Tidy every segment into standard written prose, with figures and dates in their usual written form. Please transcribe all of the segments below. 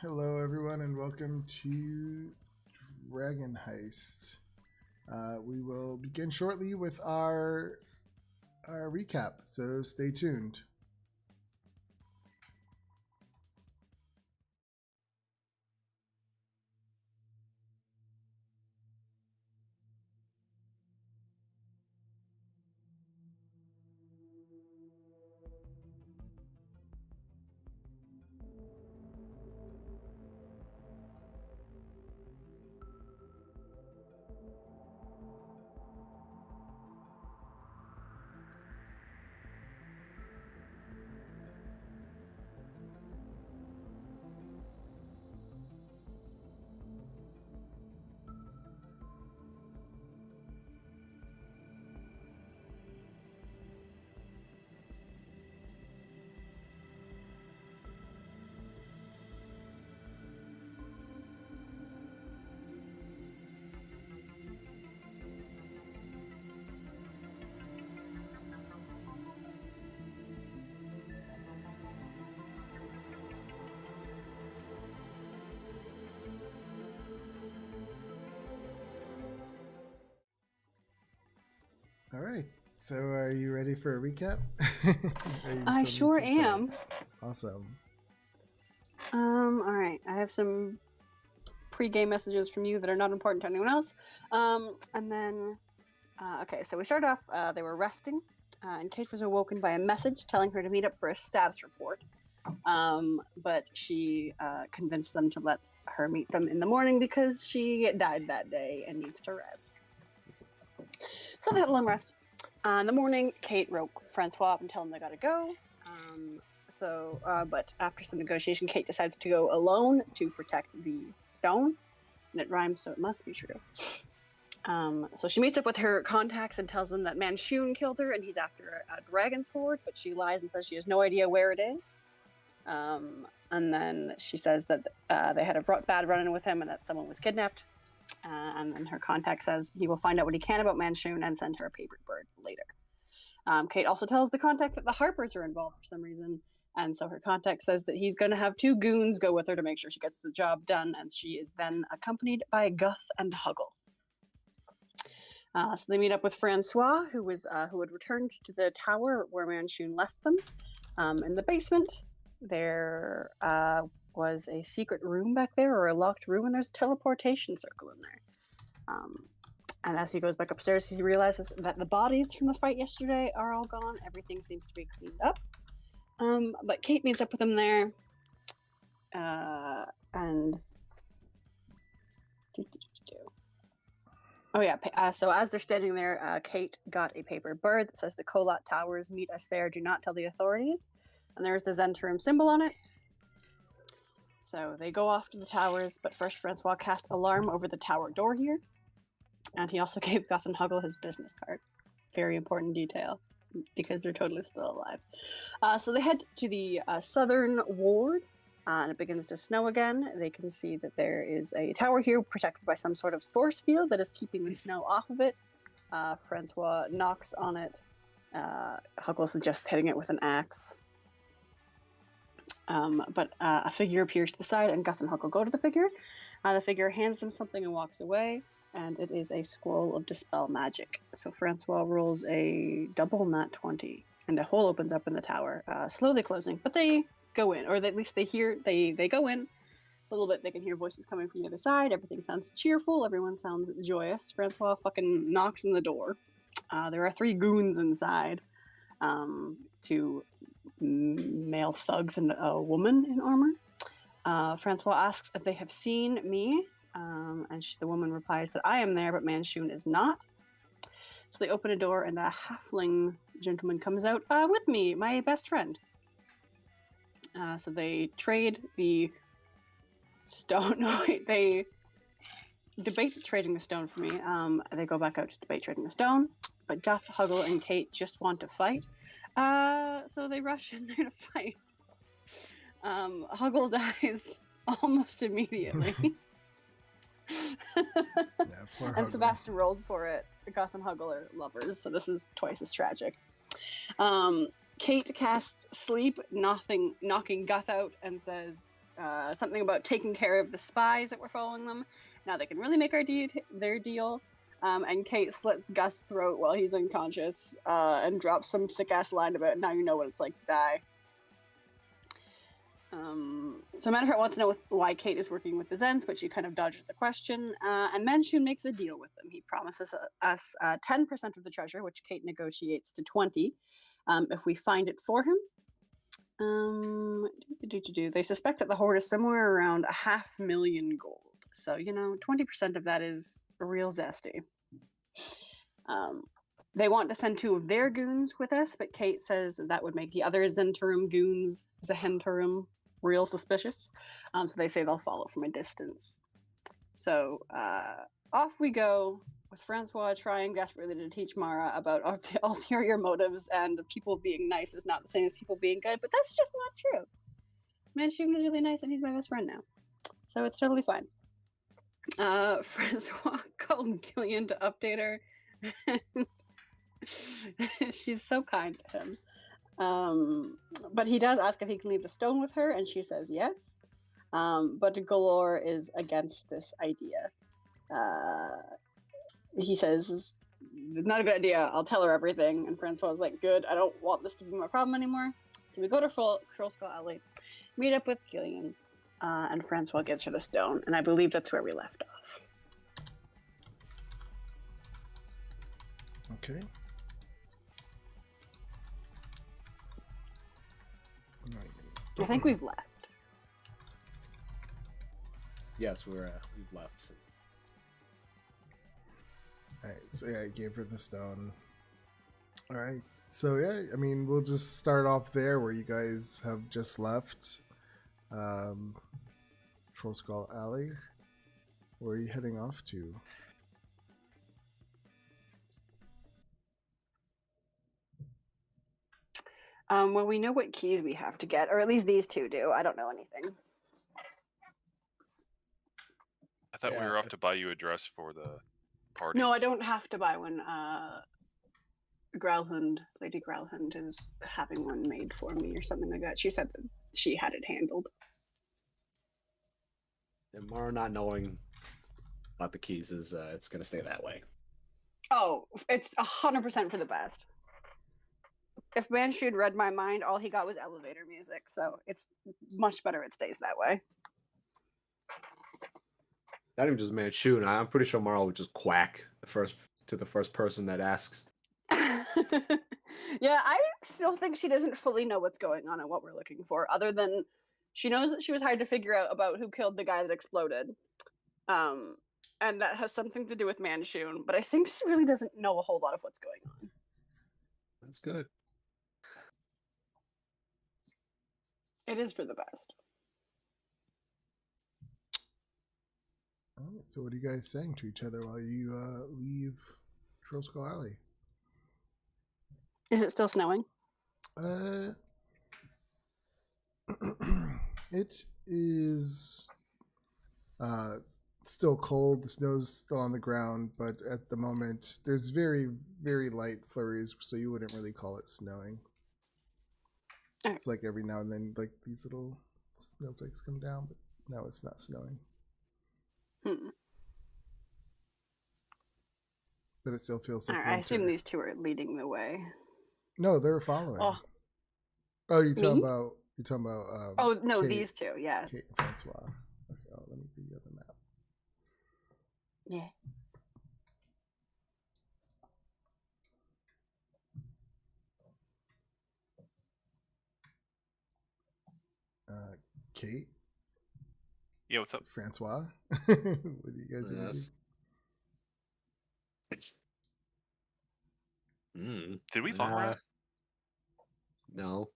Hello, everyone, and welcome to Dragon Heist. We will begin shortly with our recap, so stay tuned. All right. So, are you ready for a recap? I sure am. Awesome. All right. I have some pre-game messages from you that are not important to anyone else. And then, okay. So we started off. They were resting, and Kate was awoken by a message telling her to meet up for a status report. But she convinced them to let her meet them in the morning because she died that day and needs to rest. So they had a long rest. In the morning, Kate woke Francois up and told him they gotta go. But after some negotiation, Kate decides to go alone to protect the stone. And it rhymes, so it must be true. So she meets up with her contacts and tells them that Manshoon killed her and he's after a dragon's sword, but she lies and says she has no idea where it is. And then she says that they had a bad run-in with him and that someone was kidnapped. And then her contact says he will find out what he can about Manshoon and send her a paper bird later. Kate also tells the contact that the Harpers are involved for some reason, and so her contact says that he's going to have 2 goons go with her to make sure she gets the job done, and she is then accompanied by Guth and Huggle. So they meet up with Francois, who had returned to the tower where Manshoon left them. In the basement, there was a secret room back there, or a locked room, and there's a teleportation circle in there. And as he goes back upstairs, he realizes that the bodies from the fight yesterday are all gone. Everything seems to be cleaned up. But Kate meets up with him there. So as they're standing there, Kate got a paper bird that says the Kolat Towers, meet us there, do not tell the authorities. And there's the Zhentarim symbol on it. So they go off to the towers, but first Francois cast alarm over the tower door here. And he also gave Guth and Huggle his business card. Very important detail, because they're totally still alive. So they head to the southern ward, and it begins to snow again. They can see that there is a tower here protected by some sort of force field that is keeping the snow off of it. Francois knocks on it. Huggle suggests hitting it with an axe. But a figure appears to the side, and Guth and Huggle go to the figure. The figure hands them something and walks away, and it is a scroll of Dispel Magic. So Francois rolls a double nat 20, and a hole opens up in the tower, slowly closing, but they go in, or at least they go in. A little bit, they can hear voices coming from the other side. Everything sounds cheerful. Everyone sounds joyous. Francois fucking knocks on the door. There are 3 goons inside. 2 male thugs and a woman in armor. Francois asks if they have seen me, and the woman replies that I am there, but Manshoon is not. So they open a door, and a halfling gentleman comes out with me, my best friend. So they trade the stone. No, wait, they debate trading the stone for me. They go back out to debate trading the stone, but Guth, Huggle, and Kate just want to fight. So they rush in there to fight. Huggle dies almost immediately. Poor And Huggle. Sebastian rolled for it. Guth and Huggle are lovers, so this is twice as tragic. Kate casts Sleep, knocking Guth out, and says, something about taking care of the spies that were following them. Now they can really make their deal. And Kate slits Gus' throat while he's unconscious and drops some sick-ass line about now you know what it's like to die. So Manafort wants to know why Kate is working with the Zens, but she kind of dodges the question. And Manchun makes a deal with them. He promises us 10% of the treasure, which Kate negotiates to 20 if we find it for him. They suspect that the hoard is somewhere around 500,000 gold. So, 20% of that is real zesty. They want to send 2 of their goons with us, but Kate says that would make the other Zhentarim goons, Zhentarim, real suspicious. So they say they'll follow from a distance. So off we go with Francois trying desperately to teach Mara about ulterior motives and people being nice is not the same as people being good, but that's just not true. Manchun is really nice and he's my best friend now. So it's totally fine. Francois called Gillian to update her. She's so kind to him. But he does ask if he can leave the stone with her, and she says yes. But Galore is against this idea. He says, it's not a good idea, I'll tell her everything. And Francois is like, good, I don't want this to be my problem anymore. So we go to Trollskull Alley, meet up with Gillian, and Francois gives her the stone, and I believe that's where we left off. Okay. I think we've left. Yes, we've left. Alright, so yeah, I gave her the stone. Alright, so yeah, I mean, we'll just start off there where you guys have just left. Trollskull Alley. Where are you heading off to? Well, we know what keys we have to get, or at least these 2 do. I don't know anything. I thought we were off to buy you a dress for the party. No, I don't have to buy one. Lady Growlhund is having one made for me or something like that. She said that she had it handled. And Mara not knowing about the keys is it's going to stay that way. Oh, it's 100% for the best. If Manchun read my mind, all he got was elevator music, so it's much better it stays that way. Not even just Manchun. I'm pretty sure Mara would just quack to the first person that asks. Yeah, I still think she doesn't fully know what's going on and what we're looking for, other than she knows that she was hired to figure out about who killed the guy that exploded. And that has something to do with Manchun, but I think she really doesn't know a whole lot of what's going on. That's good. It is for the best. Alright, so what are you guys saying to each other while you leave Trollskull Alley? Is it still snowing? It is still cold. The snow's still on the ground, but at the moment there's very, very light flurries, so you wouldn't really call it snowing. Okay. It's like every now and then, like these little snowflakes come down, but no, it's not snowing. But it still feels like All right, I assume these 2 are leading the way. No, they're following. Oh, you're talking about oh no, Kate, these 2, yeah. Kate and Francois. Okay, let me give you the map. Yeah. Kate. Yeah, what's up? Francois. What do you guys want to do? Did we long rest? No.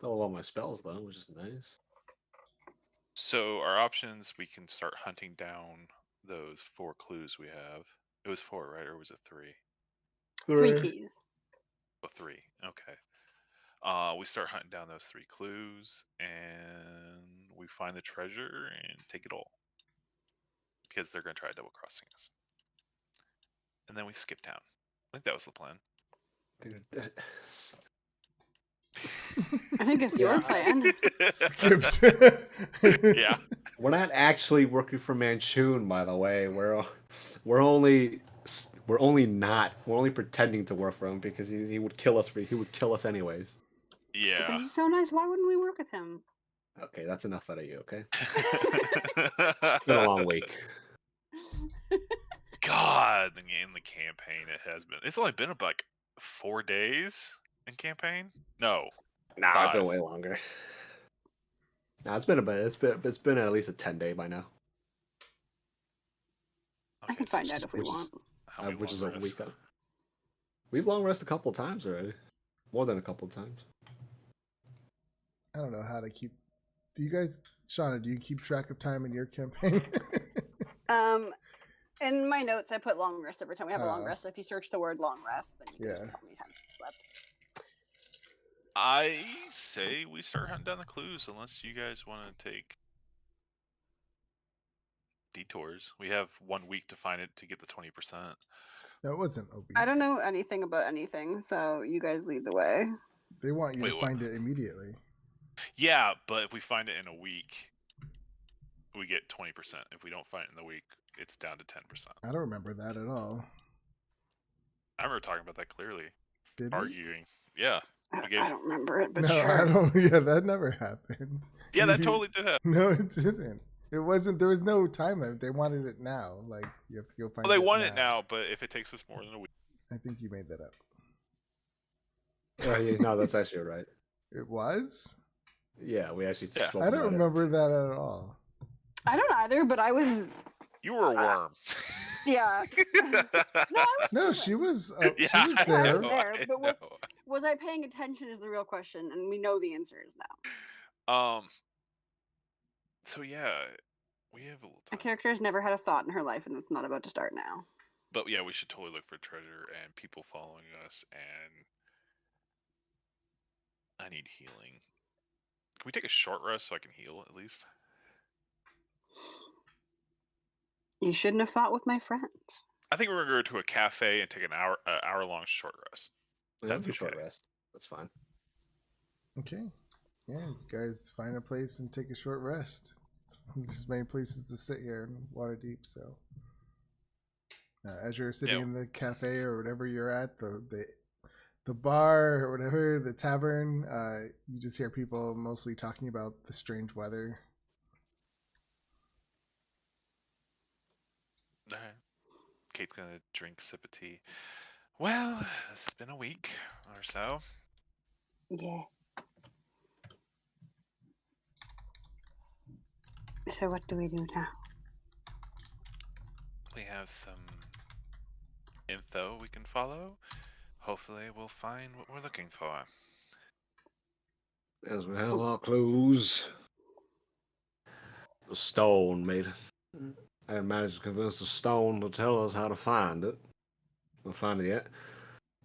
Got all my spells though, which is nice. So our options, we can start hunting down those 4 clues we have. It was 4, right? Or was it 3? 3 keys. Oh, 3. Okay. We start hunting down those 3 clues, and we find the treasure and take it all. Because they're going to try double crossing us. And then we skip town. I think that was the plan. Dude, I think it's your Yeah. plan. Skipped. Yeah. we're not actually working for Manchun, by the way. We're only pretending to work for him because he would kill us. He would kill us anyways. But Yeah. he's so nice. Why wouldn't we work with him? Okay, that's enough out of you. Okay, it's been a long week. God, in the campaign it has been. It's only been about like 4 days in campaign. No, Nah, it's been 5. way longer. Nah, it's been a bit. It's been at least a 10-day by now, I can find out if we which is- want. How many which is long a rests? week up. We've long rest a couple times already, more than a couple times. I don't know how to keep. Do you guys, Shauna? Do you keep track of time in your campaign? In my notes, I put long rest every time we have a long Oh. rest. So if you search the word long rest, then you can see Yeah. how many times we slept. I say we start hunting down the clues unless you guys want to take detours. We have 1 week to find it to get the 20%. No, it wasn't a week. I don't know anything about anything, so you guys lead the way. They want you Wait, to what? find it immediately. Yeah, but if we find it in a week, we get 20%. If we don't find it in the week, it's down to 10%. I don't remember that at all. I remember talking about that clearly. Did we? Arguing. Yeah. I, We gave- I don't remember it, but No, sure. I don't. Yeah, that never happened. Yeah, that You- totally did happen. No, it didn't. It wasn't. There was no time limit. They wanted it now. Like you have to go find. Well, they it want it now, but if it takes us more than a week. I think you made that up. No, that's actually right. It was. Yeah, we actually. Yeah. spoke I don't about it. remember that at all. I don't either, but I was. You were a worm. Yeah. No, I was. No, chilling. she was. Yeah, She was I there. was there, but what- know. Was I paying attention? Is the real question, and we know the answer is no. So yeah, we have a little My time. character has never had a thought in her life, and it's not about to start now. But yeah, we should totally look for treasure and people following us. And I need healing. Can we take a short rest so I can heal at least? You shouldn't have fought with my friends. I think we're gonna go to a cafe and take an hour long short rest. Yeah, That's we short okay. rest. That's fine. Okay. Yeah, you guys find a place and take a short rest. There's many places to sit here in Waterdeep, so as you're sitting Yeah. in the cafe or whatever you're at, the bar or whatever, the tavern, you just hear people mostly talking about the strange weather. Alright. Kate's gonna drink a sip of tea. Well, this has been a week or so. Yeah. So what do we do now? We have some info we can follow. Hopefully we'll find what we're looking for. As we have our clues. The stone made it. I had managed to convince the stone to tell us how to find it. We'll find it yet.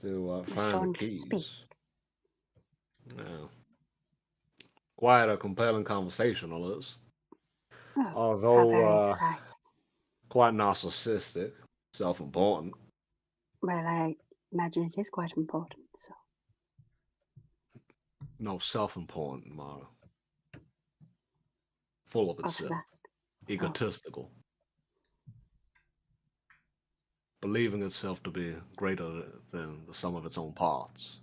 To The find stone the can keys. speak. Yeah. Quite a compelling conversationalist. Oh, how very Although exciting. quite narcissistic, self-important. Well, I imagine it is quite important. So No, self-important, Mara. Full of what's itself. that? Egotistical. Believing itself to be greater than the sum of its own parts.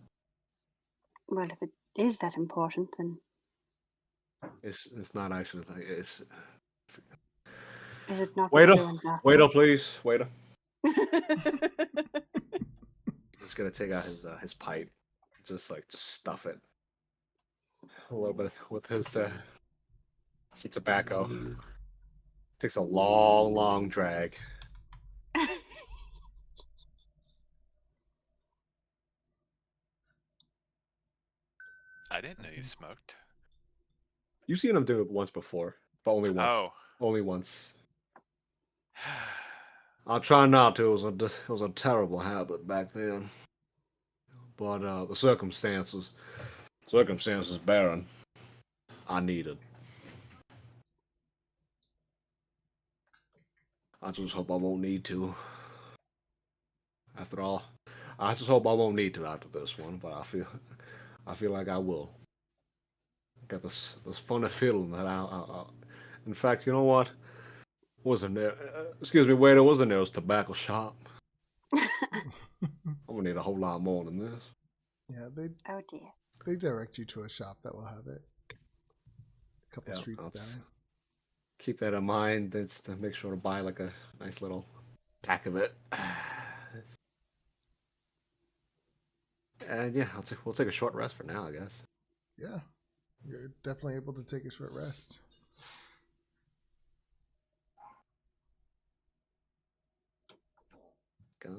Well, if it is that important, then It's not actually. It's is it not Waiter, what ruins our waiter, please, waiter. He's gonna take out his pipe, just stuff it a little bit with his tobacco. Takes a long drag. I didn't know you smoked. You've seen him do it once before, but only once. Oh. Only once. I'll try not to. It was a terrible habit back then. But the circumstances barren. I needed. I just hope I won't need to. After all, I just hope I won't need to after this one, but I feel like I will. Got this funny feeling that I'll. In fact, you know what? Wasn't there? Excuse me, waiter. Wasn't there a tobacco shop? I'm gonna need a whole lot more than this. Yeah, Oh dear. they direct you to a shop that will have it. A couple Yeah, streets I'll down. just keep that in mind. That's to make sure to buy like a nice little pack of it. And yeah, we'll take a short rest for now, I guess. Yeah, you're definitely able to take a short rest. Go.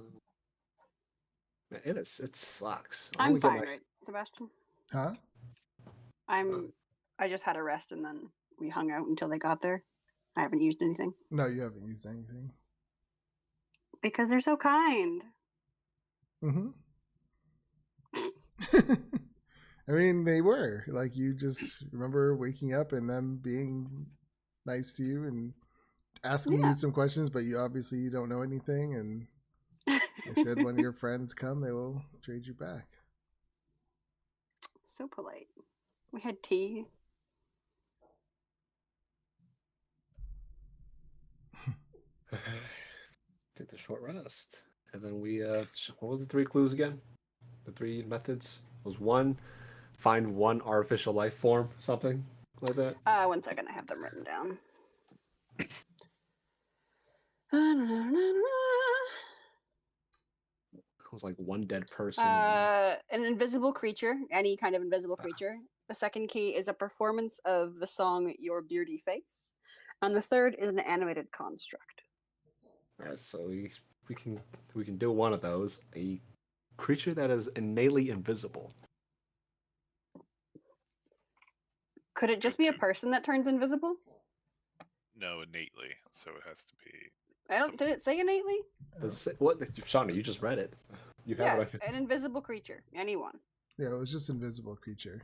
Man, it sucks. I I'm only get fine, my right, Sebastian? Huh? I just had a rest and then we hung out until they got there. I haven't used anything. No, you haven't used anything. Because they're so kind. Mm-hmm. I mean, they were. Like, you just remember waking up and them being nice to you and asking Yeah. you some questions, but you don't know anything. And they said when your friends come, they will trade you back. So polite. We had tea. take the short rest, and then we what were the 3 clues again? The 3 methods was one, find one artificial life form, something like that. 1 second, I have them written down. It was like one dead person. An invisible creature, any kind of invisible creature. The second key is a performance of the song Your Beardy Face. And the third is an animated construct. Alright, so we can do one of those. A creature that is innately invisible. Could it just be a person that turns invisible? No, innately. So it has to be. Did it say innately? Does it say, what, Shauna? You just read it. You have Yeah, it. an invisible creature. Anyone. Yeah, it was just invisible creature.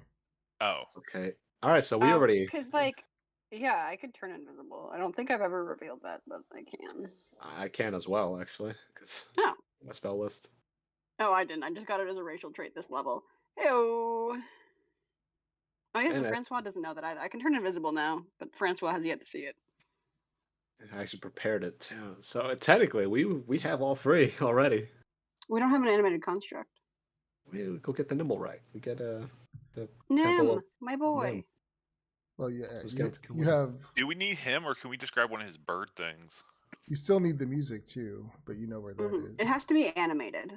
Oh, Okay. All right. So we already. Because, yeah, I could turn invisible. I don't think I've ever revealed that, but I can. I can as well, actually, because Oh. my spell list. No, I didn't. I just got it as a racial trait this level. Heyo. Oh, yeah, so And Francois doesn't know that either. I can turn invisible now, but Francois has yet to see it. I actually prepared it too. So technically, we have all 3 already. We don't have an animated construct. We go get the nimble right. We get the Nim, temple of my boy. Nim. Well, yeah, Those you, guys come you with- have. do we need him, or can we just grab one of his bird things? You still need the music too, but you know where that is. Mhm. It has to be animated.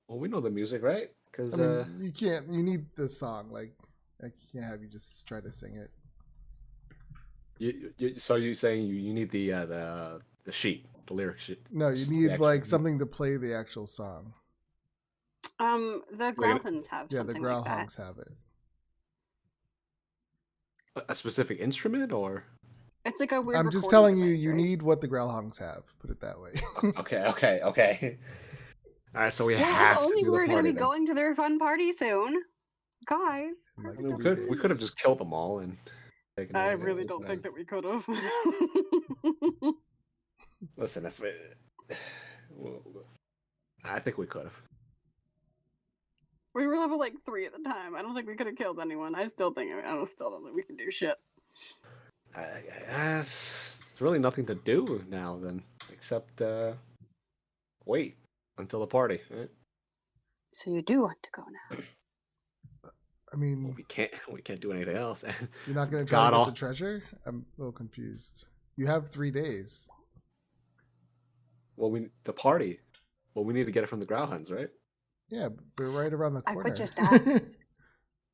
Well, we know the music, right? Because I mean, you can't. You need the song. Like, I can't have you just try to sing it. so you're saying you need the sheet, the lyric sheet. No, you Just the need actual- like something to play the actual song. The Growlhunts have Yeah, the something like that. Growlhogs have it. A specific instrument, or It's like a weird. I'm just recording telling you, device, you right? need what the Growlhogs have. Put it that way. okay. All right, so we Well, have if only to do we were the going to party be then. going to their fun party soon, guys. In, like, I mean, 3 we could have days. just killed them all and taken. I over really the- don't think that we could have. Listen, if it, I think we could have. We were level like 3 at the time. I don't think we could have killed anyone. I still don't think we can do shit. There's really nothing to do now then, except wait until the party. Right? So you do want to go now? I mean, Well, we can't do anything else. you're not going to try God to get off. the treasure? I'm a little confused. You have 3 days. Well, the party. Well, we need to get it from the Growlhounds, right? Yeah, we're right around the I corner. could just ask.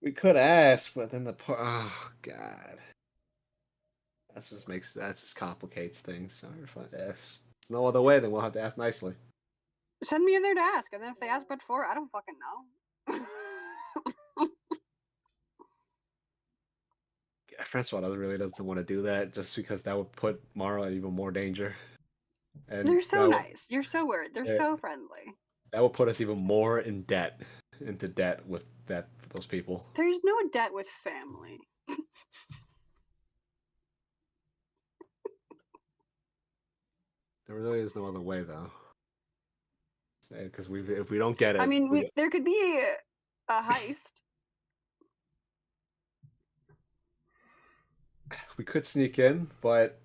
We could ask, but then oh god, that just complicates things. So if there's no other way, then we'll have to ask nicely. Send me in there to ask, and then if they ask what for, I don't fucking know. Francois really doesn't want to do that, just because that would put Mara in even more danger. And They're so that nice. You're so weird. They're Yeah. so friendly. That would put us even more into debt with those people. There's no debt with family. There really is no other way, though. Because if we don't get it, I mean, there could be a heist. we could sneak in, but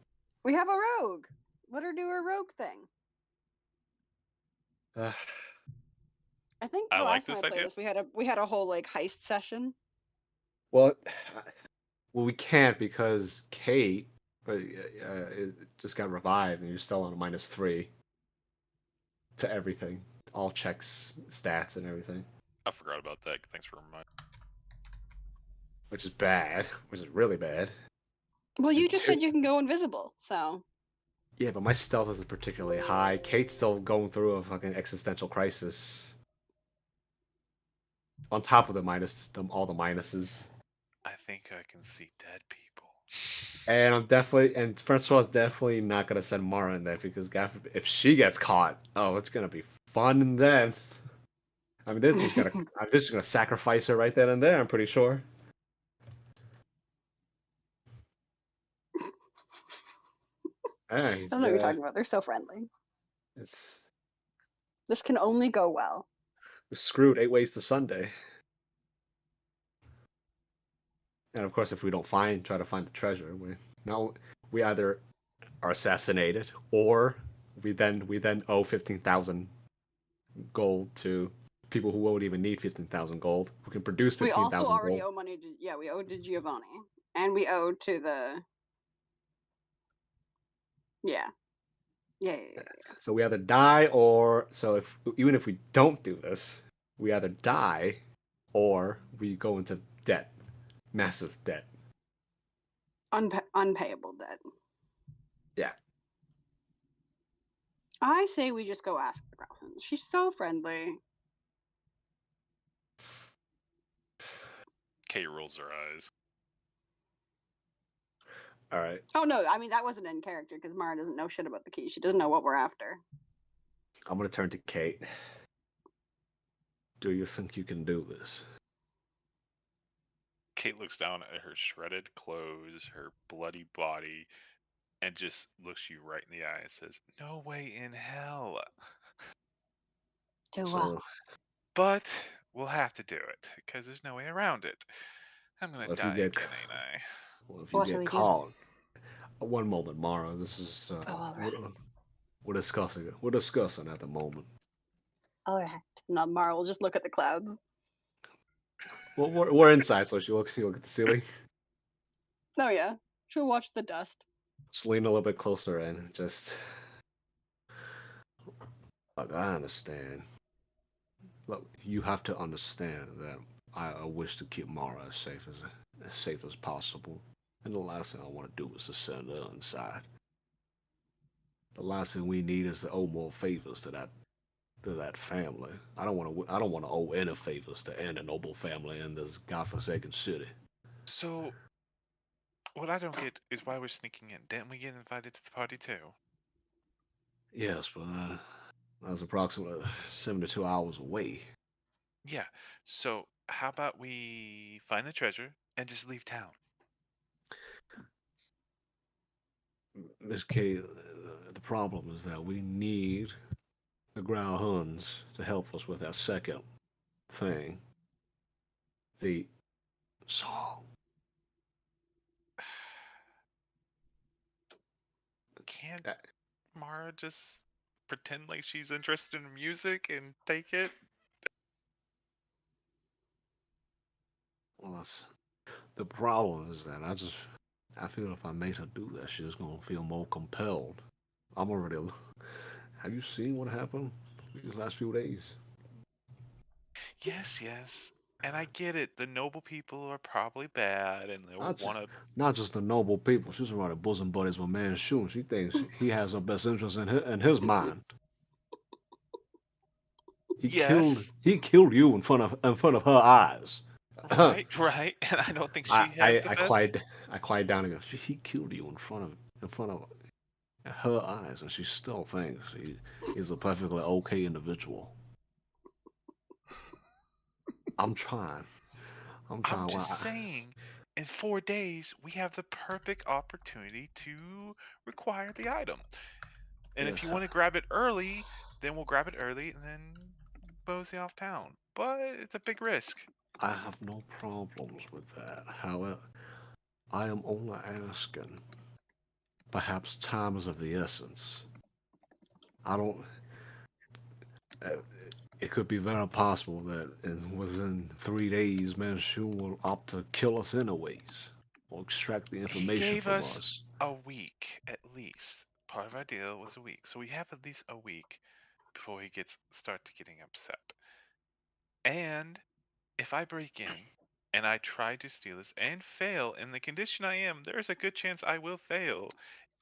We have a rogue. Let her do her rogue thing. uh, I think I the like last time this I played idea. this, we had a whole like heist session. well, we can't because Kate it just got revived, and you're still on a -3 to everything, all checks, stats, and everything, I forgot about that. Thanks for reminding. which is bad, which is really bad. Well, you And just two- said you can go invisible, so Yeah, but my stealth isn't particularly high. Kate's still going through a fucking existential crisis. On top of all the minuses. I think I can see dead people. And Francois definitely not gonna send Mara in there because God forbid, if she gets caught, oh, it's gonna be fun then. I mean, I'm just gonna sacrifice her right then and there. I'm pretty sure. Yeah, I don't know what you're talking about. They're so friendly. It's This can only go well. we're screwed 8 ways to Sunday. And of course, if we don't try to find the treasure, we either are assassinated or we then owe 15,000 gold to people who won't even need 15,000 gold, who can produce We 15,000 also already gold. owe money to we owe to Giovanni, and we owe to the yeah. So we either die even if we don't do this, we either die or we go into debt, massive debt. Unpayable debt. Yeah. I say we just go ask the Growlins. She's so friendly. Kate rolls her eyes. All right. Oh no, I mean that wasn't in character because Mara doesn't know shit about the key. She doesn't know what we're after. I'm gonna turn to Kate. Do you think you can do this? Kate looks down at her shredded clothes, her bloody body, and just looks you right in the eye and says, "No way in hell." Do So, But we'll have to do it because there's no way around it. I'm gonna Well, if you die get- again, ain't I? well, if What you shall we get do? caught, one moment, Mara. This is all right. we're discussing it. We're discussing at the moment. All right. No, Mara will just look at the clouds. Well, we're inside, so she look at the ceiling. Oh yeah, she'll watch the dust. Just lean a little bit closer and just. Look, I understand. Look, you have to understand that I wish to keep Mara as safe as possible. And the last thing I want to do is to send her inside. The last thing we need is to owe more favors to that family. I don't want to owe any favors to any noble family in this godforsaken city. So, what I don't get is why we're sneaking in. Didn't we get invited to the party too? Yes, but that was approximately 72 hours away. Yeah. So, how about we find the treasure and just leave town? Miss K, the problem is that we need the Ground Huns to help us with that second thing. The song. Can't Mara just pretend like she's interested in music and take it? Well, the problem is that I feel if I made her do that, she's gonna feel more compelled. I'm already. Have you seen what happened these last few days? Yes. And I get it. The noble people are probably bad and they'll want to. Not just the noble people. She's already bosom buddies with Manchun. She thinks he has her best interest in his mind. He killed you in front of her eyes. Right. And I don't think she has the best. I quiet down and go, he killed you in front of her eyes, and she still thinks he's a perfectly okay individual. I'm trying. I'm just saying, in 4 days, we have the perfect opportunity to require the item. And if you want to grab it early, then we'll grab it early and then mosey off town. But it's a big risk. I have no problems with that. However, I am only asking. Perhaps time is of the essence. I don't. Uh, it could be very possible that within 3 days, Manchu will opt to kill us anyways, or extract the He information gave from us us. a week at least. Part of our deal was a week, so we have at least a week before he start to getting upset. And if I break in and I try to steal this and fail in the condition I am, there's a good chance I will fail.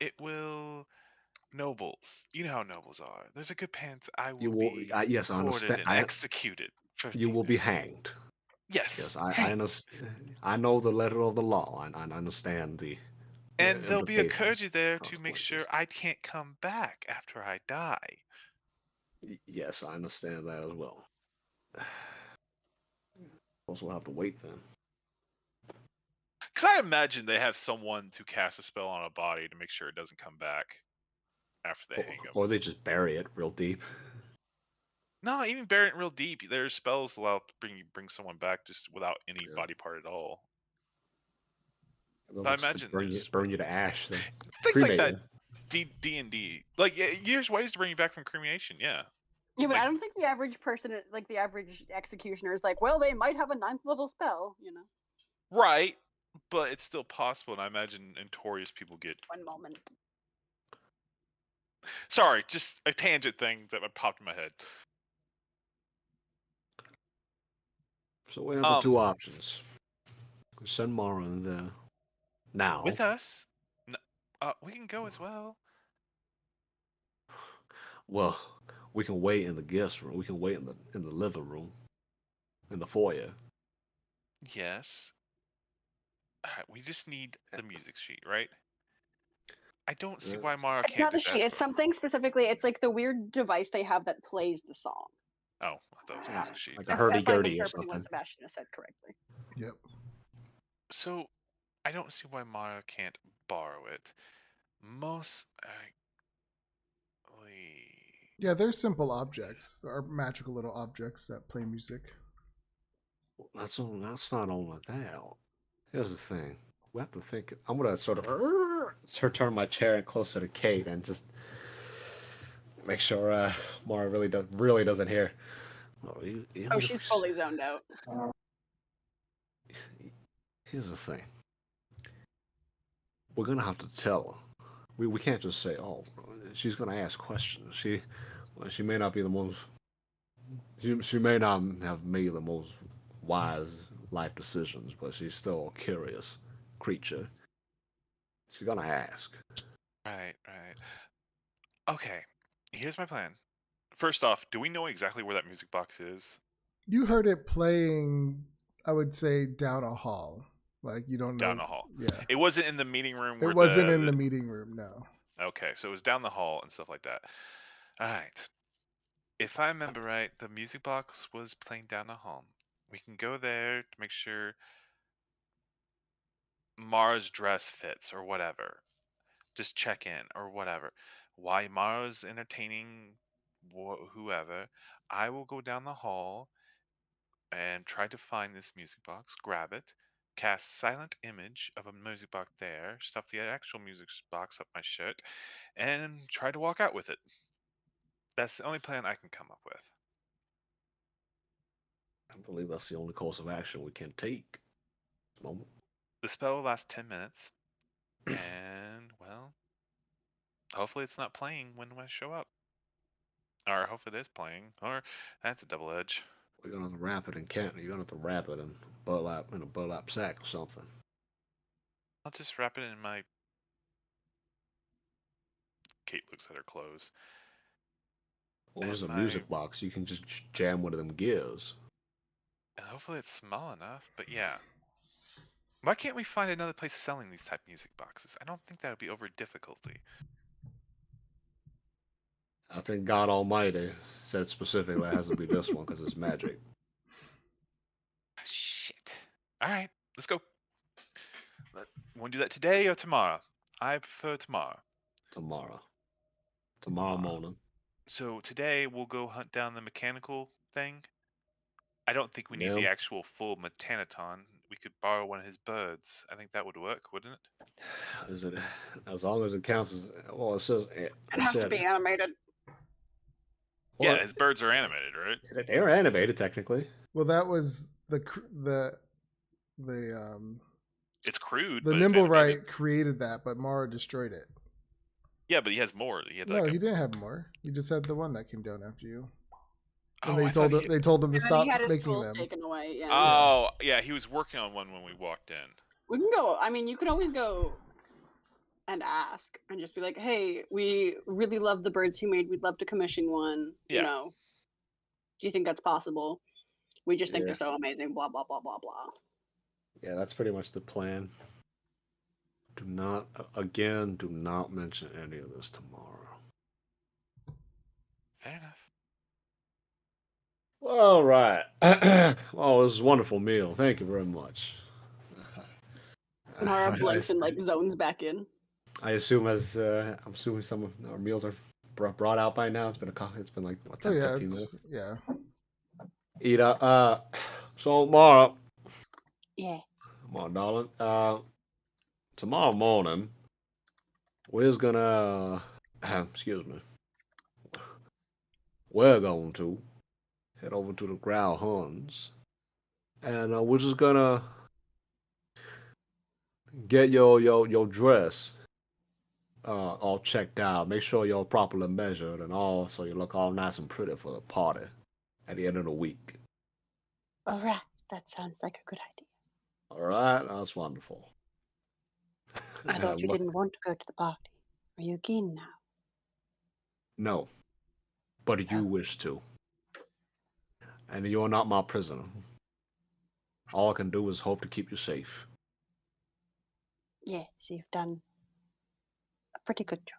It will nobles. You know how nobles are. There's a good chance I You will will. be Yes, I courted understand. and executed for You will thieving. be hanged. Yes, Yes, I hang. understand. I know the letter of the law. I understand the And there'll be a implications, Kurji there to make consequences. sure I can't come back after I die. Yes, I understand that as well. Also, we'll have to wait then. Because I imagine they have someone to cast a spell on a body to make sure it doesn't come back after they hang him. Or they just bury it real deep. No, even bury it real deep. There's spells allow to bring someone back just without any Yeah. body part at all. They'll But I just imagine burn you to ash. Then things like cremate that. you. D&D, like there's ways to bring you back from cremation. Yeah, Yeah, but Like- I don't think the average person, like the average executioner, is like, well, they might have a 9th level spell, you know. right. But it's still possible, and I imagine notorious people get. One moment. Sorry, just a tangent thing that popped in my head. So we have the two options. Send Mara in there now. With us, we can go as well. Well, we can wait in the guest room. We can wait in the living room, in the foyer. Yes. Alright, we just need the music sheet, right? I don't see why Mara It's can't not the just sheet. ask It's for- something specifically. It's like the weird device they have that plays the song. Oh, I thought it was a music sheet. Like a If hurdy I'm gurdy or interpreting what something. Sebastian has said correctly. Yep. So, I don't see why Mara can't borrow it. Most Yeah, they're simple objects. There are magical little objects that play music. That's not only that. Here's the thing. We have to think. I'm gonna sort of turn my chair closer to Kate and just make sure Mara really doesn't hear. Oh, she's fully zoned out. Here's the thing. We're gonna have to tell her. We can't just say, "Oh, she's gonna ask questions." She may not be the most. She may not have made the most wise life decisions, but she's still a curious creature. She's gonna ask. Right. Okay, here's my plan. First off, do we know exactly where that music box is? You heard it playing, I would say, down a hall. Like, you don't know. Down the hall. Yeah. It wasn't in the meeting room. Where It wasn't in the meeting room, no. Okay, so it was down the hall and stuff like that. All right. If I remember right, the music box was playing down the hall. We can go there to make sure Mara's dress fits or whatever. Just check in or whatever. While Mara's entertaining whoever, I will go down the hall and try to find this music box, grab it, cast silent image of a music box there, stuff the actual music box up my shirt, and try to walk out with it. That's the only plan I can come up with. I believe that's the only course of action we can take. At the moment. The spell will last 10 minutes, and, well, hopefully it's not playing when I show up. Or hopefully it is playing, or that's a double edge. We're gonna have to wrap it in Kent. You're gonna have to wrap it in a burlap sack or something. I'll just wrap it in my... Kate looks at her clothes. Well, there's a And music box. You can just jam one of them gears. And hopefully it's small enough, but yeah. Why can't we find another place selling these type music boxes? I don't think that would be over difficulty. I think God Almighty said specifically it has to be this one because it's magic. Shit. Alright, let's go. Want to do that today or tomorrow? I prefer tomorrow. Tomorrow morning. So today we'll go hunt down the mechanical thing. I don't think we need the Yeah. actual full Metanaton. We could borrow one of his birds. I think that would work, wouldn't it? Is it as long as it counts as well? It says It has to said- be animated. well, Yeah, his birds are animated, right? they were animated technically. Well, that was the It's crude. the but it's Nimblewright animated. created that, but Mara destroyed it. Yeah, but he has more. He had No, like he didn't have more. He just had the one that came down after you. Oh, And I thought he- they told him to And then stop he had his making tools them. taken away. Yeah. Oh, yeah, he was working on one when we walked in. We can go. I mean, you can always go and ask and just be like, "Hey, we really love the birds you made. We'd love to commission one. Yeah. You know, do you think that's possible? We just think Yeah. they're so amazing. Blah blah blah blah blah." Yeah, that's pretty much the plan. Do not mention any of this tomorrow. Fair enough. All right. Well, this is a wonderful meal. Thank you very much. Mara I- blinks and like zones back in. I assume I'm assuming some of our meals are brought out by now. It's been like what, 10, Oh yeah, 15 minutes. yeah. Eat up. So Mara, Yeah. come on, darling. Tomorrow morning, we're gonna excuse me. We're going to head over to the Growl Huns, and we're just gonna get your dress all checked out. Make sure you're properly measured and all, so you look all nice and pretty for the party at the end of the week. All right. That sounds like a good idea. All right, that's wonderful. I thought you Look- didn't want to go to the party. Are you keen now? No, but you wish to, and you're not my prisoner. All I can do is hope to keep you safe. Yes, you've done a pretty good job.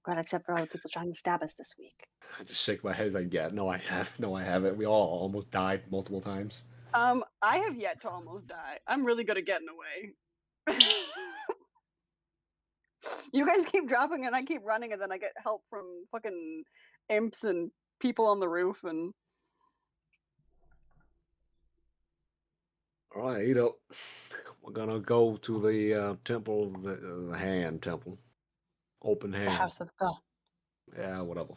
Well, except for all the people trying to stab us this week. I just shake my head like, yeah, no, I haven't. We all almost died multiple times. I have yet to almost die. I'm really good at getting away. You guys keep dropping and I keep running, and then I get help from fucking imps and people on the roof and All right, Edo. We're gonna go to the temple, the hand temple, open hand. the House of God. Yeah, whatever.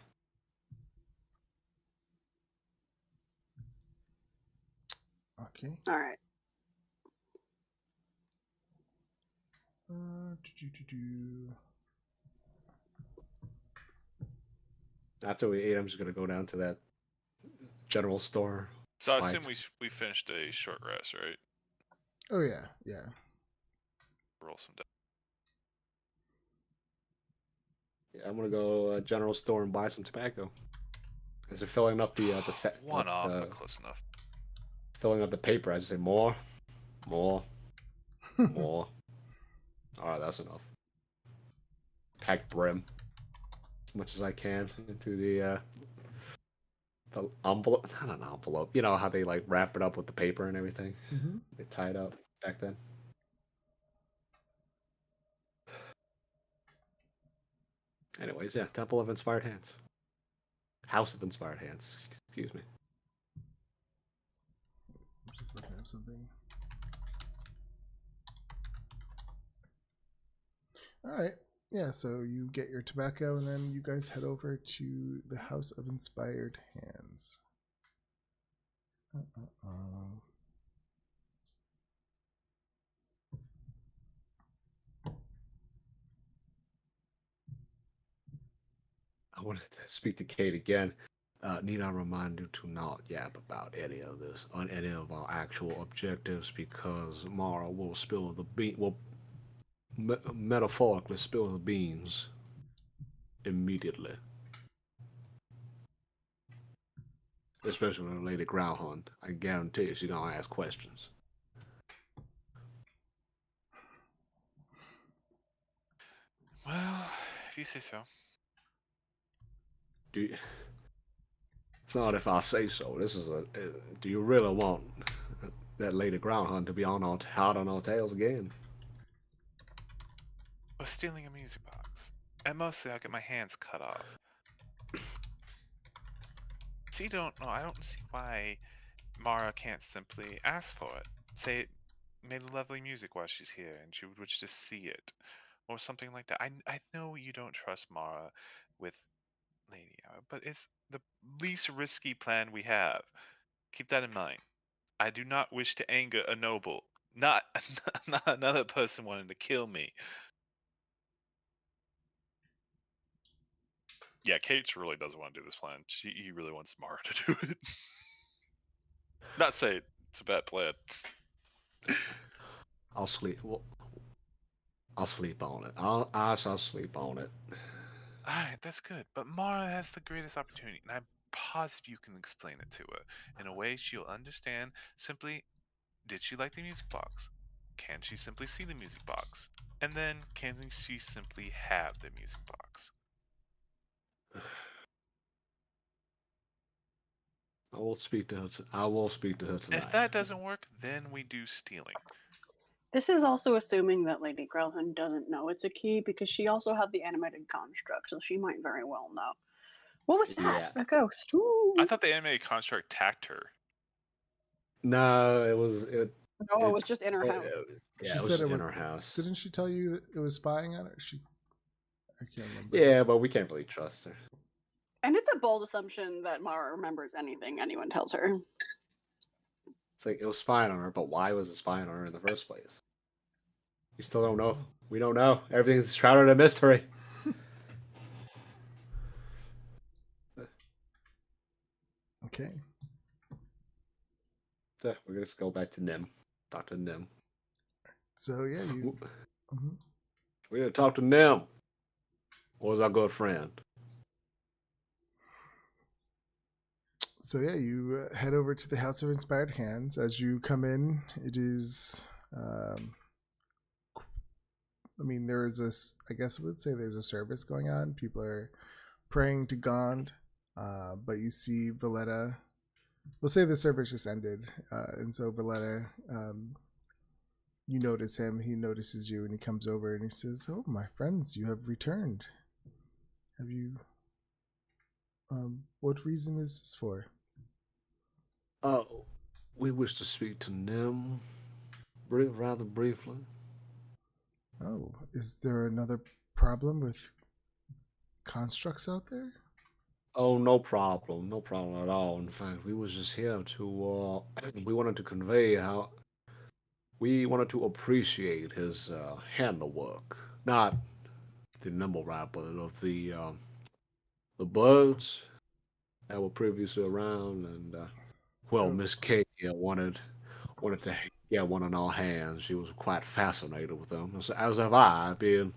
Okay. All right. After we eat, I'm just gonna go down to that general store. So I Right. assume we finished a short rest, right? Oh yeah, yeah. Roll some dice. Yeah, I'm gonna go general store and buy some tobacco. As they're filling up the set, One off, the- but close enough. filling up the paper, I just say more. All right, that's enough. Pack brim as much as I can into the envelope. Not an envelope. You know how they like wrap it up with the paper and everything. Mhm. They tie it up back then. Anyways, yeah, Temple of Inspired Hands. House of Inspired Hands. Excuse me. I'm just looking up something. All right. Yeah, so you get your tobacco and then you guys head over to the House of Inspired Hands. I wanted to speak to Kate again. Need I remind you to not yap about any of this on any of our actual objectives, because Mara will spill the bean. Will metaphorically spill the beans immediately. Especially when Lady Growlhund. I guarantee she's gonna ask questions. Well, if you say so. It's not if I say so. This is do you really want that Lady Growlhund to be on hot on our tails again? Or stealing a music box. And mostly I'll get my hands cut off. So I don't see why Mara can't simply ask for it. Say it made lovely music while she's here and she would just see it. Or something like that. I know you don't trust Mara with Lady Hour, but it's the least risky plan we have. Keep that in mind. I do not wish to anger a noble. Not, not another person wanting to kill me. Yeah, Kate really doesn't want to do this plan. He really wants Mara to do it. Not say it's a bad plan. I'll sleep. Well, I'll sleep on it. I'll sleep on it. Alright, that's good. But Mara has the greatest opportunity, and I'm positive you can explain it to her in a way she'll understand. Simply, did she like the music box? Can she simply see the music box? And then, can she simply have the music box? I will speak to her. I will speak to her tonight. If that doesn't work, then we do stealing. This is also assuming that Lady Grelhan doesn't know it's a key because she also had the animated construct, so she might very well know. What was that? Yeah. A ghost. Ooh. I thought the animated construct attacked her. No, it was. No, it was just in her house. Yeah, She it was said it in was- her house. Didn't she tell you that it was spying on her? I can't remember. Yeah, but we can't really trust her. And it's a bold assumption that Mara remembers anything anyone tells her. It's like it was spying on her, but why was it spying on her in the first place? We still don't know. We don't know. Everything's shrouded in mystery. Okay. So we're gonna just go back to Nim, Dr. Nim. So yeah, you. Mhm. We're gonna talk to Nim. What was our good friend? So yeah, you head over to the House of Inspired Hands. As you come in, it is. I mean, there is this. I guess I would say there's a service going on. People are praying to Gond, but you see Valletta. We'll say the service just ended, and so Valletta, you notice him. He notices you, and he comes over and he says, "Oh, my friends, you have returned. Have you? What reason is this for?" We wish to speak to Nim, rather briefly. Oh, is there another problem with constructs out there? Oh, no problem. No problem at all. In fact, we was just here to, we wanted to convey how we wanted to appreciate his handiwork. Not the nimble rap, but of the birds that were previously around. And, well, Miss K wanted to get one in our hands. She was quite fascinated with them, as have I, being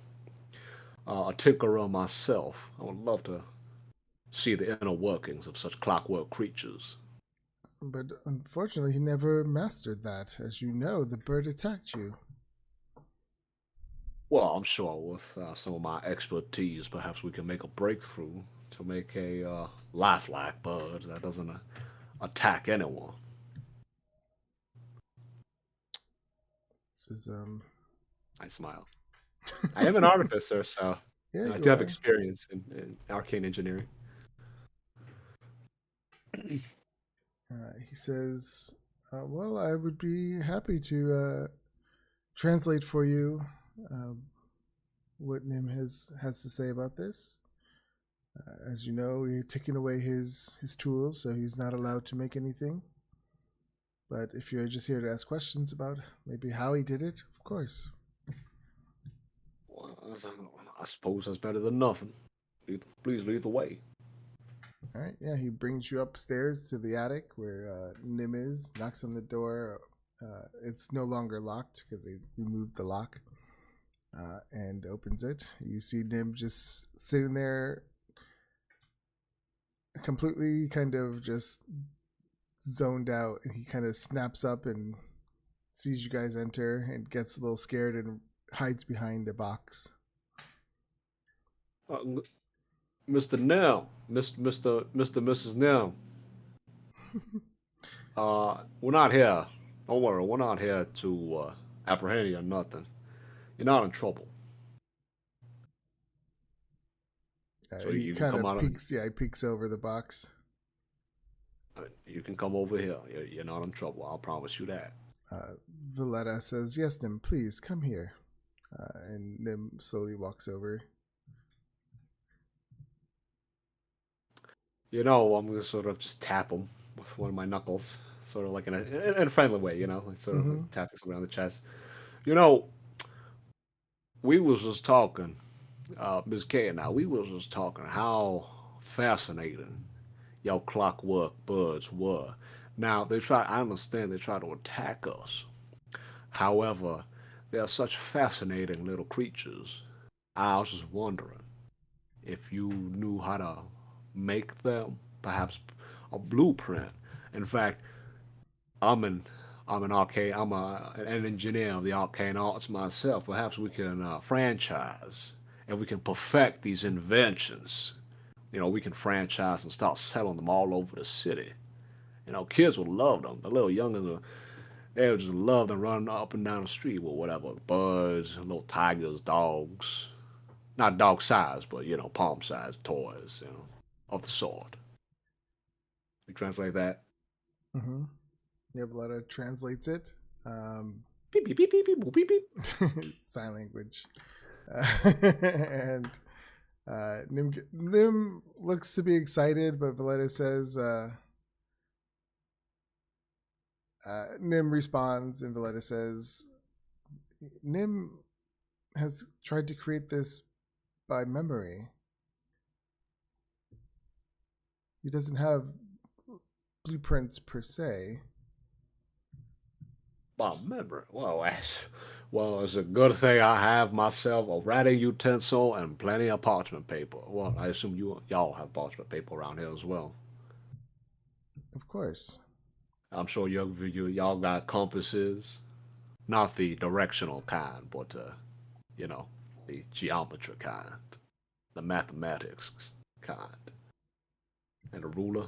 a tinkerer myself. I would love to see the inner workings of such clockwork creatures. But unfortunately, he never mastered that. As you know, the bird attacked you. Well, I'm sure with some of my expertise, perhaps we can make a breakthrough to make a lifelike bird that doesn't attack anyone. This is I smile. I am an artificer, so yeah, I you do have are. experience in arcane engineering. He says, "Well, I would be happy to translate for you what Nim has to say about this. As you know, you're taking away his tools, so he's not allowed to make anything. But if you're just here to ask questions about maybe how he did it, of course." Well, I suppose that's better than nothing. Please lead the way. All right, yeah, he brings you upstairs to the attic where Nim is, knocks on the door. It's no longer locked because they removed the lock, and opens it. You see Nim just sitting there, completely kind of just zoned out, and he kind of snaps up and sees you guys enter and gets a little scared and hides behind a box. Mr. Nim, Mr. Mrs. Nim. We're not here. Don't worry, we're not here to apprehend you or nothing. You're not in trouble. So He you can kind come of out. peeks. Yeah, he peeks over the box. You can come over here. You're not in trouble. I'll promise you that. Valletta says, "Yes, Nim, please come here." And Nim slowly walks over. You know, I'm gonna sort of just tap him with one of my knuckles, sort of like in a friendly way. You know, like sort of Mm-hmm. like tapping somebody on the chest. You know, we was just talking, Ms. K and I. We was just talking how fascinating your clockwork birds were. Now they try. I understand they try to attack us. However, they are such fascinating little creatures. I was just wondering if you knew how to make them, perhaps a blueprint. In fact, I'm an I'm an arcane. an engineer of the arcane arts myself. Perhaps we can franchise and we can perfect these inventions. You know, we can franchise and start selling them all over the city. You know, kids would love them. The little youngins, they would just love them running up and down the street with whatever birds, little tigers, dogs. Not dog size, but you know, palm size toys. You know, of the sort. You translate that. Mm-hmm. Yeah, Valletta translates it. Um, Beep beep beep beep beep beep beep. sign language. And Nim looks to be excited, but Valletta says, Nim responds, and Valletta says, Nim has tried to create this by memory. He doesn't have blueprints per se. Well, remember, it's a good thing I have myself a writing utensil and plenty of parchment paper. Well, I assume y'all have parchment paper around here as well. Of course. I'm sure y'all got compasses, not the directional kind, but you know, the geometry kind, the mathematics kind, and a ruler.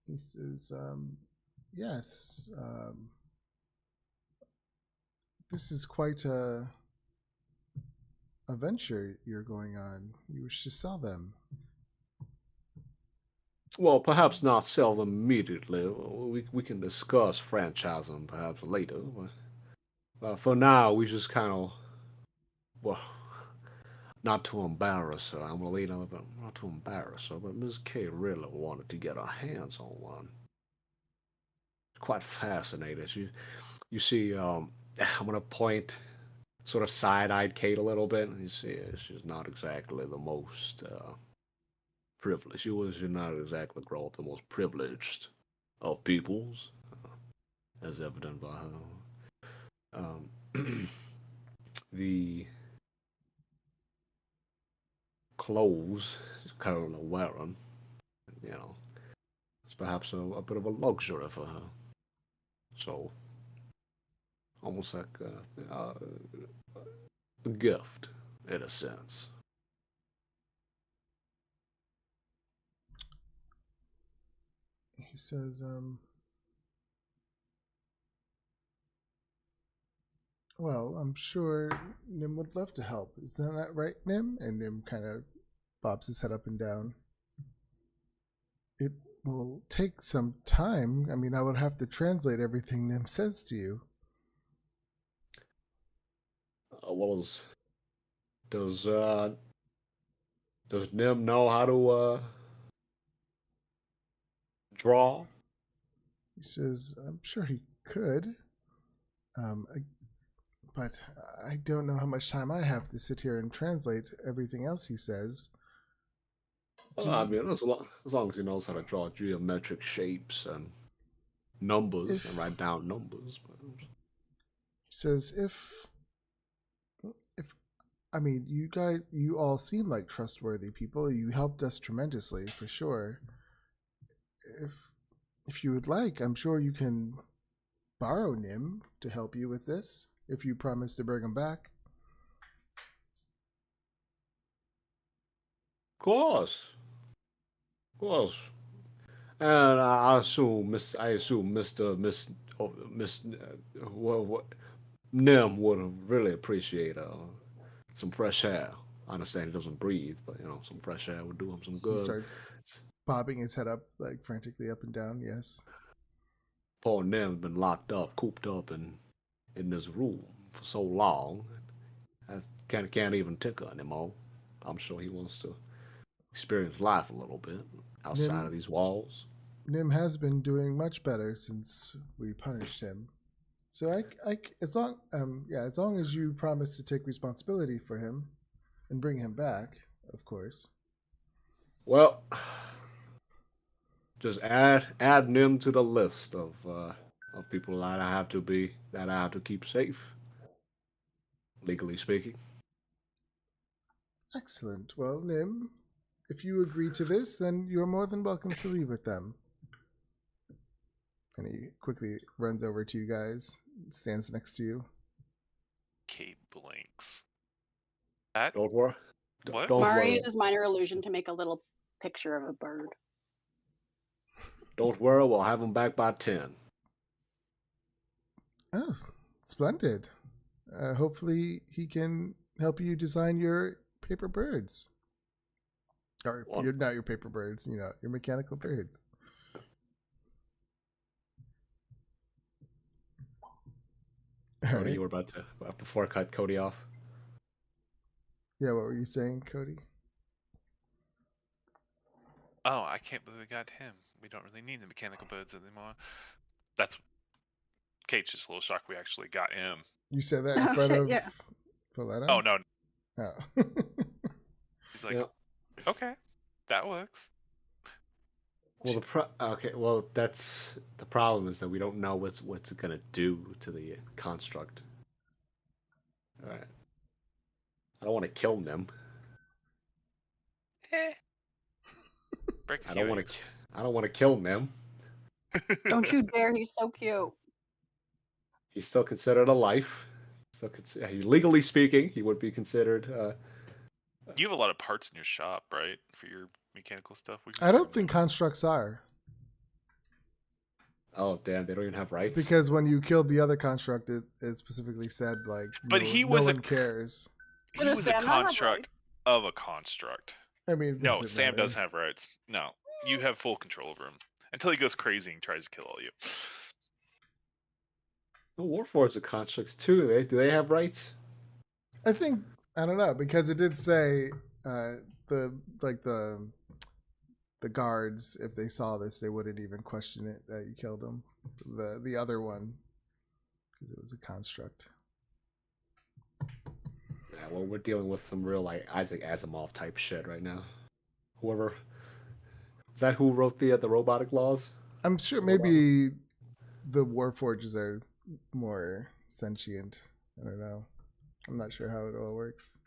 He says, yes, this is quite a venture you're going on. You wish to sell them. Well, perhaps not sell them immediately. We can discuss franchising perhaps later. But for now, we just kind of, well, not to embarrass her. I'm gonna lead on, but not to embarrass her. But Ms. K really wanted to get her hands on one. Quite fascinated. You see, I'm gonna point, sort of side-eyed Kate a little bit. And you see, she's not exactly the most privileged. She's not exactly grown up the most privileged of peoples, as evident by her. The clothes she's currently wearing, you know, it's perhaps a bit of a luxury for her. So, almost like a gift, in a sense. He says, well, I'm sure Nim would love to help. Isn't that right, Nim? And Nim kind of bobs his head up and down. It will take some time. I mean, I would have to translate everything Nim says to you. Well, does Nim know how to draw? He says, I'm sure he could. But I don't know how much time I have to sit here and translate everything else he says. I mean, as long as he knows how to draw geometric shapes and numbers and write down numbers. He says, if I mean, you all seem like trustworthy people. You helped us tremendously, for sure. If you would like, I'm sure you can borrow Nim to help you with this, if you promise to bring him back. Of course. And I assume Miss Nim would really appreciate some fresh air. I understand he doesn't breathe, but some fresh air would do him some He good. starts bobbing his head up, like frantically up and down. Yes. Poor Nim's been locked up, cooped up in this room for so long. I can't even tickle anymore. I'm sure he wants to experience life a little bit outside Nim- of these walls. Nim has been doing much better since we punished him. So as long as you promise to take responsibility for him and bring him back, of course. Well, just add Nim to the list of people that I have to keep safe, legally speaking. Excellent. Well, Nim, if you agree to this, then you're more than welcome to leave with them. And he quickly runs over to you guys, stands next to you. Kate blinks. That Don't worry. What? Don't Mara worry. uses minor illusion to make a little picture of a bird. Don't worry. We'll have him back by 10. Oh, splendid. Hopefully he can help you design your paper birds. Or you're not your paper birds, your mechanical birds. Cody, you were about to before I cut Cody off. Yeah, what were you saying, Cody? Oh, I can't believe we got him. We don't really need the mechanical birds anymore. That's Kate's just a little shocked we actually got him. You said that in Oh, front shit, of yeah. Pauletta? Oh no, Oh. he's like, Yep. okay, that works. Well, that's the problem is that we don't know what's it gonna do to the construct. All right. I don't want to kill them. Break a I few don't want eggs. to. I don't want to kill them. Don't you dare, he's so cute. He's still considered a life. Legally speaking, he would be considered. You have a lot of parts in your shop, right? For your mechanical stuff. We can I just don't bring think constructs are. Oh damn! They don't even have rights. Because when you killed the other construct, it specifically said, like, But no, he no was one cares. he But does was a Sam not have construct of a construct. I mean, it No, doesn't Sam matter. doesn't have rights. No, you have full control over him until he goes crazy and tries to kill all you. No, Warforged are constructs too. Do they have rights? I think, I don't know, because it did say the guards, if they saw this, they wouldn't even question it that you killed them. The other one, because it was a construct. Yeah, well, we're dealing with some real like Isaac Asimov type shit right now. Whoever is that who wrote the robotic laws? I'm sure maybe the Warforges are more sentient. I don't know. I'm not sure how it all works.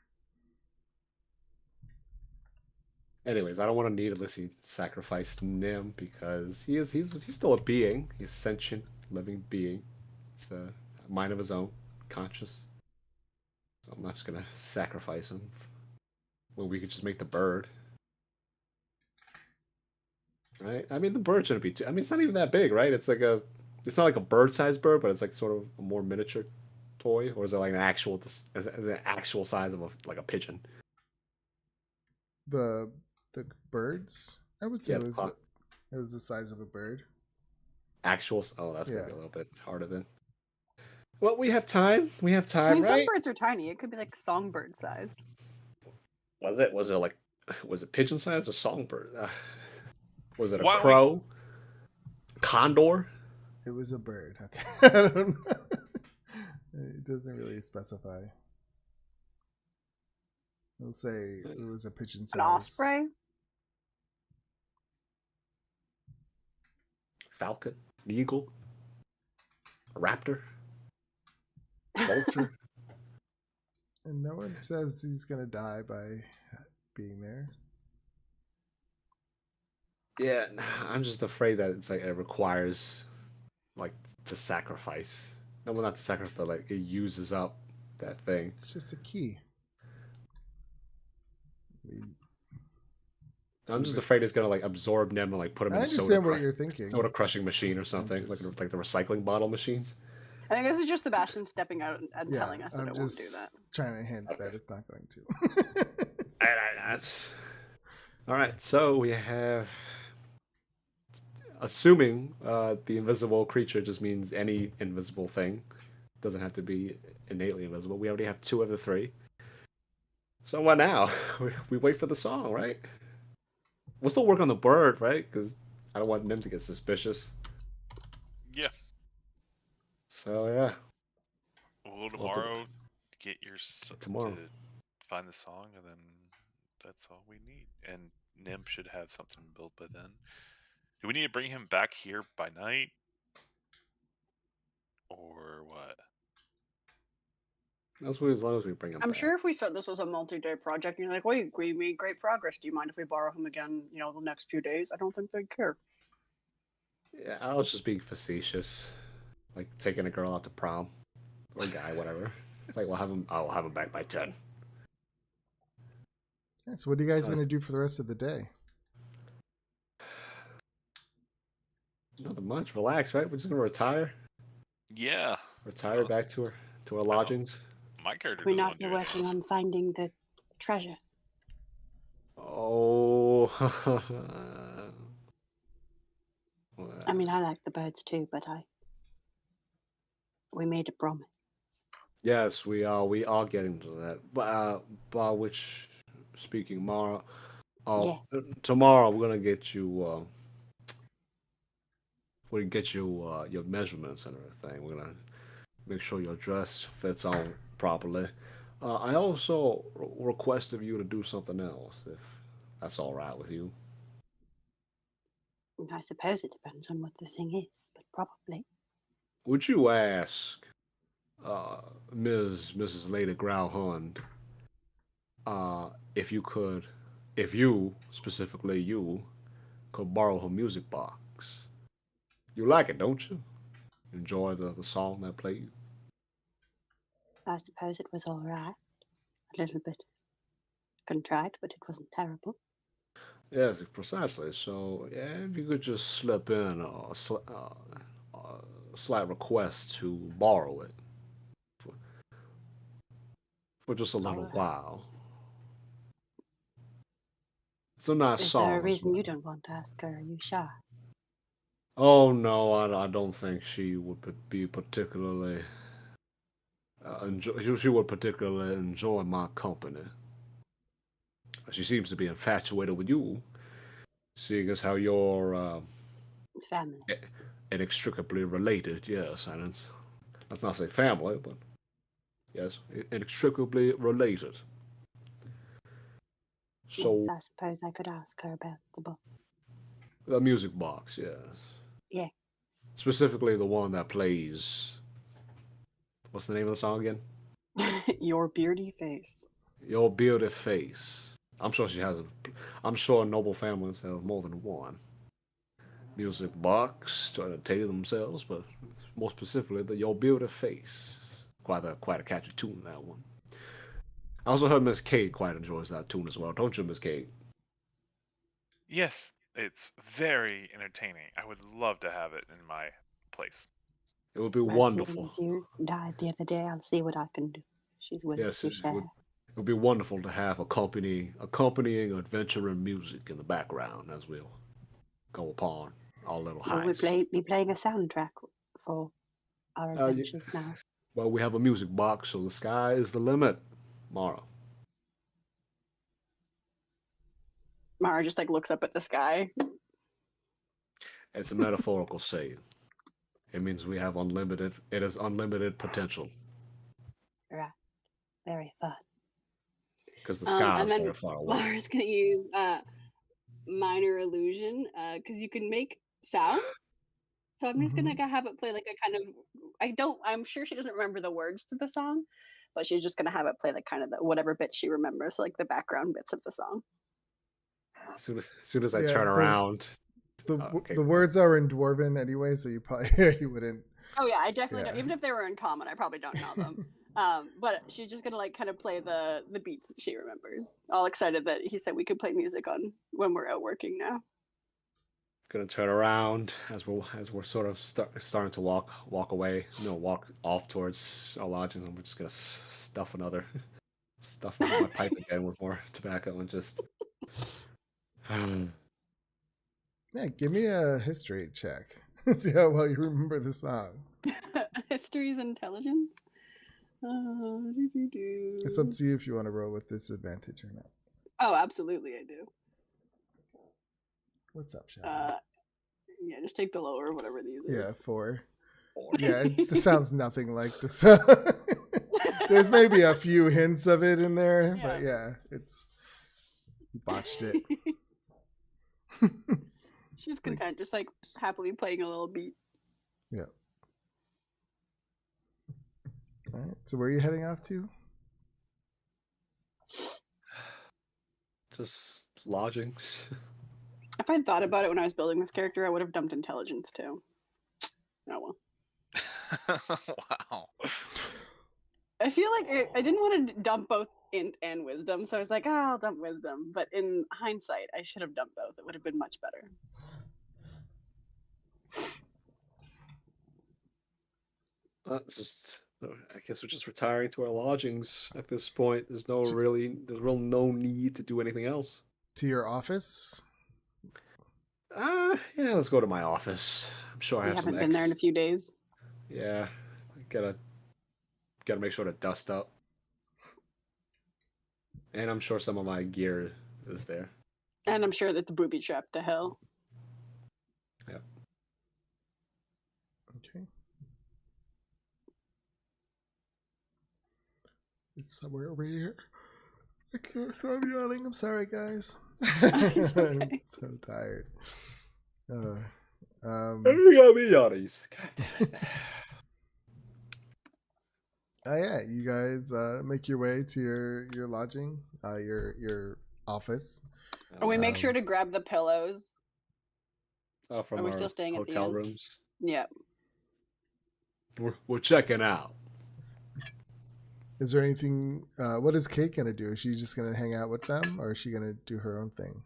Anyways, I don't want to needlessly sacrifice Nim because he's still a being. He's a sentient, living being. It's a mind of his own, conscious. So I'm not just gonna sacrifice him when we could just make the bird. Right? I mean, the bird shouldn't be too. I mean, it's not even that big, right? It's not like a bird-sized bird, but it's like sort of a more miniature toy, or is it like an actual size of a pigeon? The birds, I would say Yeah, it was the size of a bird. Actual. Oh, that's gonna Yeah. be a little bit harder then. Well, we have time. We have I time, mean, some right? birds are tiny. It could be like songbird sized. Was it pigeon size or songbird? Was it a Why don't we- crow? Condor? It was a bird. Okay. I don't know. It doesn't really specify. We'll say it was a pigeon size. An osprey? Falcon? An eagle? A raptor? Vulture? And no one says he's gonna die by being there. Yeah, I'm just afraid that it's like it requires like to sacrifice. No, well, not to sacrifice, but like it uses up that thing. It's just a key. I mean, I'm just afraid it's gonna like absorb Nim and like put him I in understand what you're thinking. soda crushing machine or something, just- like the recycling bottle machines. I think this is just Sebastian stepping out and Yeah, telling us that I'm it won't do just- that. trying to hint that it's not going to. That's all right. So we have, assuming the invisible creature just means any invisible thing, doesn't have to be innately invisible. We already have 2 of the 3. So what now? We wait for the song, right? We'll still work on the bird, right? Because I don't want Nim to get suspicious. Yeah. So yeah, Well, We'll do- tomorrow, get your tomorrow. to find the song, and then that's all we need. And Nim should have something built by then. Do we need to bring him back here by night, or what? That's what, as long as we bring him I'm back. sure if we said this was a multi-day project, and you're like, "Wait, we made great progress. Do you mind if we borrow him again? You know, the next few days?" I don't think they'd care. Yeah, I was just being facetious, like taking a girl out to prom, or a guy, whatever. Like I'll have him back by 10. So what are you guys So- going to do for the rest of the day? Nothing much. Relax, right? We're just gonna retire. Yeah, Retire back to our lodgings. my character We're doesn't not want to do working anything on finding the treasure. Oh. I mean, I like the birds too, but we made a promise. Yes, we are getting to that. By which, speaking, Mara, tomorrow we're gonna get you. We can get you your measurements and everything. We're gonna make sure your dress fits on properly. I also request of you to do something else, if that's all right with you. I suppose it depends on what the thing is, but probably. Would you ask Mrs. Lady Growlhund, if you specifically you could borrow her music box? You like it, don't you? Enjoy the song that played? I suppose it was all right. A little bit contrite, but it wasn't terrible. Yes, precisely. So, yeah, if you could just slip in a slight request to borrow it for just a little Alright. while. It's a nice Is song. there a as reason well. you don't want to ask her? Are you shy? Oh no, I don't think she would be particularly she would particularly enjoy my company. She seems to be infatuated with you, seeing as how you're Family. inextricably related. Yes, and let's not say family, but yes, inextricably related. So Yes, I suppose I could ask her about the book. the music box, yes. Yeah. Specifically the one that plays. What's the name of the song again? Your beardy face. Your Bearded Face. I'm sure she has I'm sure noble families have more than one music box to entertain themselves, but more specifically, the Your Bearded Face. Quite a catchy tune, that one. I also heard Miss Kate quite enjoys that tune as well, don't you, Miss Kate? Yes, it's very entertaining. I would love to have it in my place. It would be Well, wonderful. seeing as you died the other day, I'll see what I can do. She's willing Yes, to it share. would be wonderful to have accompanying adventuring music in the background as we'll go upon our little Will we heist. be playing a soundtrack for our Yeah. adventures now? Well, we have a music box, so the sky is the limit, Mara. Mara just like looks up at the sky. It's a metaphorical saying. It means we have unlimited. It is unlimited potential Right. Very fun. because the sky and is then very far away. Mara's gonna use minor illusion because you can make sounds. So I'm just gonna have it play like a kind of. I'm sure she doesn't remember the words to the song, but she's just gonna have it play like kind of the whatever bits she remembers, like the background bits of the song. As soon as I Yeah, turn around, okay. The words are in Dwarven anyway, so you probably you wouldn't. Oh yeah, I definitely don't. Yeah. Even if they were in common, I probably don't know them. But she's just gonna like kind of play the beats that she remembers. All excited that he said we could play music on when we're out working now. gonna turn around as we're sort of starting to walk away, walk off towards our lodgings, and we're just gonna stuff my pipe again with more tobacco and just. Yeah, give me a history check. See how well you remember the song. History's intelligence. It's up to you if you want to roll with disadvantage or not. Oh, absolutely, I do. What's up, Shadow? Yeah, just take the lower, whatever these is. Yeah, 4. Yeah, it sounds nothing like the song. There's maybe a few hints of it in there, but yeah, it's you botched it. She's content, just like happily playing a little beat. Yeah. All right. So where are you heading off to? Just lodgings. If I'd thought about it when I was building this character, I would have dumped intelligence too. Oh well. Wow. I feel like I didn't want to dump both int and wisdom, so I was like, I'll dump wisdom. But in hindsight, I should have dumped both. It would have been much better. I guess we're just retiring to our lodgings at this point. There's no need to do anything else. To your office? Yeah, let's go to my office. I'm sure I We have haven't some been there in a few days. Yeah, I gotta make sure to dust up. And I'm sure some of my gear is there. And I'm sure that the booby trapped to hell. Yep. Okay. It's somewhere over here. I can't stop yawning. I'm sorry, guys. Okay. I'm so tired. You got me yawning. God damn it. Yeah, you guys make your way to your lodging, your office. And we make sure to grab the pillows. From Are we our still staying at the hotel inn? rooms. Yeah. We're checking out. Is there anything? What is Kate gonna do? Is she just gonna hang out with them, or is she gonna do her own thing?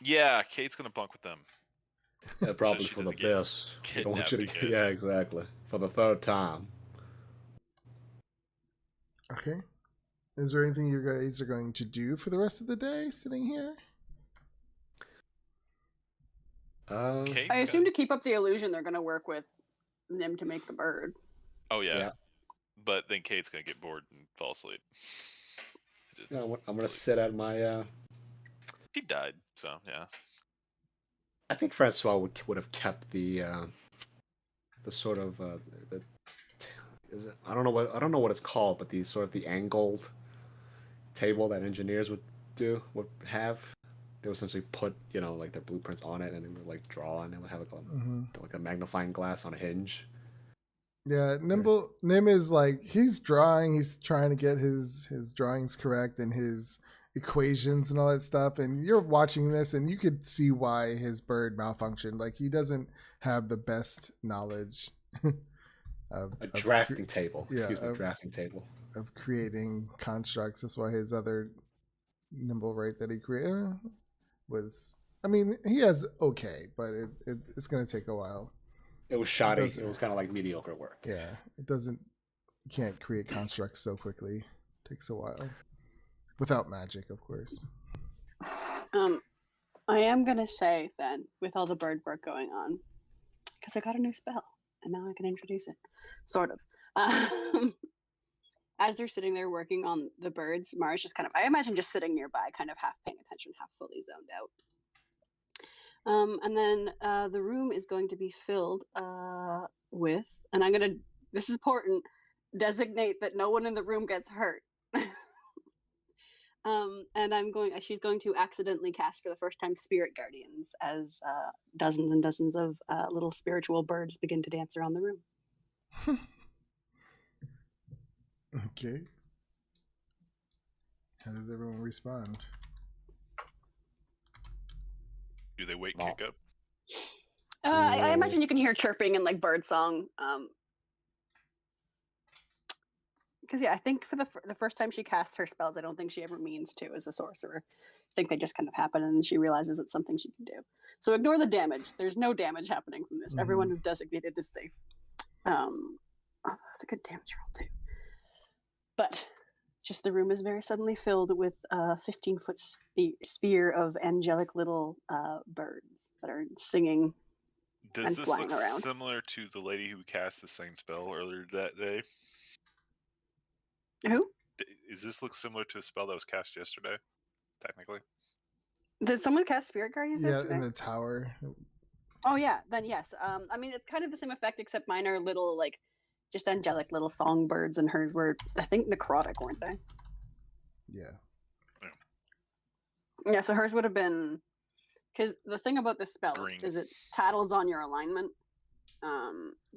Yeah, Kate's gonna bunk with them. Yeah, probably she for the doesn't get best. We don't want you to kidnapped again. Yeah, exactly. For the third time. Okay. Is there anything you guys are going to do for the rest of the day, sitting here? Kate's I assume gonna... to keep up the illusion, they're going to work with Nim to make the bird. Oh yeah. Yeah. But then Kate's gonna get bored and fall asleep. Just I'm gonna sleep. sit at my. He died, so yeah. I think Francois would have kept the sort of I don't know what it's called, but the sort of the angled table that engineers would have. They would essentially put like their blueprints on it, and they would like draw, and it would have like a magnifying glass on a hinge. Yeah, Nim is like he's drawing. He's trying to get his drawings correct and his equations and all that stuff. And you're watching this, and you could see why his bird malfunctioned. Like he doesn't have the best knowledge of A drafting table. yeah, Excuse me, drafting table. of creating constructs. That's why his other nimble rate that he created was. I mean, he has okay, but it's going to take a while. It was shoddy. doesn't- It was kind of like mediocre work. Yeah, it doesn't. You can't create constructs so quickly. It takes a while, without magic, of course. I am going to say then, with all the bird work going on, because I got a new spell, and now I can introduce it. Sort of. As they're sitting there working on the birds, Mara's just kind of, I imagine just sitting nearby, kind of half paying attention, half fully zoned out. And then the room is going to be filled with, and I'm going to, this is important, designate that no one in the room gets hurt. And she's going to accidentally cast for the first time Spirit Guardians as dozens and dozens of little spiritual birds begin to dance around the room. Okay. How does everyone respond? Do they wake Well, Kick up? I imagine you can hear chirping and like bird song. Because yeah, I think for the first time she casts her spells, I don't think she ever means to as a sorcerer. I think they just kind of happen, and she realizes it's something she can do. So ignore the damage. There's no damage happening from this. Everyone is designated as safe. Oh, that was a good damage roll too. But just the room is very suddenly filled with a 15-foot sphere of angelic little birds that are singing Does and this flying look around. similar to the lady who cast the same spell earlier that day? Who? Does this look similar to a spell that was cast yesterday? Technically. Did someone cast Spirit Guardians Yeah, yesterday? in the tower. Oh yeah, then yes. I mean, it's kind of the same effect, except mine are little like just angelic little songbirds, and hers were, I think, necrotic, weren't they? Yeah. Yeah, so hers would have been, because the thing about this spell Green. is it tattles on your alignment.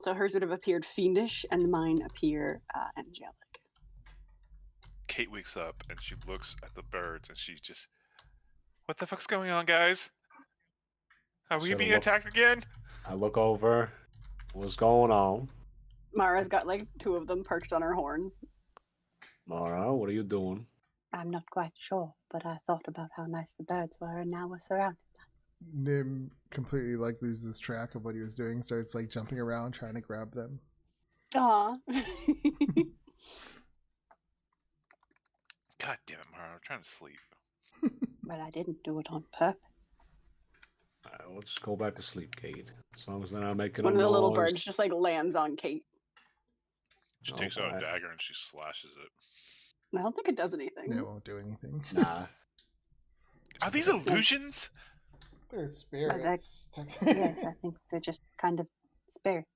So hers would have appeared fiendish, and mine appear angelic. Kate wakes up and she looks at the birds and she's just, what the fuck's going on, guys? Are we Should've being looked- attacked again? I look over. What's going on? Mara's got like 2 of them perched on her horns. Mara, what are you doing? I'm not quite sure, but I thought about how nice the birds were, and now we're surrounded. Nim completely like loses track of what he was doing, starts like jumping around trying to grab them. Aw. God damn it, Mara, I'm trying to sleep. But I didn't do it on purpose. Alright, let's go back to sleep, Kate. As long as they're not making One a of the little noise. birds just like lands on Kate. She Oh, takes out a alright. dagger and she slashes it. I don't think it does anything. It won't do anything. Nah. Are these illusions? They're spirits. Yes, I think they're just kind of spirits.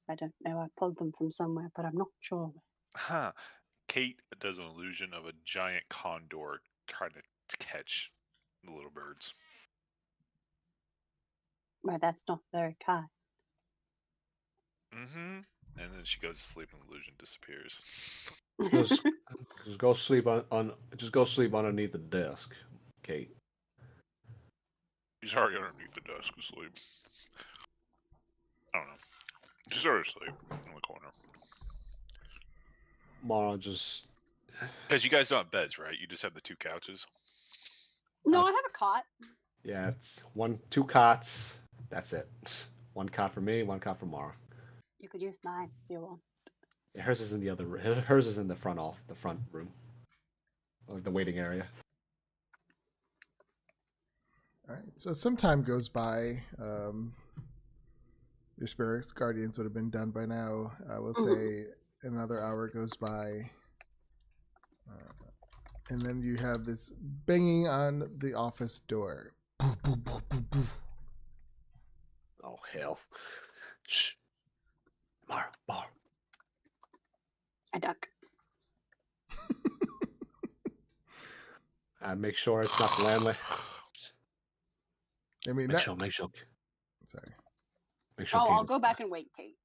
I don't know. I pulled them from somewhere, but I'm not sure. Huh. Kate does an illusion of a giant condor trying to catch the little birds. Well, that's not very kind. Mm-hmm. And then she goes to sleep and the illusion disappears. Just go sleep just go sleep underneath the desk, Kate. She's already underneath the desk asleep. I don't know. She's already asleep in the corner. Mara just Because you guys don't have beds, right? You just have the 2 couches. No, I have a cot. yeah, it's 2 cots. That's it. 1 cot for me, 1 cot for Mara. You could use mine if you want. Yeah, hers is in the other. Hers is in the front room, like the waiting area. All right. So some time goes by. Your spirit guardians would have been done by now. I will say another hour goes by. And then you have this banging on the office door. Boo, boo, boo, boo, boo. Oh hell! Shh, Mara. I duck. Make sure it's not the landlady. I mean, Make sure. Sorry. Make sure. Oh, Kate I'll is- go back and wait, Kate.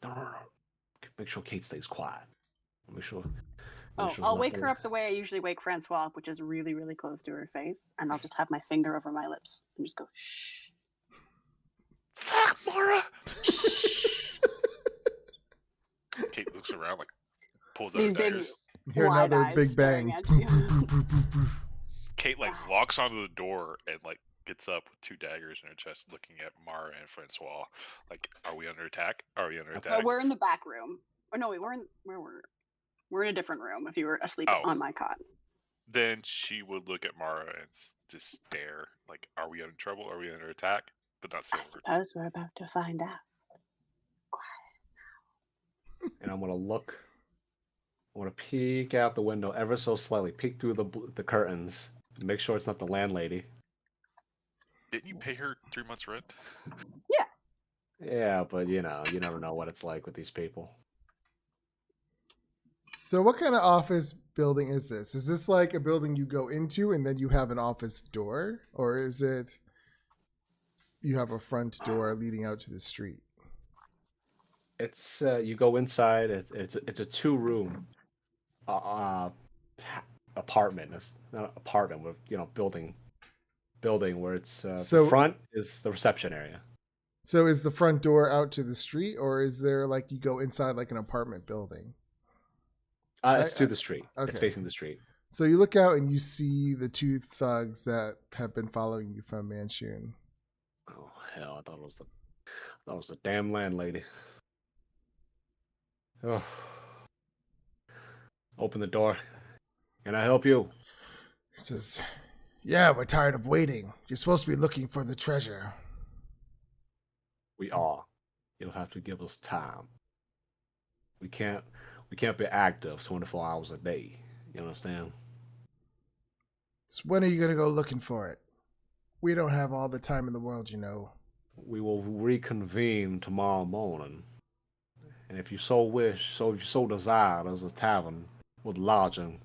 No. Make sure Kate stays quiet. Make sure. Oh, sure I'll not wake the- her up the way I usually wake Francois, which is really, really close to her face, and I'll just have my finger over my lips and just go shh. Fuck, Mara! Kate looks around, like, pulls out These her big daggers. Hear wide another eyes big bang. staring at Boo, you. boo, boo, boo, boo, boo. Kate, like, walks onto the door and, like, gets up with 2 daggers in her chest, looking at Mara and Francois. Like, are we under attack? Are we under attack? We're in the back room. Oh no, wait, we're in a different room. If you were asleep Oh. on my cot. Then she would look at Mara and just stare. Like, are we in trouble? Are we under attack? But not say I a word. suppose we're about to find out. And I'm gonna look. I want to peek out the window ever so slightly. Peek through the curtains. Make sure it's not the landlady. Didn't you pay her 3 months' rent? Yeah, but you never know what it's like with these people. So what kind of office building is this? Is this like a building you go into and then you have an office door? Or is it you have a front door leading out to the street? It's you go inside. It's a 2-room apartment. It's not an apartment with building where it's So- the front is the reception area. So is the front door out to the street, or is there like you go inside like an apartment building? It's to the street. okay. It's facing the street. So you look out and you see the two thugs that have been following you from Manchun. Oh hell! I thought it was the damn landlady. Oh. Open the door. Can I help you? He says, "Yeah, we're tired of waiting. You're supposed to be looking for the treasure." We are. You'll have to give us time. We can't be active 24 hours a day. You understand? So when are you gonna go looking for it? We don't have all the time in the world, you know. We will reconvene tomorrow morning. And if you so wish, if you so desire, there's a tavern with lodging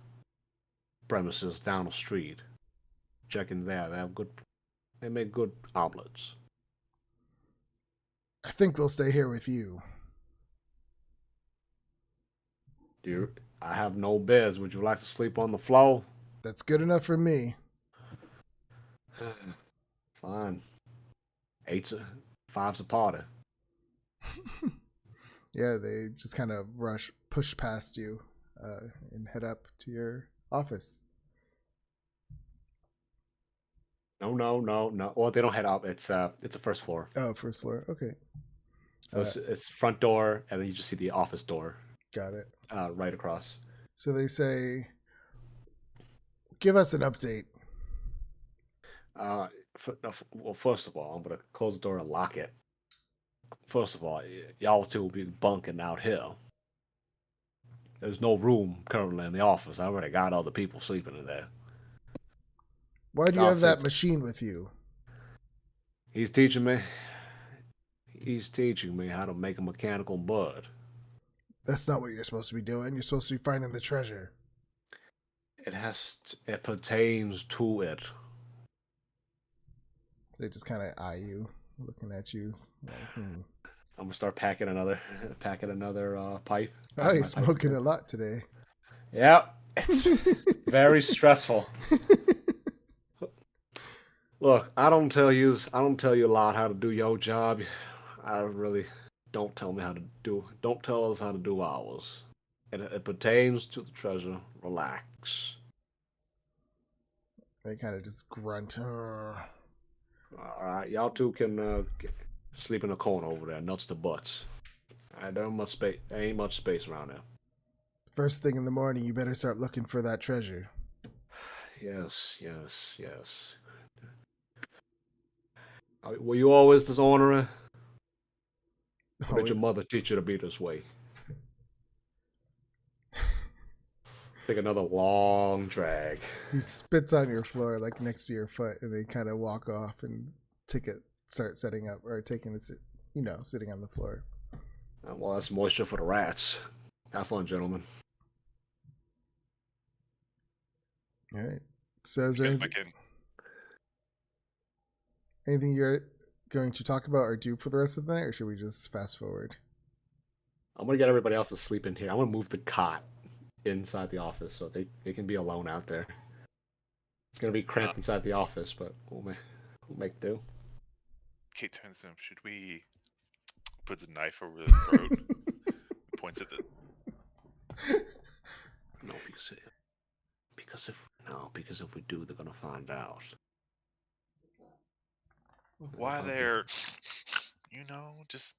premises down the street. Check in there. They make good omelets. I think we'll stay here with you. I have no beds. Would you like to sleep on the floor? That's good enough for me. Fine. Five's a party. Yeah, they just kind of push past you, and head up to your office. No. Well, they don't head up. It's a first floor. Oh, first floor. Okay, So it's front door, and then you just see the office door got it. right across. So they say, "Give us an update." Well, first of all, I'm gonna close the door and lock it. First of all, y'all two will be bunking out here. There's no room currently in the office. I already got other people sleeping in there. Why do you have that machine with you? He's teaching me. He's teaching me how to make a mechanical bird. That's not what you're supposed to be doing. You're supposed to be finding the treasure. It pertains to it. They just kind of eye you, looking at you. Like, I'm gonna start packing another pipe. Oh, you're smoking a lot today. Yeah, it's very stressful. Look, I don't tell you a lot how to do your job. I really don't tell us how to do ours. It pertains to the treasure. Relax. They kind of just grunt. All right, y'all two can sleep in a corner over there, nuts to butts. There ain't much space around there. First thing in the morning, you better start looking for that treasure. Yes. Were you always this ornery? Or did your mother teach you to be this way? Take another long drag. He spits on your floor, like next to your foot, and they kind of walk off and start setting up, or taking a sit, sitting on the floor. Well, that's moisture for the rats. Have fun, gentlemen. All right. So is there anything you're going to talk about or do for the rest of the night, or should we just fast forward? I'm going to get everybody else to sleep in here. I'm going to move the cot inside the office so they can be alone out there. It's going to be cramped inside the office, but we'll make do. Kate turns to him. Should we put the knife over the throat? Points at the... No, because if we do, they're going to find out. Why they're, just...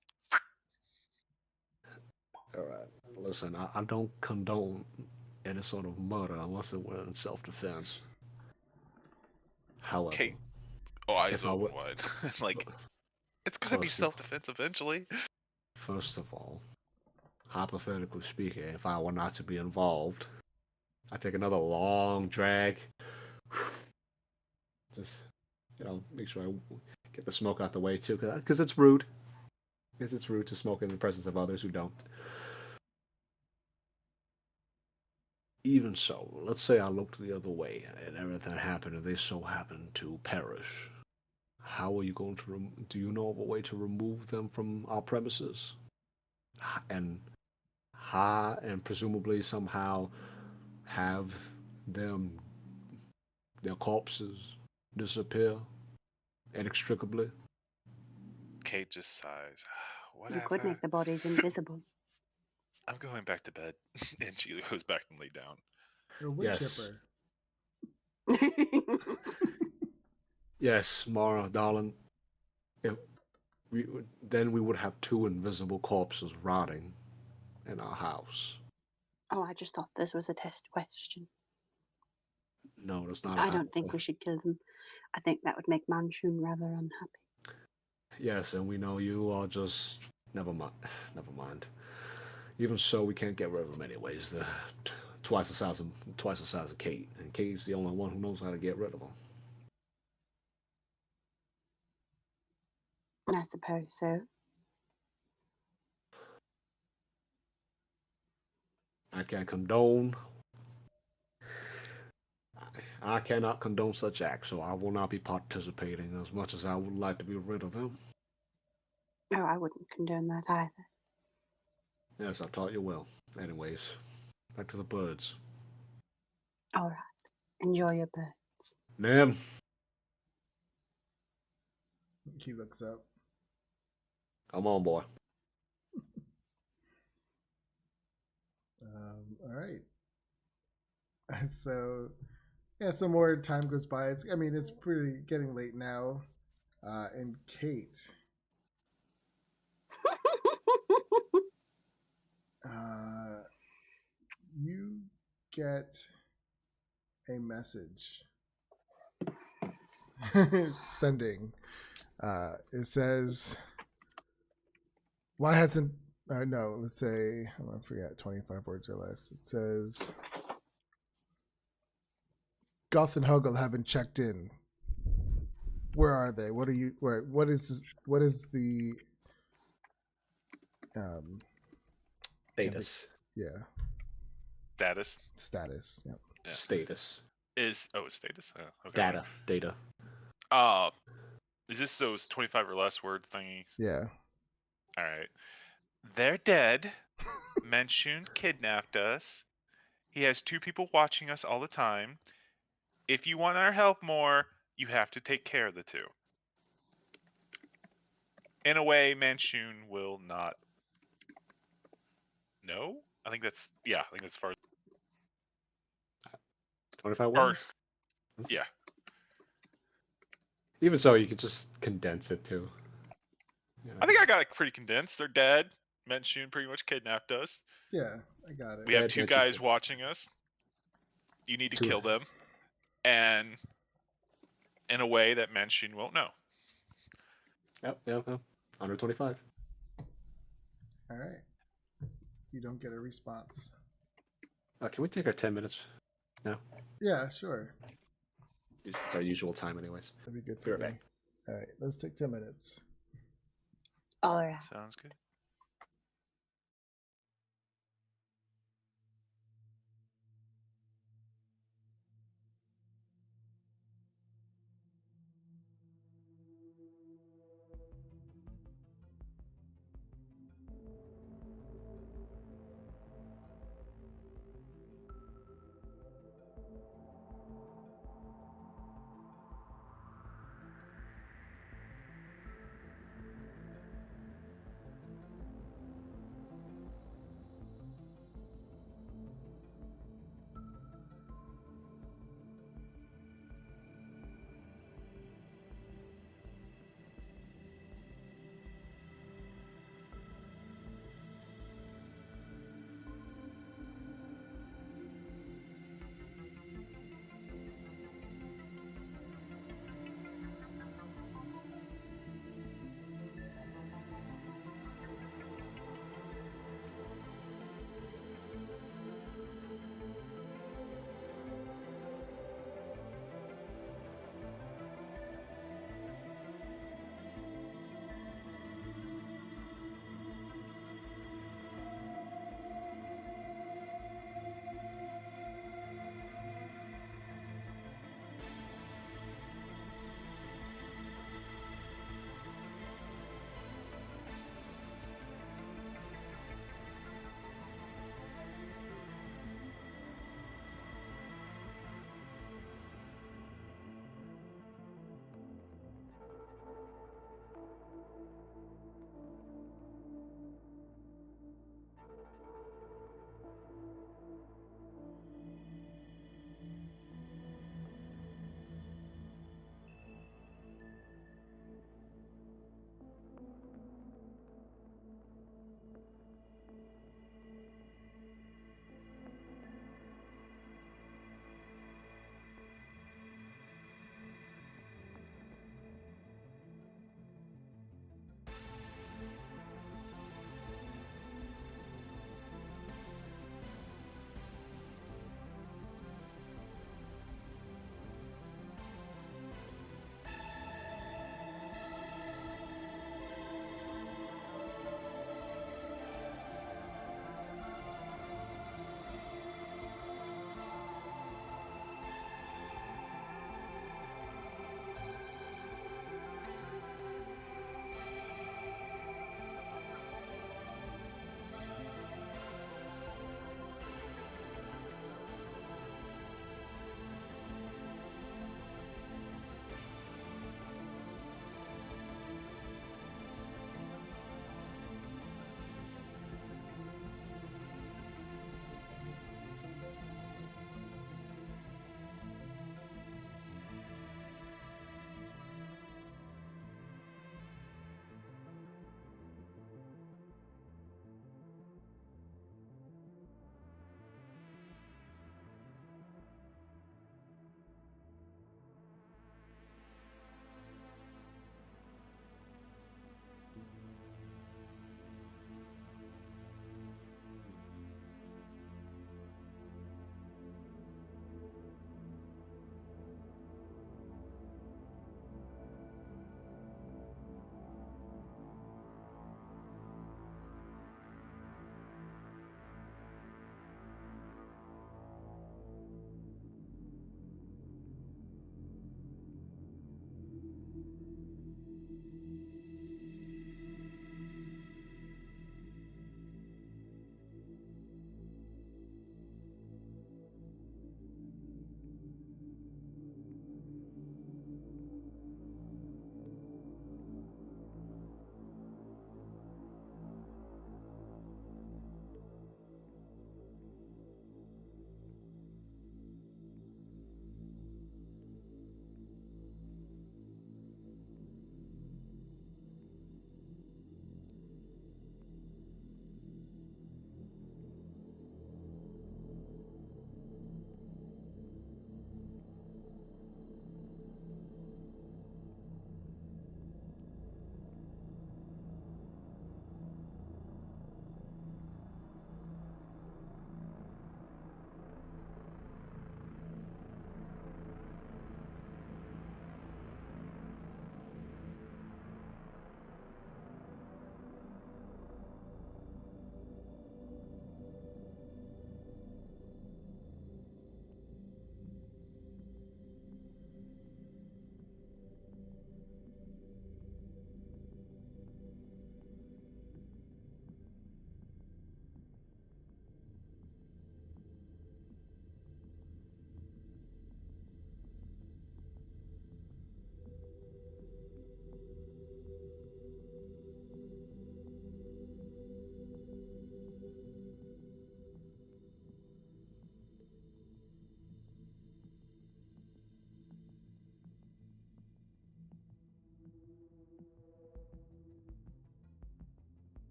All right. Listen, I don't condone any sort of murder unless it were in self-defense. However, Kate. Oh, eyes open wide. It's gonna be self-defense eventually. First of all, hypothetically speaking, if I were not to be involved, I take another long drag. Just, make sure I get the smoke out the way too, because it's rude. Because it's rude to smoke in the presence of others who don't. Even so, let's say I looked the other way and everything happened and they so happened to perish. How are you going to, do you know of a way to remove them from our premises? And presumably somehow have their corpses disappear inextricably? Kate just sighs. You could Whatever. make the bodies invisible. I'm going back to bed. And she goes back and lay down. A wood Yes. chipper. Yes, Mara, darling. If then we would have two invisible corpses rotting in our house. Oh, I just thought this was a test question. No, that's not. I don't think we should kill them. I think that would make Manchun rather unhappy. Yes, and we know you are just. Never mind. Never mind. Even so, we can't get rid of them anyways. They're twice the size of Kate, and Kate's the only one who knows how to get rid of them. I suppose so. I can't condone. I cannot condone such acts, so I will not be participating as much as I would like to be rid of them. Oh, I wouldn't condone that either. Yes, I taught you well. Anyways, back to the birds. All right. Enjoy your birds. Ma'am. He looks up. Come on, boy. All right. So, yeah, some more time goes by. It's pretty getting late now. And Kate, you get a message. Sending. It says, why hasn't, no, let's say, I forget, 25 words or less. It says, Goth and Hoggle haven't checked in. Where are they? What is the Status. yeah, Status status. Yep. Yeah. Status. Status. Oh, okay. Data. Data. Is this those 25 or less word thingies? Yeah. All right. They're dead. Manchun kidnapped us. He has 2 people watching us all the time. If you want our help more, you have to take care of the 2. In a way, Manchun will not know. I think that's far. 25 Or, words? yeah. Even so, you could just condense it too. Yeah. I think I got it pretty condensed. They're dead. Manchun pretty much kidnapped us. Yeah, I got it. We have Dead 2 Manchun guys kidnapped. watching us. You need to 2. kill them. And in a way that Manchun won't know. Yep. Under 25. All right. You don't get a response. Can we take our 10 minutes now? Yeah, sure. It's our usual time, anyways. That'd be good Be for right me. back. All right, let's take 10 minutes. All right. Sounds good.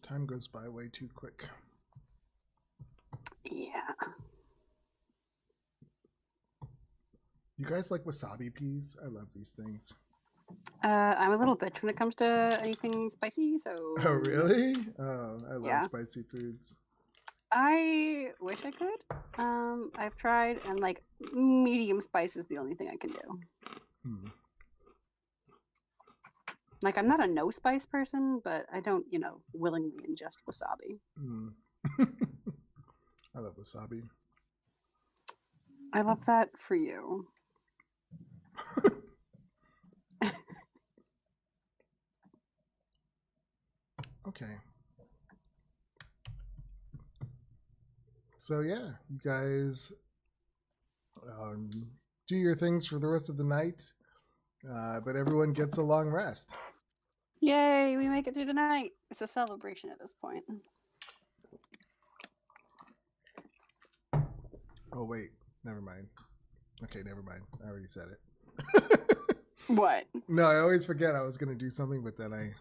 Time goes by way too quick. Yeah. You guys like wasabi peas? I love these things. I'm a little bitch when it comes to anything spicy, so. Oh, really? Oh, I love Yeah. spicy foods. I wish I could. I've tried, and like medium spice is the only thing I can do. Hmm. Like, I'm not a no spice person, but I don't, willingly ingest wasabi. Hmm. I love wasabi. I love that for you. Okay. So yeah, you guys do your things for the rest of the night, but everyone gets a long rest. Yay, we make it through the night. It's a celebration at this point. Oh wait, never mind. Okay, never mind. I already said it. What? No, I always forget I was gonna do something, but then I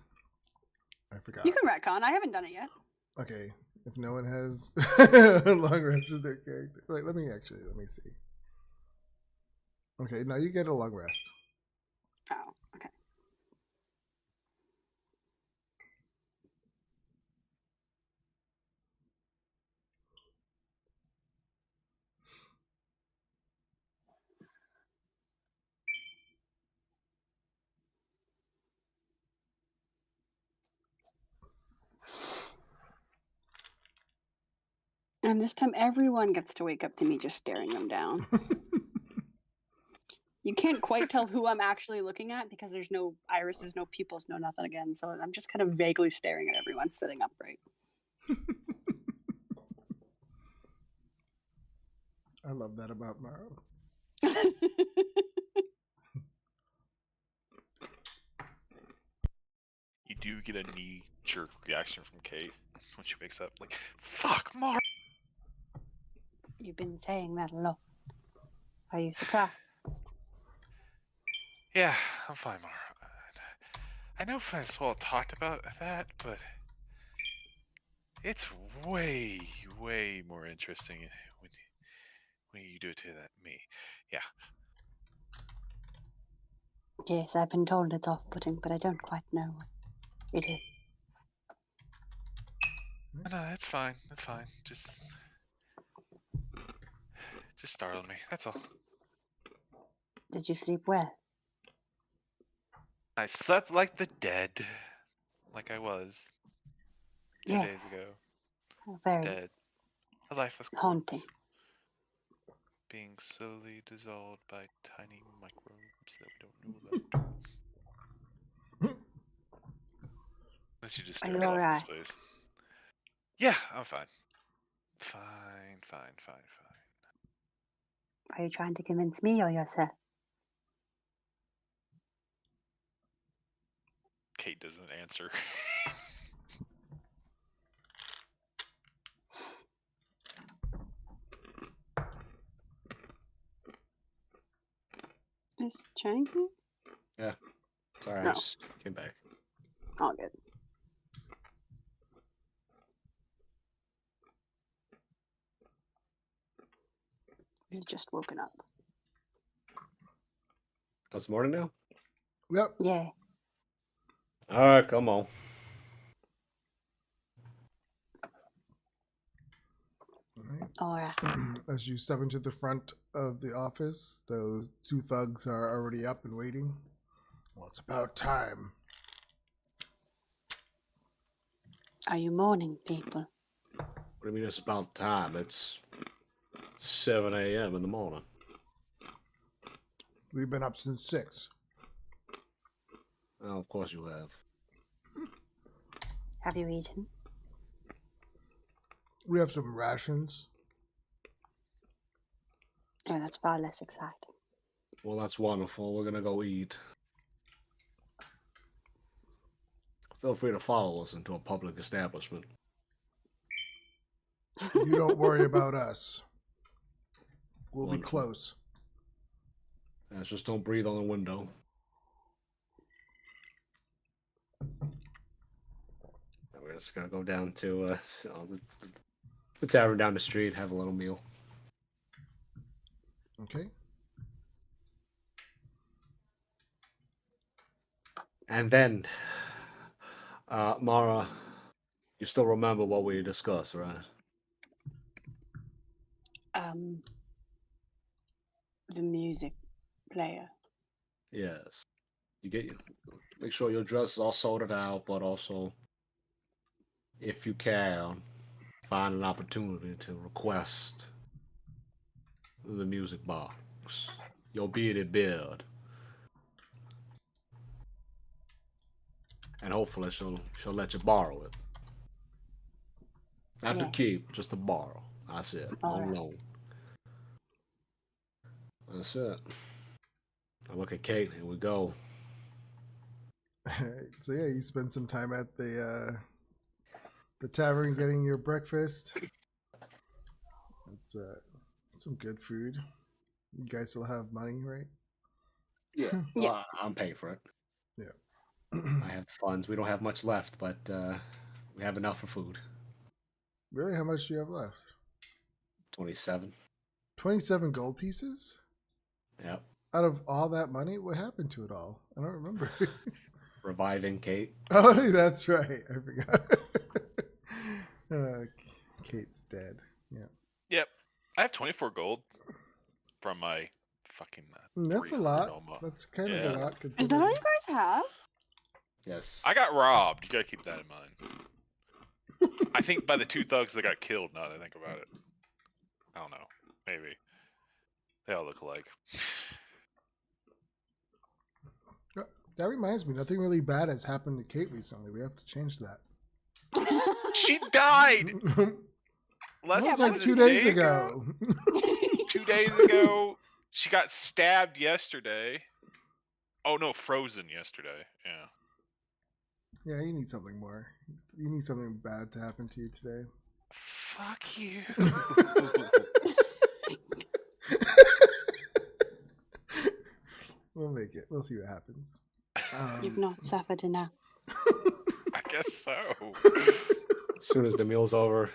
forgot. You can retcon. I haven't done it yet. Okay, if no one has long rested their character, wait, let me see. Okay, now you get a long rest. Oh, okay. And this time, everyone gets to wake up to me just staring them down. You can't quite tell who I'm actually looking at because there's no irises, no pupils, no nothing again. So I'm just kind of vaguely staring at everyone sitting upright. I love that about Maro. You do get a knee-jerk reaction from Kate when she wakes up, like, "Fuck, Mar." You've been saying that a lot. Are you surprised? Yeah, I'm fine, Mar. I know Francois talked about that, but it's way, way more interesting when you do it to me. Yeah. Yes, I've been told it's off-putting, but I don't quite know what it is. No, that's fine. That's fine. Just startle me. That's all. Did you sleep well? I slept like the dead, like I was 2 days Yes. ago. Very Dead. A lifeless corpse, haunting. being slowly dissolved by tiny microbes that we don't know about. Unless you just Are stare you off alright? this place. Yeah, I'm fine. Fine. Are you trying to convince me or yourself? Kate doesn't answer. Is Chang here? Yeah. Sorry, I No. just came back. All good. He's just woken up. It's morning now? Yep. Yeah. Alright, come on. Alright. As you step into the front of the office, those two thugs are already up and waiting. Well, it's about time. Are you mourning people? What do you mean it's about time? It's 7 a.m. in the morning. We've been up since 6. Oh, of course you have. Have you eaten? We have some rations. Oh, that's far less exciting. Well, that's wonderful. We're gonna go eat. Feel free to follow us into a public establishment. You don't worry about us. We'll be Wonderful. close. Just don't breathe on the window. just gonna go down to the tavern down the street, have a little meal. Okay. And then, Mara, you still remember what we discussed, right? The music player. Yes. Make sure your dress is all sorted out, but also, if you can, find an opportunity to request the music box. Your bearded beard. And hopefully she'll let you borrow it. Not to Yeah. keep, just to borrow. That's it. All On right. loan. That's it. I look at Kate, here we go. So yeah, you spend some time at the tavern getting your breakfast. It's some good food. You guys still have money, right? Yeah. Yeah. Well, I'm paying for it. Yeah. I have funds. We don't have much left, but we have enough for food. Really? How much do you have left? 27. 27 gold pieces? Yep. Out of all that money? What happened to it all? I don't remember. Reviving Kate. Oh, that's right. I forgot. Kate's dead. Yeah. Yep. I have 24 gold from my fucking. That's a 300 lot. Noma. That's kind of Yeah. a lot. Is that all considering- you guys have? Yes. I got robbed. You gotta keep that in mind. I think by the two thugs that got killed. Now that I think about it, I don't know. Maybe they all look alike. That reminds me, nothing really bad has happened to Kate recently. We have to change that. She died. That Less was than like a 2 days day ago. 2 days ago, she got stabbed yesterday. Oh no, frozen yesterday. Yeah. Yeah, you need something more. You need something bad to happen to you today. Fuck you. We'll make it. We'll see what happens. You've not suffered enough. I guess so. As soon as the meal's over,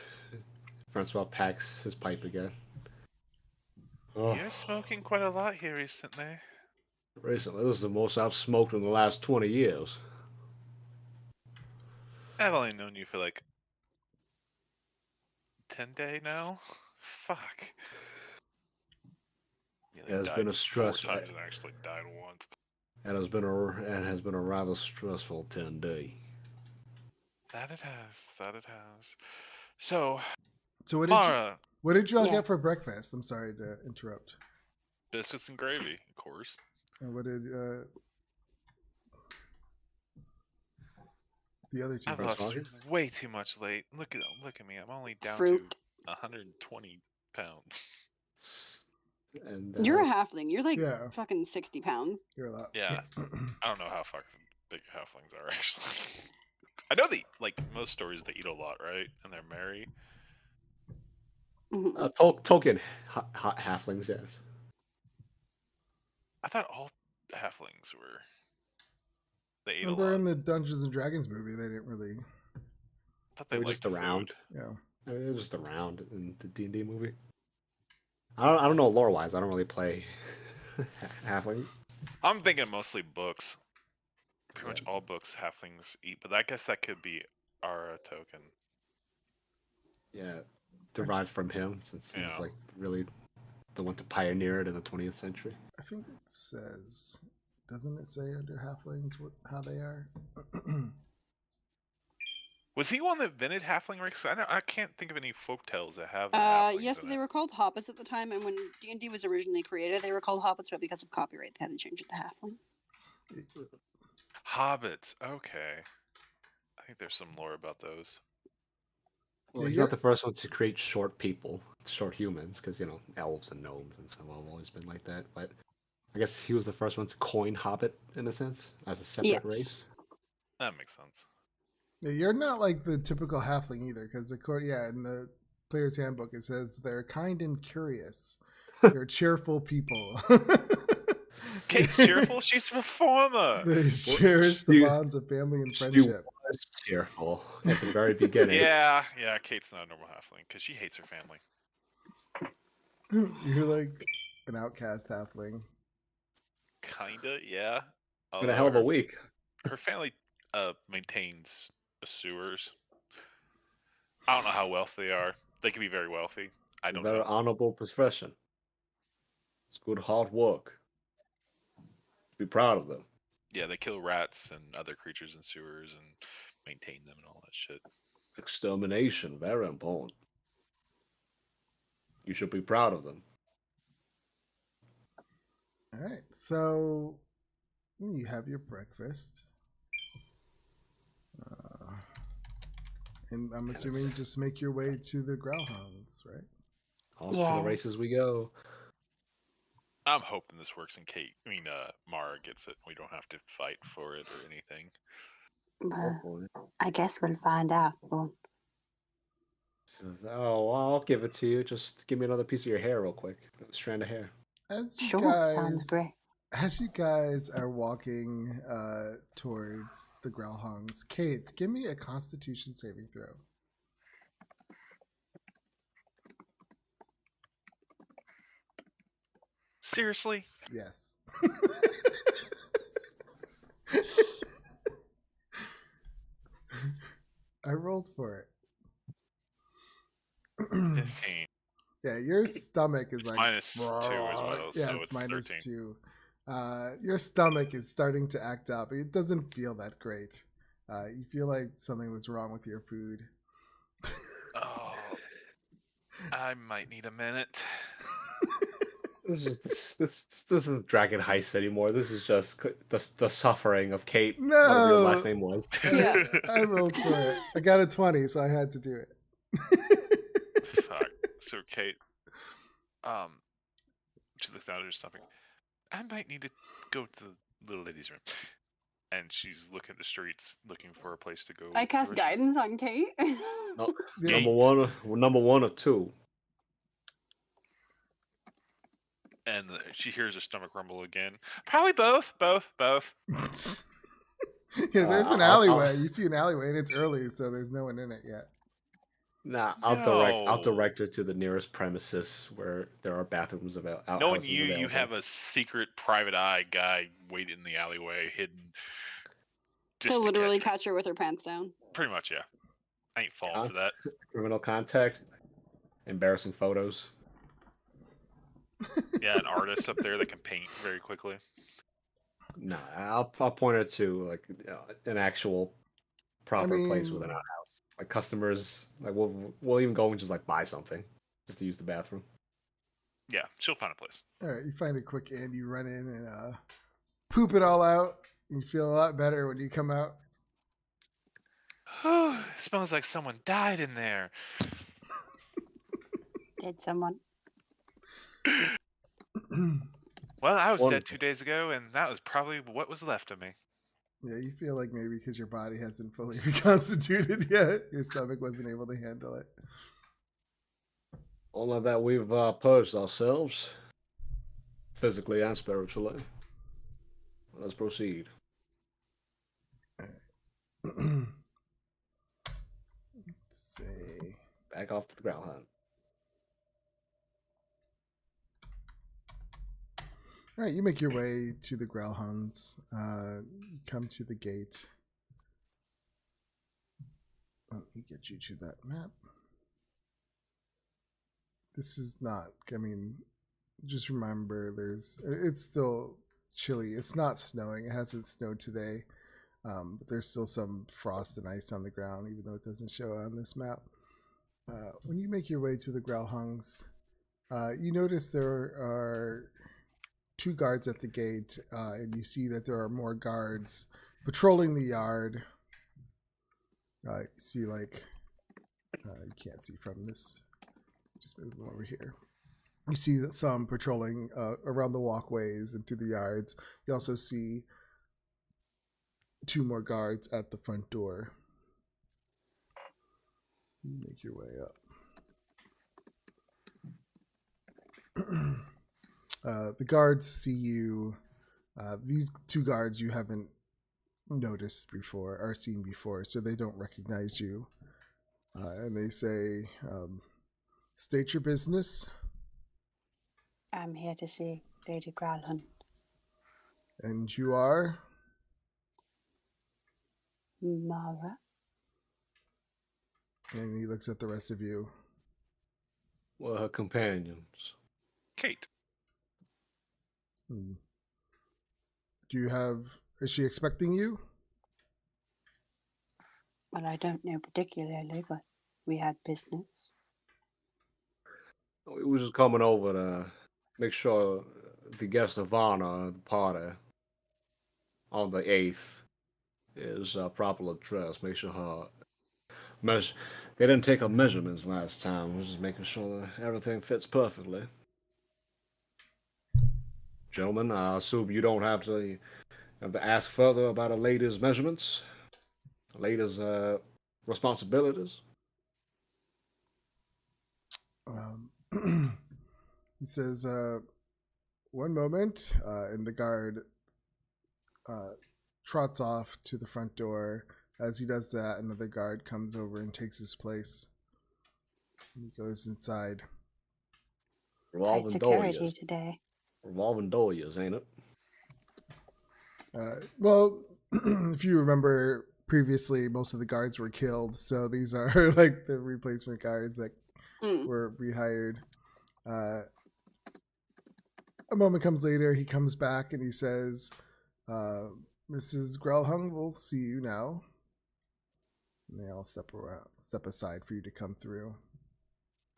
Francois packs his pipe again. Oh, You're smoking quite a lot here recently. recently, this is the most I've smoked in the last 20 years. I've only known you for like 10 day now. Fuck. Nearly Yeah, it's died been a 4 stress. times and actually died once. And has been a rather stressful 10 day. That it has. That it has. So, So Mara, what did you all Yeah. get for breakfast? I'm sorry to interrupt. biscuits and gravy, of course. And what did the other two? I've First lost market? way too much weight. Look at me. I'm only down Fruit. to 120 pounds. And You're a halfling. You're like Yeah. fucking 60 pounds. You're a lot. Yeah. I don't know how fucking big halflings are actually. I know they like most stories they eat a lot, right? And they're merry. Mhm. Tolkien halflings, yes. I thought all halflings were. They ate Remember a lot. in the Dungeons and Dragons movie, they didn't really. I thought They they were just liked food. around. Yeah. I mean, they were just around in the D&D movie. I don't know lore wise. I don't really play halflings. I'm thinking mostly books. Pretty much all books halflings eat, but I guess that could be our token. Yeah, derived from him since he Yeah. was like really the one to pioneer it in the 20th century. I think it says, doesn't it say under halflings how they are? Was he one that invented halfling race? I can't think of any folktales that have. halflings Yes, in but they it. were called hobbits at the time, and when D&D was originally created, they were called hobbits, but because of copyright, they had to change it to halfling. Hobbits. Okay. I think there's some lore about those. Well, Yeah, he's you're- not the first one to create short people, short humans, because elves and gnomes and stuff have always been like that. But I guess he was the first one to coin Hobbit in a sense as a separate Yes. race. That makes sense. Yeah, you're not like the typical halfling either, because in the player's handbook it says they're kind and curious. They're cheerful people. Kate's cheerful. She's a performer. They cherish the she- bonds of family and she friendship. just cheerful at the very beginning. Yeah, Kate's not a normal halfling because she hates her family. You're like an outcast halfling. Kinda, yeah. Been a hell of a week. Her family maintains the sewers. I don't know how wealthy they are. They can be very wealthy. I don't Very know. honorable profession. It's good hard work. Be proud of them. Yeah, they kill rats and other creatures in sewers and maintain them and all that shit. Extermination, very important. You should be proud of them. All right, so you have your breakfast. And I'm assuming just make your way to the Growlhounds, right? Off to Yeah. the races we go. I'm hoping this works in Mara gets it. We don't have to fight for it or anything. Well, I guess we'll find out. Well, She says, "Oh, well, I'll give it to you. Just give me another piece of your hair, real quick. A strand of hair." As you sure, guys, sounds great. As you guys are walking towards the Growlhounds, Kate, give me a Constitution saving throw. Seriously? Yes. I rolled for it. 15. Yeah, your stomach is It's like minus 2 as well, Yeah, so it's it's minus 13. 2. Your stomach is starting to act up. It doesn't feel that great. You feel like something was wrong with your food. Oh, I might need a minute. This isn't Dragon Heist anymore. This is just the suffering of Kate. No! Whatever your last name was. I rolled for it. I got a 20, so I had to do it. Fuck. So Kate, she looks down at her stomach. I might need to go to the little lady's room. And she's looking at the streets, looking for a place to go. I cast towards. guidance on Kate. No, Yeah. number one or two. And she hears her stomach rumble again. Probably both. Yeah, there's an I'll- alleyway. You see an alleyway, and it's early, so there's no one in it yet. Nah, I'll No. direct her to the nearest premises where there are bathrooms available. Knowing you have a secret private eye guy waiting in the alleyway, hidden. To literally catch catch her with her pants down. her. Pretty much, yeah. I ain't falling for that. criminal contact, embarrassing photos. Yeah, an artist up there that can paint very quickly. Nah, I'll point her to like an actual proper place with an mean- outhouse. Like customers, like we'll even go and just like buy something just to use the bathroom. Yeah, she'll find a place. All right, you find a quick inn, you run in and poop it all out. You feel a lot better when you come out. It smells like someone died in there. did someone? Well, I was dead Wonderful. 2 days ago, and that was probably what was left of me. Yeah, you feel like maybe because your body hasn't fully reconstituted yet, your stomach wasn't able to handle it. Only that we've purged ourselves, physically and spiritually. Let's proceed. Let's see. Back off to the ground hunt. All right, you make your way to the Growlhounds. You come to the gate. Let me get you to that map. This is not, I mean, just remember it's still chilly. It's not snowing. It hasn't snowed today. But there's still some frost and ice on the ground, even though it doesn't show on this map. When you make your way to the Growlhounds, you notice there are 2 guards at the gate, and you see that there are more guards patrolling the yard. You see, like, you can't see from this. Just move them over here. You see that some patrolling around the walkways and through the yards. You also see 2 more guards at the front door. You make your way up. The guards see you. These 2 guards you haven't noticed before or seen before, so they don't recognize you. And they say, state your business. I'm here to see Lady Growlhund. And you are? Mara. And he looks at the rest of you. Well, her companions. Kate. Hmm. Is she expecting you? Well, I don't know particularly, but we had business. We were just coming over to make sure the guest of honor at the party on the 8th is properly dressed. Make sure her they didn't take her measurements last time. We're just making sure that everything fits perfectly. Gentlemen, I assume you don't have to ask further about a lady's measurements, a lady's responsibilities. He says, one moment, and the guard trots off to the front door. As he does that, another guard comes over and takes his place. He goes inside. Tight Revolving security doors. today. Revolving doors, ain't it? Well, if you remember previously, most of the guards were killed, so these are like the replacement guards that were rehired. A moment comes later, he comes back and he says, Mrs. Grelhung, we'll see you now. And they all step aside for you to come through.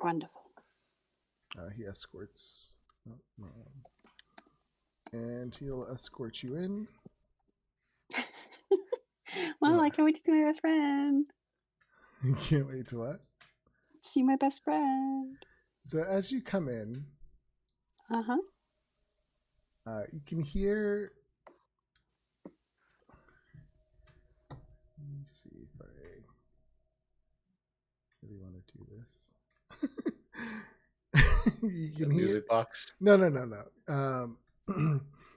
Wonderful. He escorts. And he'll escort you in. Well, I can't wait to see my best friend. You can't wait to what? See my best friend. So as you come in, Uh-huh. you can hear. Let me see if I really want to do this. You can hear. Music box. No.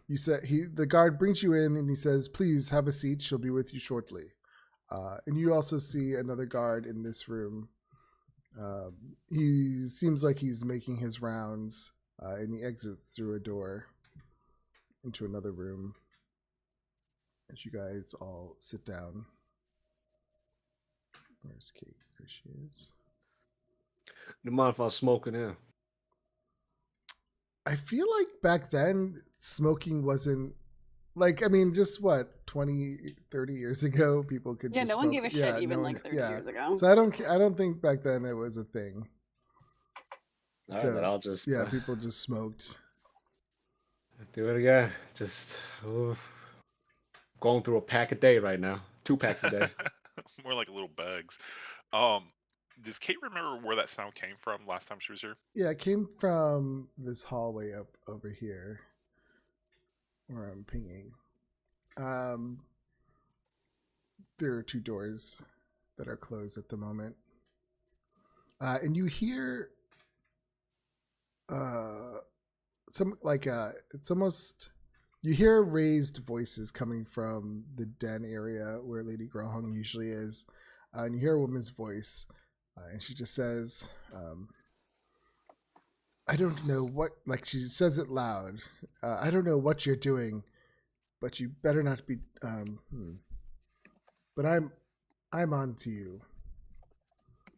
You said the guard brings you in and he says, "Please have a seat. She'll be with you shortly." And you also see another guard in this room. He seems like he's making his rounds, and he exits through a door into another room. As you guys all sit down. Where's Kate? There she is. Do you mind if I was smoking here? I feel like back then smoking wasn't like, I mean, just what, 20, 30 years ago, people could Yeah, just no one smoke. gave a shit even like 30 years ago. So I don't think back then it was a thing. All right, So, then I'll just people just smoked. do it again. Just going through a pack a day right now. 2 packs a day. More like little bags. Does Kate remember where that sound came from last time she was here? Yeah, it came from this hallway up over here where I'm pinging. There are 2 doors that are closed at the moment. And you hear some like it's almost, you hear raised voices coming from the den area where Lady Grelhung usually is. And you hear a woman's voice. And she just says, I don't know what, like she says it loud. I don't know what you're doing, but you better not be, but I'm on to you.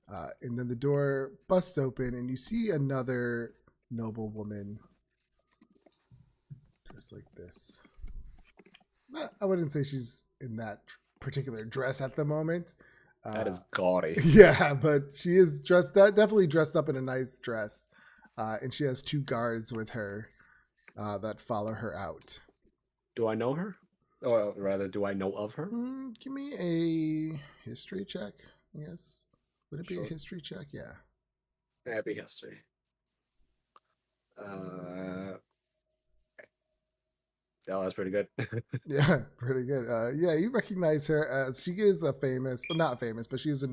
And then the door busts open and you see another noble woman dressed like this. I wouldn't say she's in that particular dress at the moment. That is gaudy. Yeah, but she is definitely dressed up in a nice dress. And she has 2 guards with her that follow her out. Do I know her? Or rather, do I know of her? Give me a history check, I guess. Would it be Sure. a history check? Yeah. Happy history. Oh, that's pretty good. Yeah, pretty good. Yeah, you recognize her as she is a famous, well, not famous, but she's a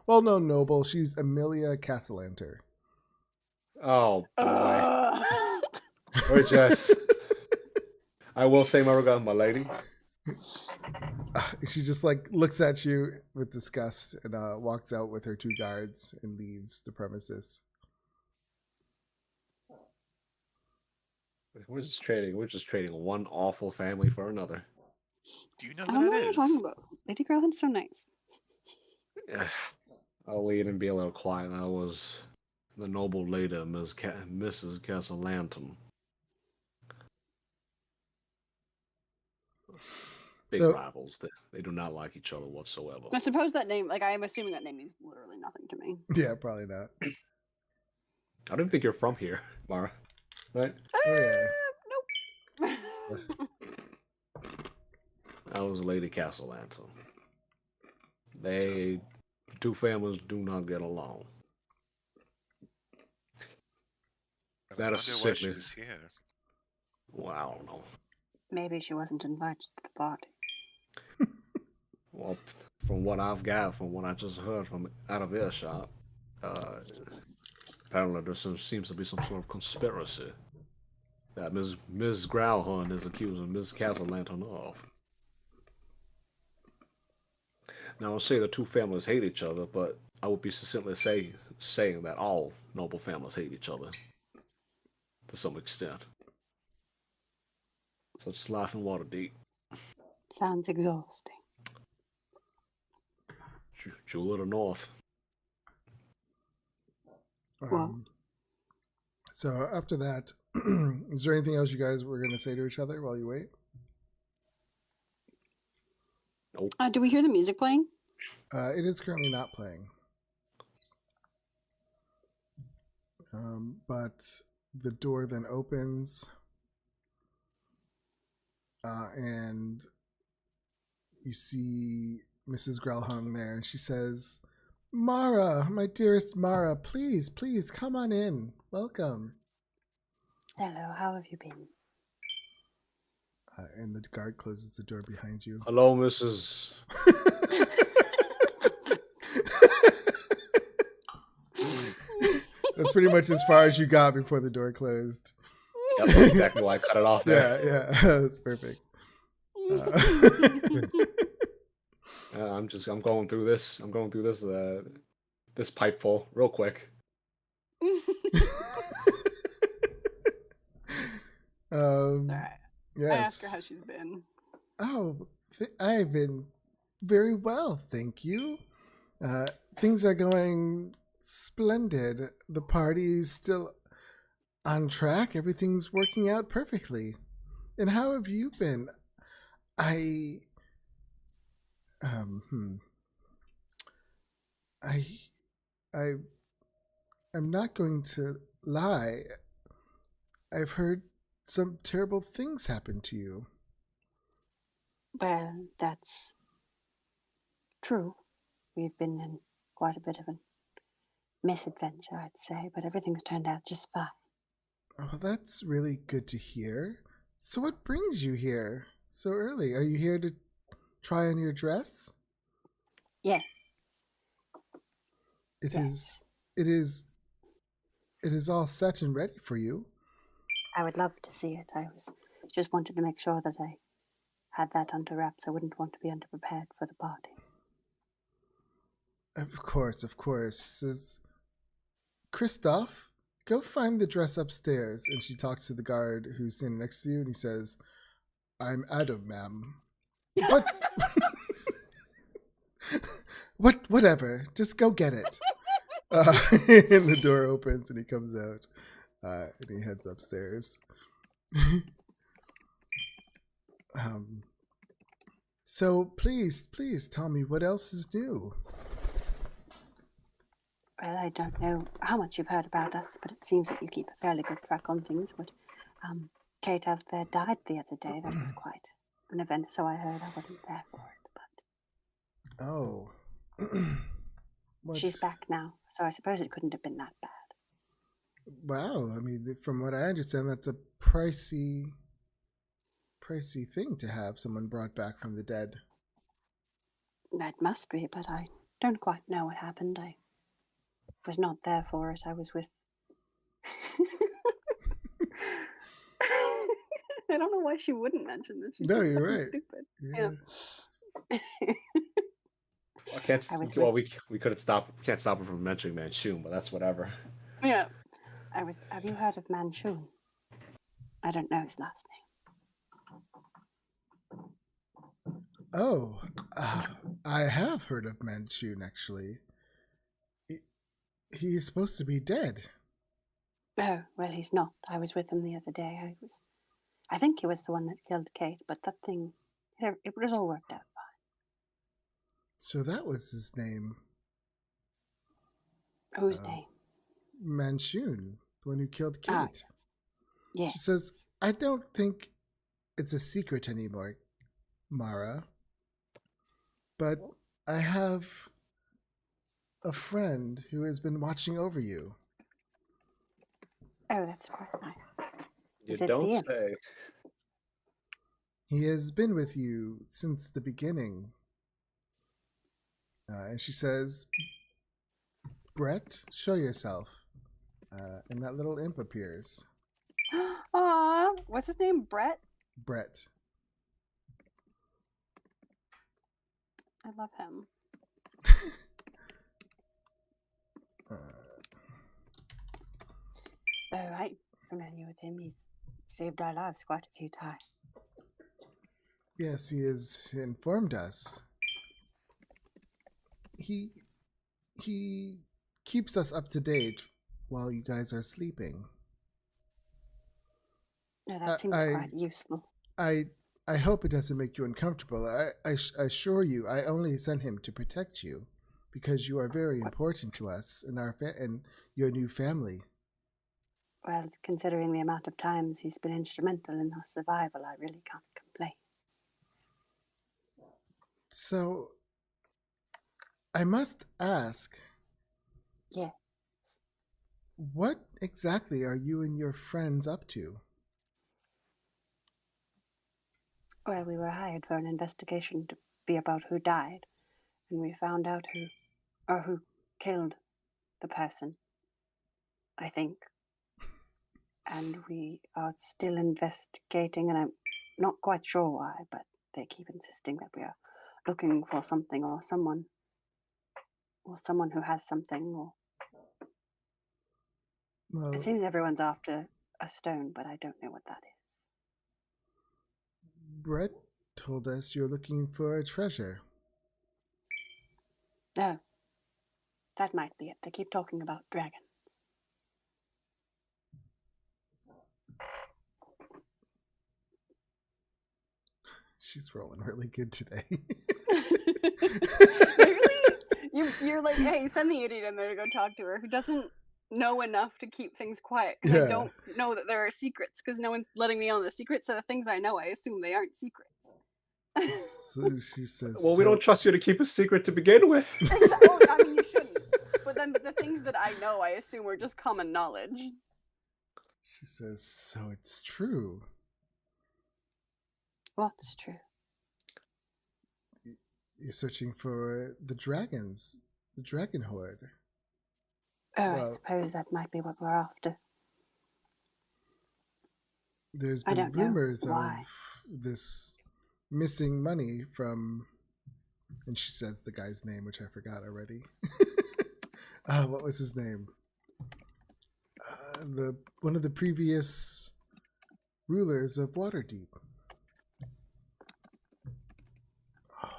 well-known noble. She's Amelia Castellanter. Oh, boy. Or Jess. I will say my regard, my lady. she just like looks at you with disgust and walks out with her 2 guards and leaves the premises. We're just trading. We're just trading one awful family for another. Do you know I who don't know that what you're is? talking about. Lady Growlin's so nice. I'll lead and be a little quiet. That was the noble lady, Mrs. Castellanton. Big So- rivals. They do not like each other whatsoever. I suppose that name, like, I am assuming that name means literally nothing to me. Yeah, probably not. I don't think you're from here, Mara. Right? Oh, Nope. That was Lady Castellanton. They 2 families do not get along. I That wonder is why she sickly. was here. Well, I don't know. Maybe she wasn't invited to the party. Well, from what I've got, from what I just heard from out of earshot, apparently there seems to be some sort of conspiracy that Ms. Growlhorn is accusing Ms. Castellanton of. Now, I'll say the 2 families hate each other, but I would be succinctly saying that all noble families hate each other to some extent. Such is life in Waterdeep. Sounds exhausting. Jewel of the North. So after that, is there anything else you guys were going to say to each other while you wait? Nope. Do we hear the music playing? It is currently not playing. But the door then opens, and you see Mrs. Grelhung there, and she says, "Mara, my dearest Mara, please, please come on in. Welcome." Hello, how have you been? And the guard closes the door behind you. Hello, Mrs. That's pretty much as far as you got before the door closed. Yep, that's exactly why I cut it off there. Yeah, that's perfect. I'm going through this. I'm going through this pipe full real quick. Alright. Yes. I asked her how she's been. Oh, I've been very well, thank you. Things are going splendid. The party's still on track. Everything's working out perfectly. And how have you been? I I'm not going to lie. I've heard some terrible things happen to you. Well, that's true. We've been in quite a bit of a misadventure, I'd say, but everything's turned out just fine. Oh, that's really good to hear. So what brings you here so early? Are you here to try on your dress? Yeah. It Yes. is all set and ready for you. I would love to see it. I just wanted to make sure that I had that under wraps. I wouldn't want to be underprepared for the party. Of course, of course. Says, Kristoff, go find the dress upstairs. And she talks to the guard who's standing next to you, and he says, I'm Adam, ma'am. What? Whatever. Just go get it. And the door opens, and he comes out, and he heads upstairs. So please tell me what else is new. Well, I don't know how much you've heard about us, but it seems that you keep a fairly good track on things. But Kate out there died the other day. That was quite an event, so I heard. I wasn't there for it, but Oh. she's back now, so I suppose it couldn't have been that bad. Wow, I mean, from what I understand, that's a pricey thing to have someone brought back from the dead. That must be, but I don't quite know what happened. I was not there for it. I was with... I don't know why she wouldn't mention this. She's No, so you're fucking right. stupid. Yeah. I can't. I was Well, we couldn't stop. Can't stop him from mentioning Manchun, but that's whatever. Yeah. Have you heard of Manchun? I don't know his last name. Oh, I have heard of Manchun, actually. He is supposed to be dead. Oh, well, he's not. I was with him the other day. I think he was the one that killed Kate, but that thing, it was all worked out fine. So that was his name. Whose name? Manchun, the one who killed Kate. Ah, yes. She says, I don't think it's a secret anymore, Mara. But I have a friend who has been watching over you. Oh, that's quite nice. You Is it don't Ian? say. He has been with you since the beginning. And she says, Brett, show yourself. And that little imp appears. Aw, what's his name? Brett? Brett. I love him. Oh, I'm familiar with him. He's saved our lives quite a few times. Yes, he has informed us. He keeps us up to date while you guys are sleeping. No, that seems quite useful. I hope it doesn't make you uncomfortable. I assure you, I only sent him to protect you because you are very important to us and and your new family. Well, considering the amount of times he's been instrumental in our survival, I really can't complain. So, I must ask. Yes. What exactly are you and your friends up to? Well, we were hired for an investigation to be about who died, and we found out who killed the person, I think. And we are still investigating, and I'm not quite sure why, but they keep insisting that we are looking for something or someone who has something. Well, It seems everyone's after a stone, but I don't know what that is. Brett told us you're looking for a treasure. Oh, that might be it. They keep talking about dragons. She's rolling really good today. Really? You're like, hey, send the idiot in there to go talk to her who doesn't know enough to keep things quiet. And I don't know that there are secrets because no one's letting me on the secrets. So the things I know, I assume they aren't secrets. So she says, Well, we don't trust you to keep a secret to begin with. Oh, I mean, you shouldn't. But then the things that I know, I assume are just common knowledge. She says, so it's true. What's true? You're searching for the dragons, the dragon horde. Oh, Well, I suppose that might be what we're after. There's I been don't know rumors why. of this missing money from, and she says the guy's name, which I forgot already. What was his name? One of the previous rulers of Waterdeep.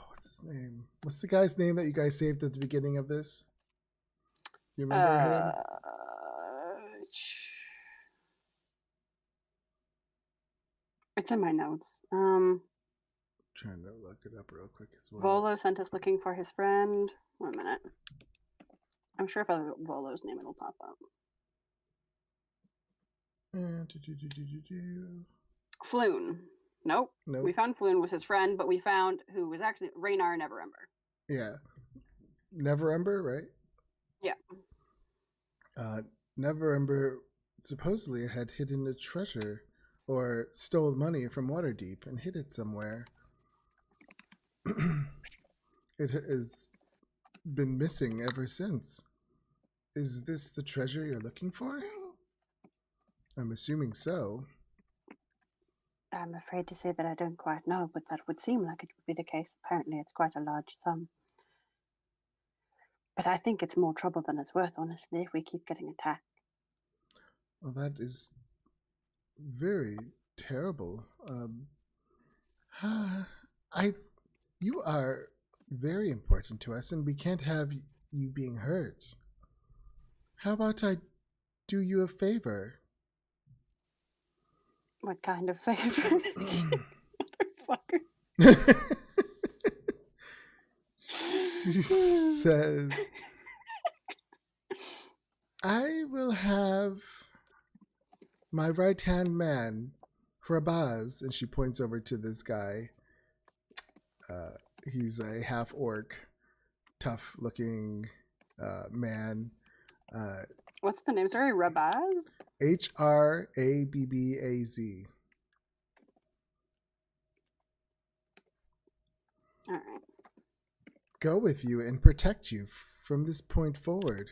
What's his name? What's the guy's name that you guys saved at the beginning of this? You remember him? It's in my notes. Trying to look it up real quick as well. Volo sent us looking for his friend. 1 minute. I'm sure if I look up Volo's name, it'll pop up. Floon. Nope. We found Floon was his friend, but we found who was actually Raynar Neverember. Yeah. Neverember, right? Yeah. Neverember supposedly had hidden a treasure or stole money from Waterdeep and hid it somewhere. It has been missing ever since. Is this the treasure you're looking for? I'm assuming so. I'm afraid to say that I don't quite know, but that would seem like it would be the case. Apparently, it's quite a large sum. But I think it's more trouble than it's worth, honestly, if we keep getting attacked. Well, that is very terrible. I, you are very important to us, and we can't have you being hurt. How about I do you a favor? What kind of favor? Motherfucker. She says, I will have my right hand man, Hrabaz, and she points over to this guy. He's a half orc, tough looking man. What's the name? Sorry, Rabaz? Hrabbaaz. All right. Go with you and protect you from this point forward.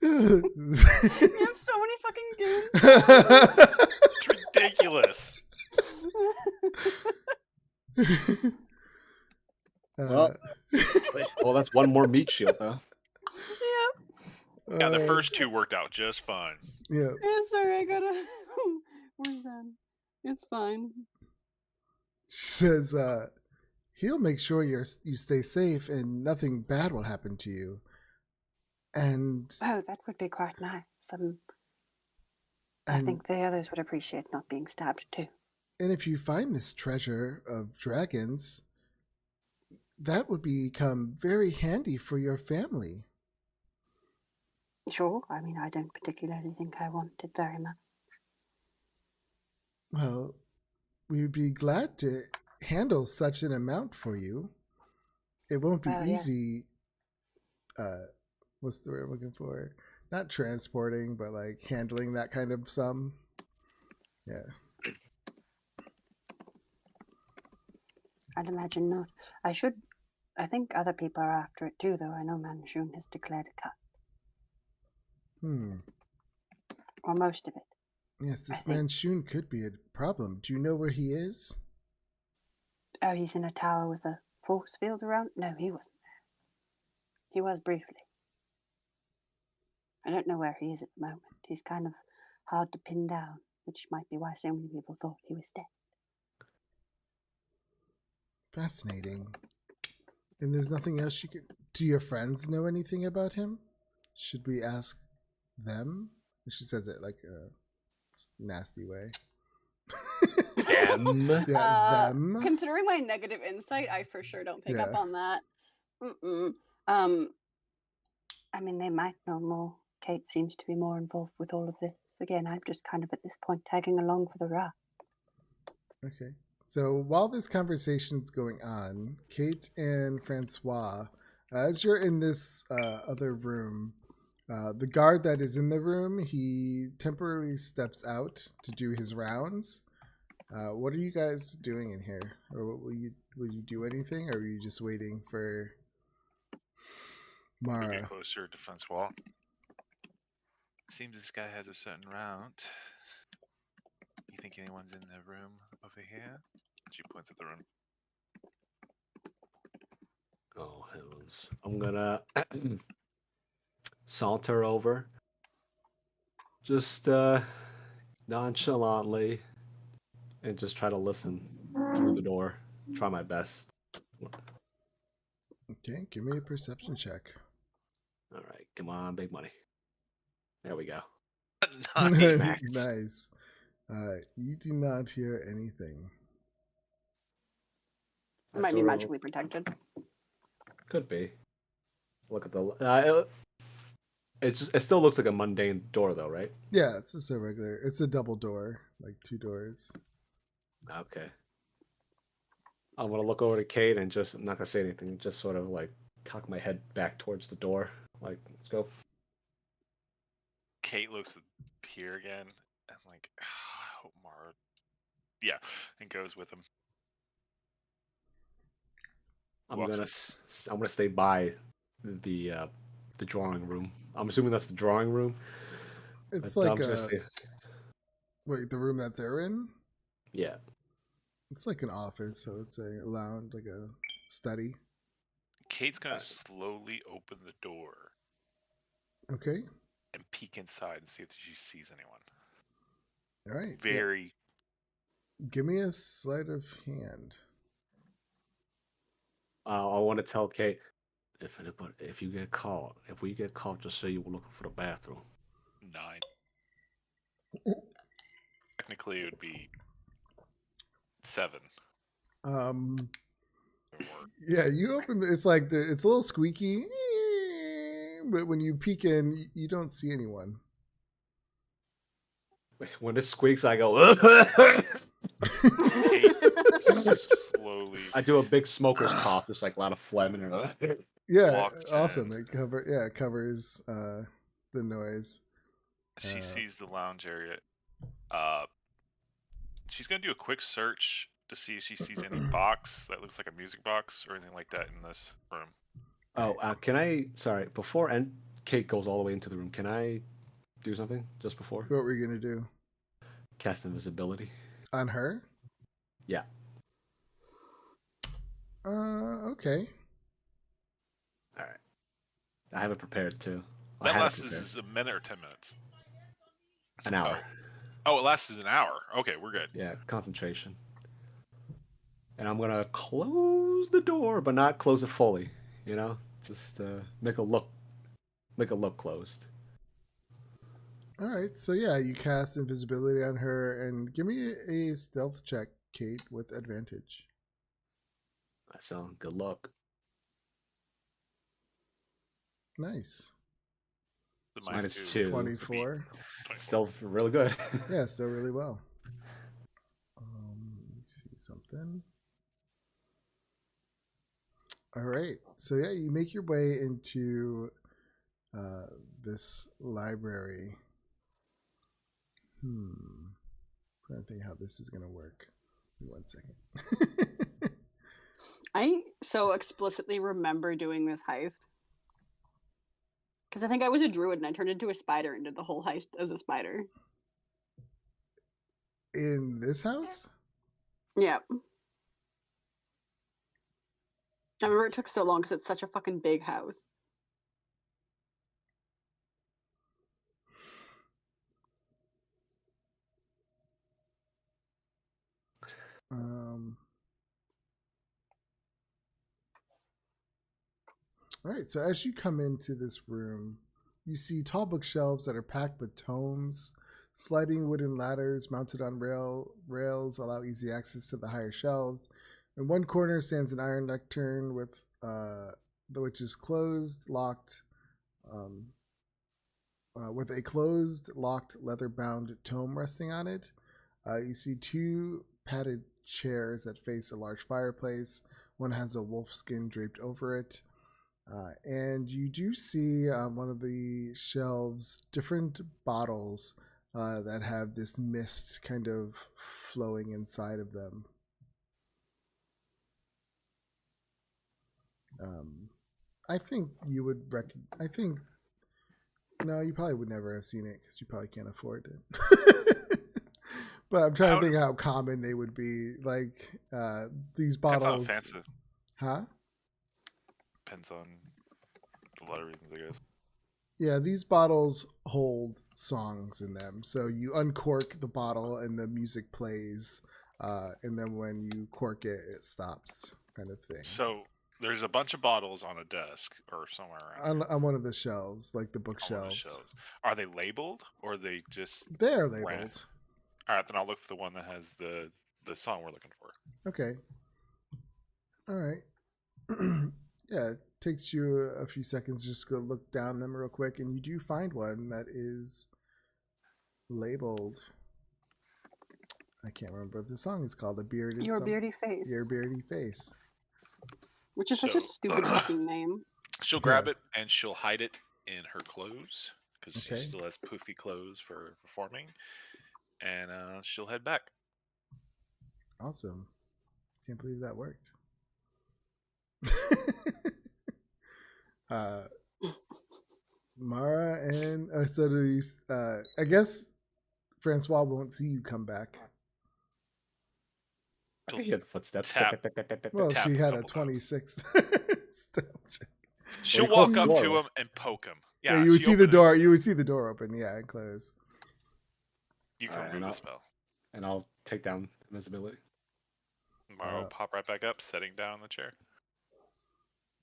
We have so many fucking games. It's ridiculous. Well, well, that's one more meat shield, though. Yeah. Yeah, the first two worked out just fine. Yeah. Yeah, sorry, I gotta. Where's that? It's fine. She says, he'll make sure you stay safe and nothing bad will happen to you. And Oh, that would be quite nice. I think the others would appreciate not being stabbed too. And if you find this treasure of dragons, that would become very handy for your family. Sure, I mean, I don't particularly think I want it very much. Well, we would be glad to handle such an amount for you. It won't be Well, yes. easy. What's the word I'm looking for? Not transporting, but like handling that kind of sum. Yeah. I'd imagine not. I think other people are after it too, though. I know Manjun has declared a cut. Or most of it. Yes, this I think. Manchun could be a problem. Do you know where he is? Oh, he's in a tower with a force field around? No, he wasn't there. He was briefly. I don't know where he is at the moment. He's kind of hard to pin down, which might be why so many people thought he was dead. Fascinating. And there's nothing else you could... Do your friends know anything about him? Should we ask them? She says it like a nasty way. Them? Yeah, them. Considering my negative insight, I for sure don't pick up Yeah. on that. I mean, they might know more. Kate seems to be more involved with all of this. Again, I'm just kind of at this point tagging along for the ride. Okay. So while this conversation's going on, Kate and Francois, as you're in this other room, the guard that is in the room, he temporarily steps out to do his rounds. What are you guys doing in here? Or will you do anything, or are you just waiting for We Mara? get closer to Francois. Seems this guy has a certain route. You think anyone's in the room over here? She points at the room. Oh, heavens. I'm gonna saunter over. Just nonchalantly. And just try to listen through the door. Try my best. Okay, give me a perception check. All right, come on, big money. There we go. Nice. Nice. You do not hear anything. It might be Sort of- magically protected. Could be. Look at the. It still looks like a mundane door, though, right? Yeah, it's just a regular. It's a double door, like 2 doors. Okay. I'm gonna look over to Kate and just, I'm not gonna say anything, just sort of like cock my head back towards the door. Like, let's go. Kate looks at Pierre again and like, I hope Mara. Yeah, and goes with him. I'm Walks gonna in. I'm gonna stay by the drawing room I'm assuming that's the drawing room. It's But like I'm just a gonna say- wait, the room that they're in. yeah. It's like an office, so it's a lounge, like a study. Kate's gonna slowly open the door Okay. and peek inside and see if she sees anyone. All right. Yeah. Very. Give me a sleight of hand. I want to tell Kate if we get caught, just say you were looking for the bathroom. 9. Technically, it would be 7. Um. Or Yeah, you open. It's like it's a little squeaky, but when you peek in, you don't see anyone. When it squeaks, I go. Kate slowly. I do a big smoker's cough, just like a lot of phlegm in her. Yeah, Walks awesome. in. It covers the noise. She sees the lounge area. She's gonna do a quick search to see if she sees any box that looks like a music box or anything like that in this room. Oh, can I? Sorry, before Kate goes all the way into the room, can I do something just before? What were you gonna do Cast invisibility. on her? Yeah. Okay. All right. I have it prepared too. I That had it lasts prepared. is a minute or 10 minutes. An hour. Oh, it lasts an hour. Okay, we're good. Yeah, concentration. And I'm gonna close the door, but not close it fully. You know, just make it look closed. All right. So yeah, you cast invisibility on her, and give me a stealth check, Kate, with advantage. So good luck. Nice. The Minus 2. 24. Still really good. Yeah, still really well. Let me see something. All right. So yeah, you make your way into this library. Trying to think how this is gonna work. Give me 1 second. I so explicitly remember doing this heist. Because I think I was a druid and I turned into a spider and did the whole heist as a spider. In this house? Yeah. I remember it took so long because it's such a fucking big house. All right, so as you come into this room, you see tall bookshelves that are packed with tomes. Sliding wooden ladders mounted on rails allow easy access to the higher shelves. In one corner stands an iron lectern with which is closed, locked, with a closed, locked, leather-bound tome resting on it. You see 2 padded chairs that face a large fireplace. One has a wolf skin draped over it. And you do see on one of the shelves different bottles that have this mist kind of flowing inside of them. I think you would I think no, you probably would never have seen it because you probably can't afford it. But I'm trying to think how common they would be. Like these bottles. Depends on fancy. Huh? Depends on a lot of reasons, I guess. Yeah, these bottles hold songs in them. So you uncork the bottle and the music plays. And then when you cork it, it stops, kind of thing. So there's a bunch of bottles on a desk or somewhere around. On one of the shelves, like the On one of the bookshelves. shelves. Are they labeled or are they just They are ran- labeled. All right, then I'll look for the one that has the song we're looking for. Okay. All right. Yeah, it takes you a few seconds just to go look down them real quick, and you do find one that is labeled. I can't remember what the song is called. Your Beardy Face. Your Beardy Face. Which is such a stupid fucking name. She'll grab it and she'll hide it in her clothes because Okay. she still has poofy clothes for performing, and she'll head back. Awesome. Can't believe that worked. Mara and so do you, I guess Francois won't see you come back. I can hear the footsteps. Tap. Well, Tap she a had a couple 26 stealth check. She'll close walk the up door, to right? him and poke him. Yeah, Yeah, you would she see the opened it. door. You would see the door open. Yeah, and close. You can Alright, remove and the spell. And I'll take down invisibility. Morrow pop right back up, sitting down in the chair.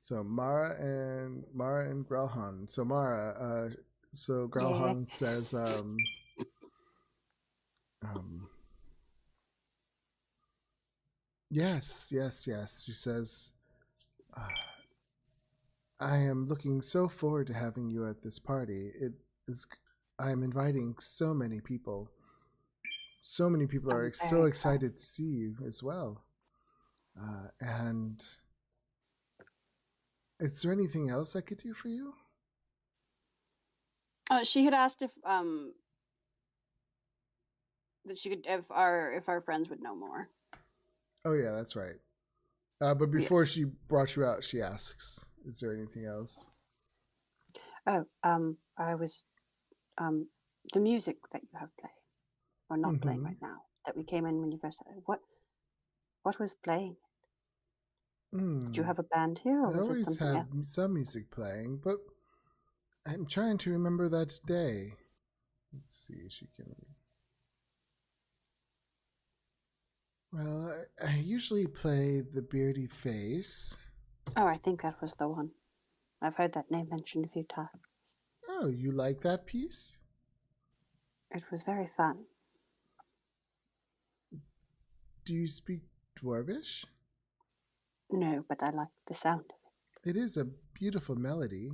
So Mara and Grelhan. So Mara, so Grelhan says, yes. She says, I am looking so forward to having you at this party. I am inviting so many people. So many people are I'm so very excited to see you as well. And is there anything else I could do for you? She had asked if that she could if our friends would know more. Oh yeah, that's right. But before she brought you out, she asks, "Is there anything else?" Oh, I was, the music that you have playing, or not playing Mhm. right now, that we came in when you first started. What was playing? Did you have a band here, or I was it always something have else? some music playing, but I'm trying to remember that day. Let's see if she can. Well, I usually play the Beardy Face. Oh, I think that was the one. I've heard that name mentioned a few times. Oh, you like that piece? It was very fun. Do you speak Dwarvish? No, but I like the sound of it. It is a beautiful melody.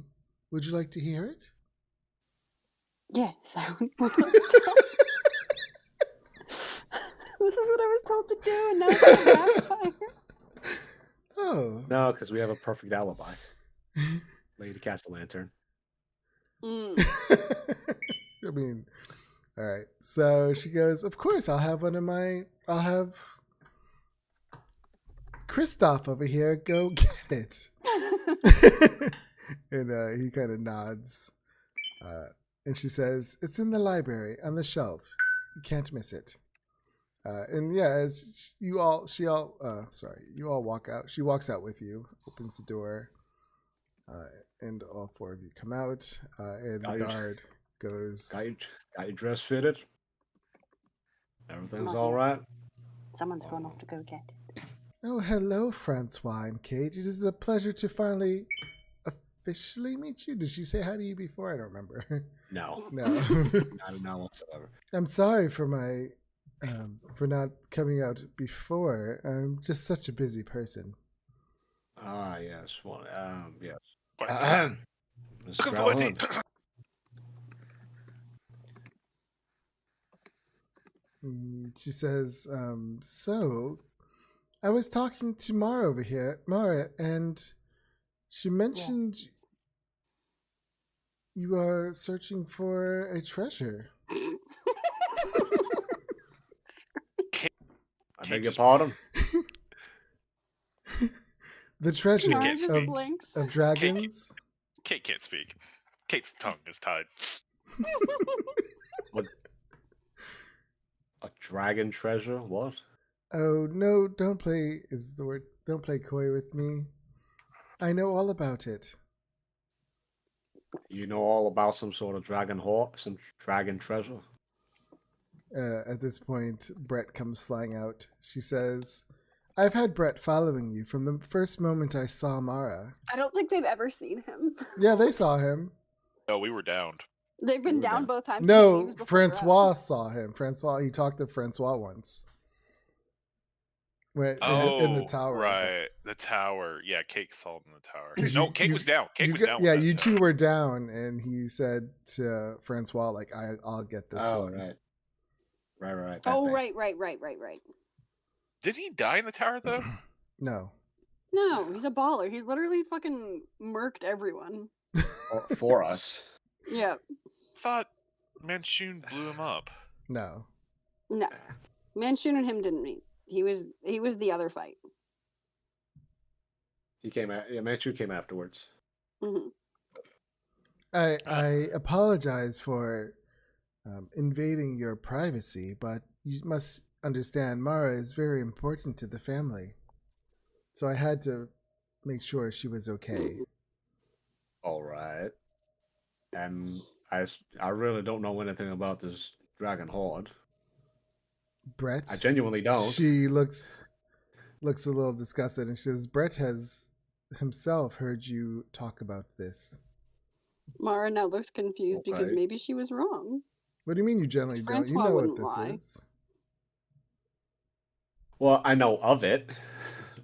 Would you like to hear it? Yes, I would love that. This is what I was told to do, and now it's a backfire. Oh. No, because we have a perfect alibi. Lady cast a lantern. Mm. I mean, all right. So she goes, "Of course, I'll have Christoph over here go get it." And he kind of nods. And she says, "It's in the library on the shelf. You can't miss it." And yeah, as you all walk out. She walks out with you, opens the door, and all four of you come out. And Got the you. guard goes, Got your dress fitted? Everything's Not all yet. right? Someone's gone off to go get it. "Oh, hello, Francois and Kate. It is a pleasure to finally officially meet you." Did she say hi to you before? I don't remember. No. No. Not whatsoever. I'm sorry for my for not coming out before. I'm just such a busy person. Ah, yes. Well, yes. Why is it- Miss Look at the Growlhund. She says, "So, I was talking to Mara over here, and she mentioned you are searching for a treasure." I beg your pardon? The treasure Nara can't just of, blinks. of dragons. Kate can't speak. Kate's tongue is tied. A dragon treasure? What? Oh no! Don't play is the word. Don't play coy with me. I know all about it. You know all about some sort of dragon some dragon treasure? At this point, Brett comes flying out. She says, "I've had Brett following you from the first moment I saw Mara." I don't think they've ever seen him. Yeah, they saw him. No, we were downed. They've been Who down then? both times. he No, leaves before they're out. Francois saw him. He talked to Francois once. When, in the tower. Right. The tower. Yeah, Kate saw him in the tower. 'Cause No, you- Kate you- was down. Kate was got- down. Yeah, with that you tower. two were down, and he said to Francois, like, I'll get this Oh, one. right. Right. Oh, that thing. right. Did he die in the tower though? No. No, he's a baller. He's literally fucking murked everyone. For us. Yeah. Thought Manchun blew him up. No. No. Manchun and him didn't meet. He was the other fight. He came out. Yeah, Manchu came afterwards. Hmm. I apologize for invading your privacy, but you must understand Mara is very important to the family. So I had to make sure she was okay. All right. And I really don't know anything about this dragon horde. Brett, I genuinely don't. she looks a little disgusted and she says, Brett has himself heard you talk about this. Mara now looks confused because Okay. maybe she was wrong. What do you mean you generally don't? You Francois know what wouldn't this lie. is. Well, I know of it.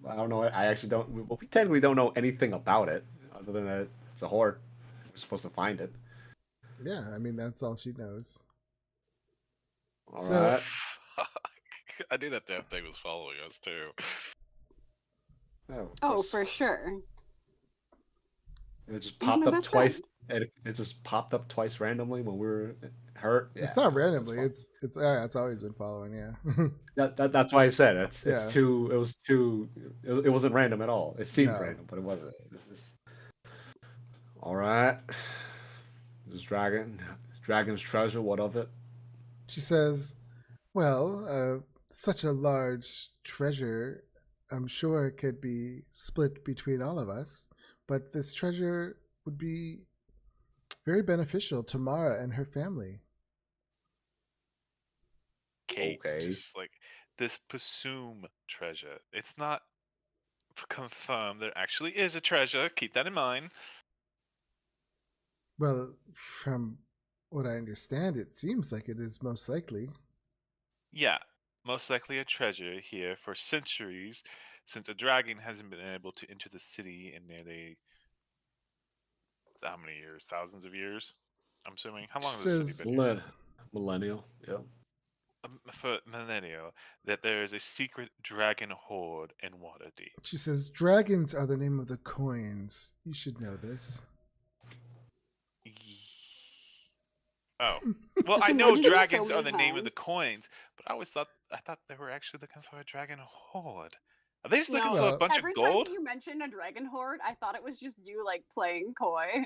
I don't know. I actually don't. Well, we technically don't know anything about it, other than that it's a horde. We're supposed to find it. Yeah, I mean, that's all she knows. All So- right. I knew that damn thing was following us too. Oh, for sure. It just He's popped my up best twice. It just popped up twice randomly when we were hurt. It's Yeah, not randomly. that's It's always been following. Yeah. that's why I said it's Yeah. too. It was too. It wasn't random at all. It seemed No. random, but it wasn't. All right. This dragon's treasure. What of it? She says, "Well, such a large treasure. I'm sure it could be split between all of us, but this treasure would be very beneficial to Mara and her family." Kate, Okay. just like this Pasum treasure. It's not confirmed there actually is a treasure. Keep that in mind. Well, from what I understand, it seems like it is most likely. Yeah, most likely a treasure here for centuries, since a dragon hasn't been able to enter the city in nearly how many years? Thousands of years? I'm assuming. How long has the city Says- been here? Millennial. Yeah. For millennia, that there is a secret dragon horde in Waterdeep. She says, "Dragons are the name of the coins. You should know this." Oh, well, It's I been know mentioned so dragons are many the name of the times. coins, but I thought they were actually looking for a dragon horde. Are they just looking No, for Well, a bunch Every of time gold? that you mentioned a dragon horde, I thought it was just you like playing coy.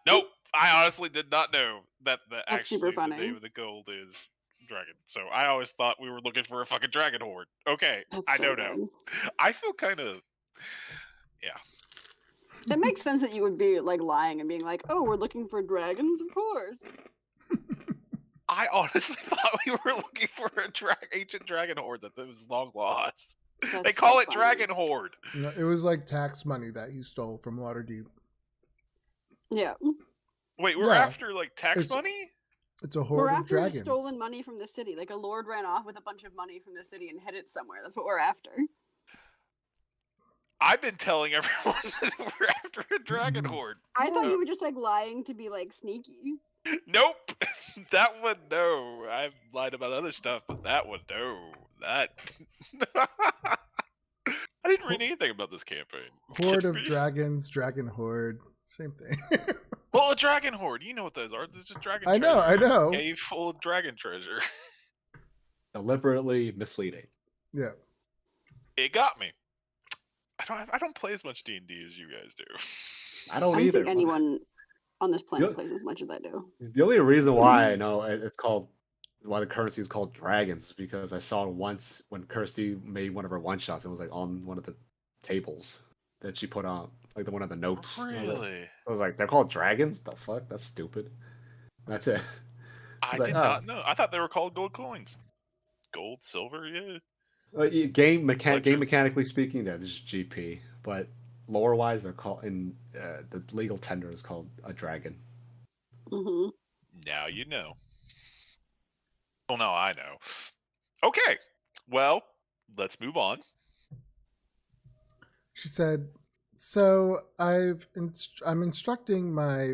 Nope, I honestly did not know that That's super actually the funny. name of the gold is dragon. So I always thought we were looking for a fucking dragon horde. Okay, That's I so don't know. good. I feel kind of It makes sense that you would be like lying and being like, "Oh, we're looking for dragons, of course." I honestly thought we were looking for a ancient dragon horde that was long lost. That's They so call it funny. dragon horde. No, it was like tax money that he stole from Waterdeep. Yeah, Wait, we're Yeah, after like tax it's- money? It's a we're horde of after dragons. stolen money from the city. Like a lord ran off with a bunch of money from the city and hid it somewhere. That's what we're after. I've been telling everyone that we're after a dragon horde. I thought Uh, you were just like lying to be like sneaky. Nope. That one, no. I've lied about other stuff, but that one, no. That. I didn't read anything about this campaign. Horde Kidding of me? dragons, dragon horde, same thing. Well, a dragon horde. You know what those are. They're just dragon I know, treasure. I know. Cave full of dragon treasure. Deliberately misleading. Yeah. It got me. I don't play as much D&D as you guys do. I don't I don't either. think anyone on this planet Yeah. plays as much as I do. The only reason why I know it's called why the currency is called dragons is because I saw it once when Kirsty made one of her one shots. It was like on one of the tables that she put on, like one of the notes. Really? I was like, they're called dragons? The fuck? That's stupid. That's it. I Like, did oh. not know. I thought they were called gold coins. Gold, silver, yeah. Game Electric. mechanically speaking, that is GP, but lore wise, they're called in the legal tender is called a dragon. Hmm Now you know. Well, now I know. Okay. Well, let's move on. She said, "So I'm instructing my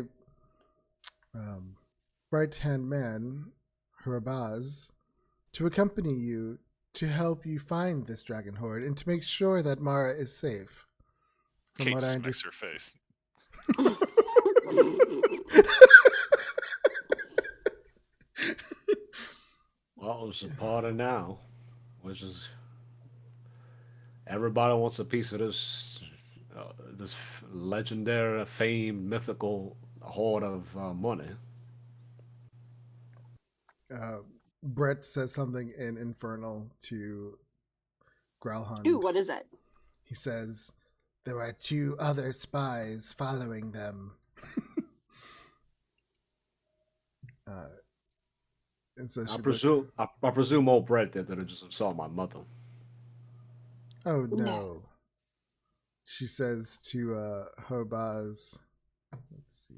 right-hand man, Hurabaz, to accompany you to help you find this dragon horde and to make sure that Mara is safe." From Kate what I just makes understand, her face. Well, it's a part of now, which is everybody wants a piece of this legendary, famed, mythical hoard of money. Brett says something in Infernal to Growlhund. Ooh, what is it? He says, there are 2 other spies following them. And so I she presume I presume old Brett did that. I just saw my mother. Oh, no. No. She says to Hobaz, let's see.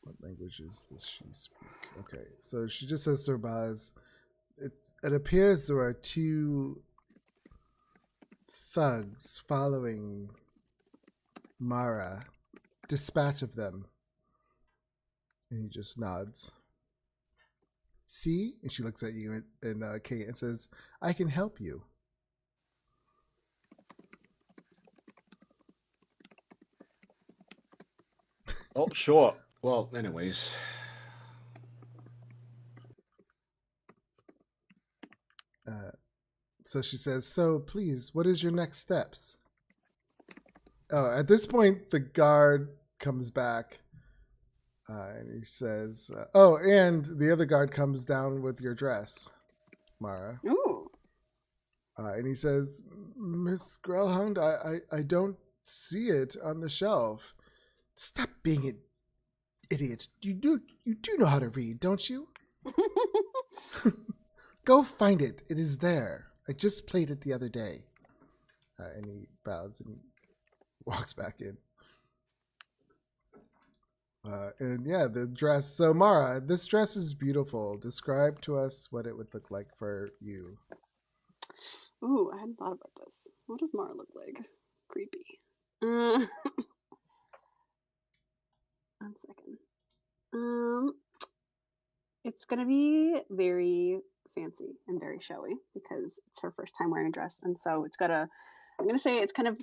What languages does she speak? Okay, so she just says to Hobaz, it appears there are 2 thugs following Mara. Dispatch of them. And he just nods. See? And she looks at you and Kate and says, I can help you. Oh, sure. Well, anyways. So she says, so please, what is your next steps? Oh, at this point, the guard comes back. And he says, oh, and the other guard comes down with your dress, Mara. Ooh. And he says, Miss Grellhound, I don't see it on the shelf. Stop being an idiot. You do know how to read, don't you? Go find it. It is there. I just played it the other day. And he bows and walks back in. And yeah, the dress. So Mara, this dress is beautiful. Describe to us what it would look like for you. Ooh, I hadn't thought about this. What does Mara look like? Creepy. 1 second. It's gonna be very fancy and very showy because it's her first time wearing a dress, and so it's got a. I'm gonna say it's kind of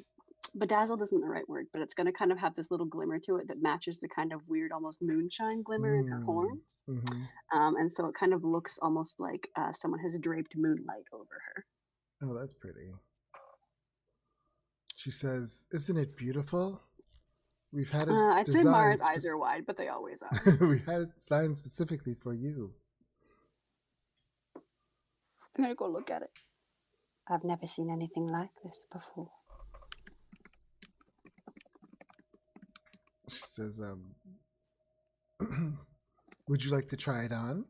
bedazzled isn't the right word, but it's gonna kind of have this little glimmer to it that matches the kind of weird, almost moonshine glimmer in her horns, Mm-hmm. and so it kind of looks almost like someone has draped moonlight over her. Oh, that's pretty. She says, isn't it beautiful? We've had it I'd say designed Mara's eyes are wide, but they always are. we had it designed specifically for you. I'm gonna go look at it. I've never seen anything like this before. She says, would you like to try it on?